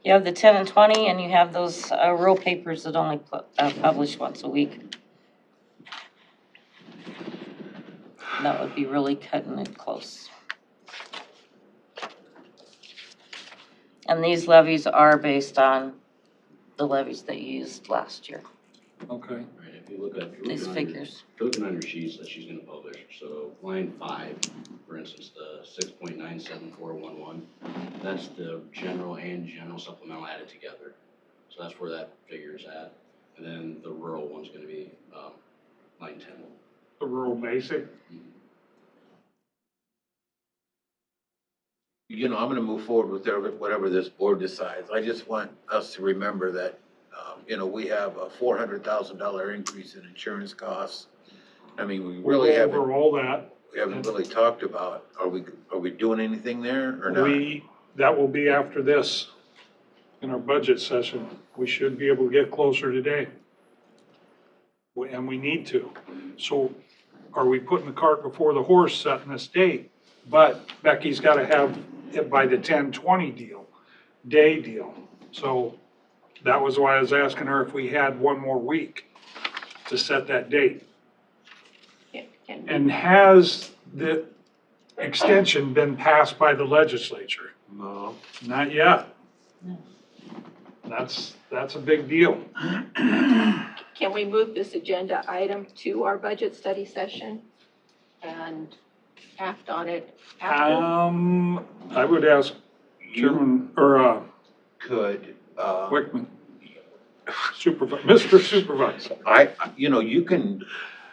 S4: You have the 10 and 20, and you have those rural papers that only publish once a week. That would be really cutting it close. And these levies are based on the levies that you used last year,
S1: Okay.
S17: Right, if you look at,
S4: these figures.
S17: if you're looking on your sheets that she's gonna publish, so line 5, for instance, the 6.97411, that's the general and general supplemental added together. So that's where that figure is at. And then the rural one's gonna be line 10.
S1: The rural basic?
S5: You know, I'm gonna move forward with whatever this board decides. I just want us to remember that, you know, we have a $400,000 increase in insurance costs. I mean, we really
S1: We'll go over all that.
S5: we haven't really talked about, are we doing anything there or not?
S1: That will be after this, in our budget session. We should be able to get closer today. And we need to. So are we putting the cart before the horse setting this date? But Becky's gotta have it by the 10/20 day deal. So that was why I was asking her if we had one more week to set that date. And has the extension been passed by the legislature?
S10: No.
S1: Not yet. That's a big deal.
S2: Can we move this agenda item to our budget study session and act on it after?
S1: I would ask Chairman, or
S5: Could,
S1: Wickman, Mr. Supervisor.
S5: you know,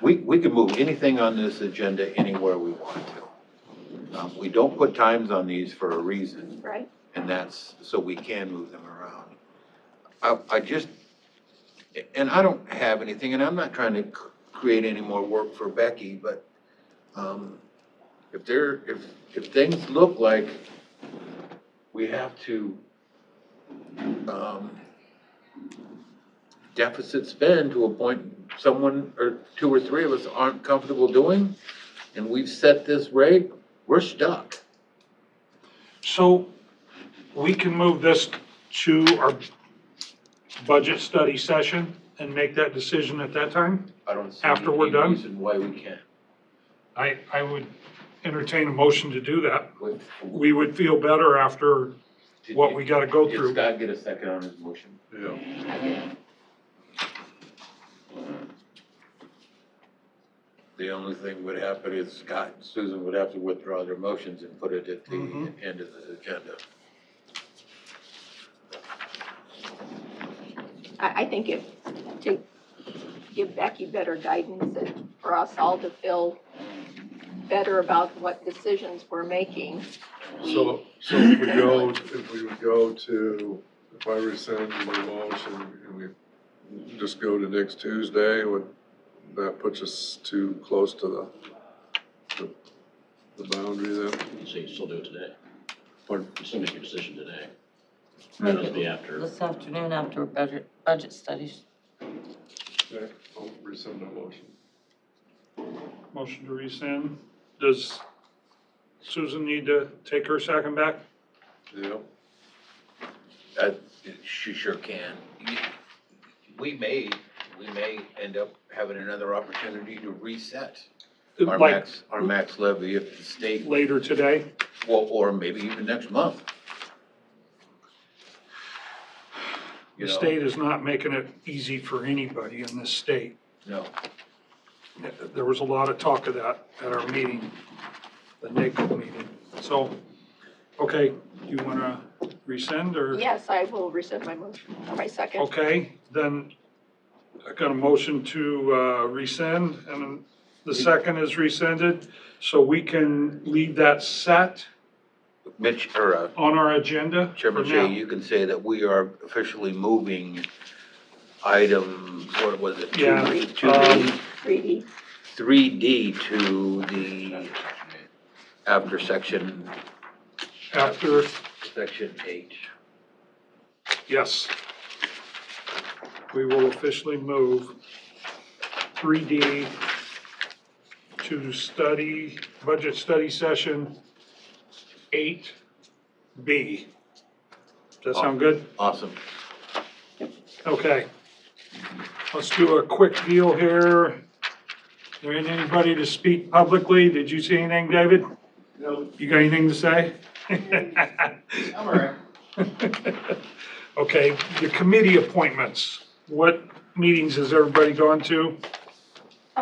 S5: we can move anything on this agenda anywhere we want to. We don't put times on these for a reason.
S2: Right.
S5: And that's so we can move them around. I just, and I don't have anything, and I'm not trying to create any more work for Becky, but if things look like we have to deficit spend to a point someone or two or three of us aren't comfortable doing, and we've set this rate, we're stuck.
S1: So we can move this to our budget study session and make that decision at that time?
S5: I don't see
S1: After we're
S5: any
S1: done?
S5: reason why we can't.
S1: I would entertain a motion to do that. We would feel better after what we gotta go
S5: Did
S1: through.
S5: Scott get a second on his motion?
S10: Yeah.
S5: The only thing would happen is Scott and Susan would have to withdraw their motions and put it at the end of the agenda.
S2: I think to give Becky better guidance and for us all to feel better about what decisions we're making.
S10: So if we would go to, if I rescind my motion and we just go to next Tuesday, would that puts us too close to the boundary then?
S17: So you still do it today?
S10: Pardon?
S17: You still make your decision today?
S4: Make
S17: It'll be
S4: it
S17: after.
S4: this afternoon after budget studies.
S10: Okay, I'll rescind my motion.
S1: Motion to rescind. Does Susan need to take her second back?
S10: Yeah.
S5: She sure can. We may end up having another opportunity to reset our
S1: Like
S5: max levy if the state,
S1: later today?
S5: well, or maybe even next month.
S1: The state is not making it easy for anybody in this state.
S5: No.
S1: There was a lot of talk of that at our meeting, the NACO meeting. So, okay, do you want to rescind or?
S2: Yes, I will rescind my motion, or my second.
S1: Okay, then I got a motion to rescind and the second is rescinded. So we can leave that set
S5: Mitch, or
S1: on our agenda for
S5: Chairman
S1: now.
S5: Shea, you can say that we are officially moving item, what was it?
S1: Yeah,
S2: 3D.
S5: 3D to the, after section.
S1: After.
S5: Section 8.
S1: Yes. We will officially move 3D to study, budget study session 8B. Does that sound good?
S5: Awesome.
S1: Okay. Let's do a quick deal here. There ain't anybody to speak publicly. Did you see anything, David?
S7: No.
S1: You got anything to say?
S7: I'm all right.
S1: Okay, the committee appointments. What meetings has everybody gone to?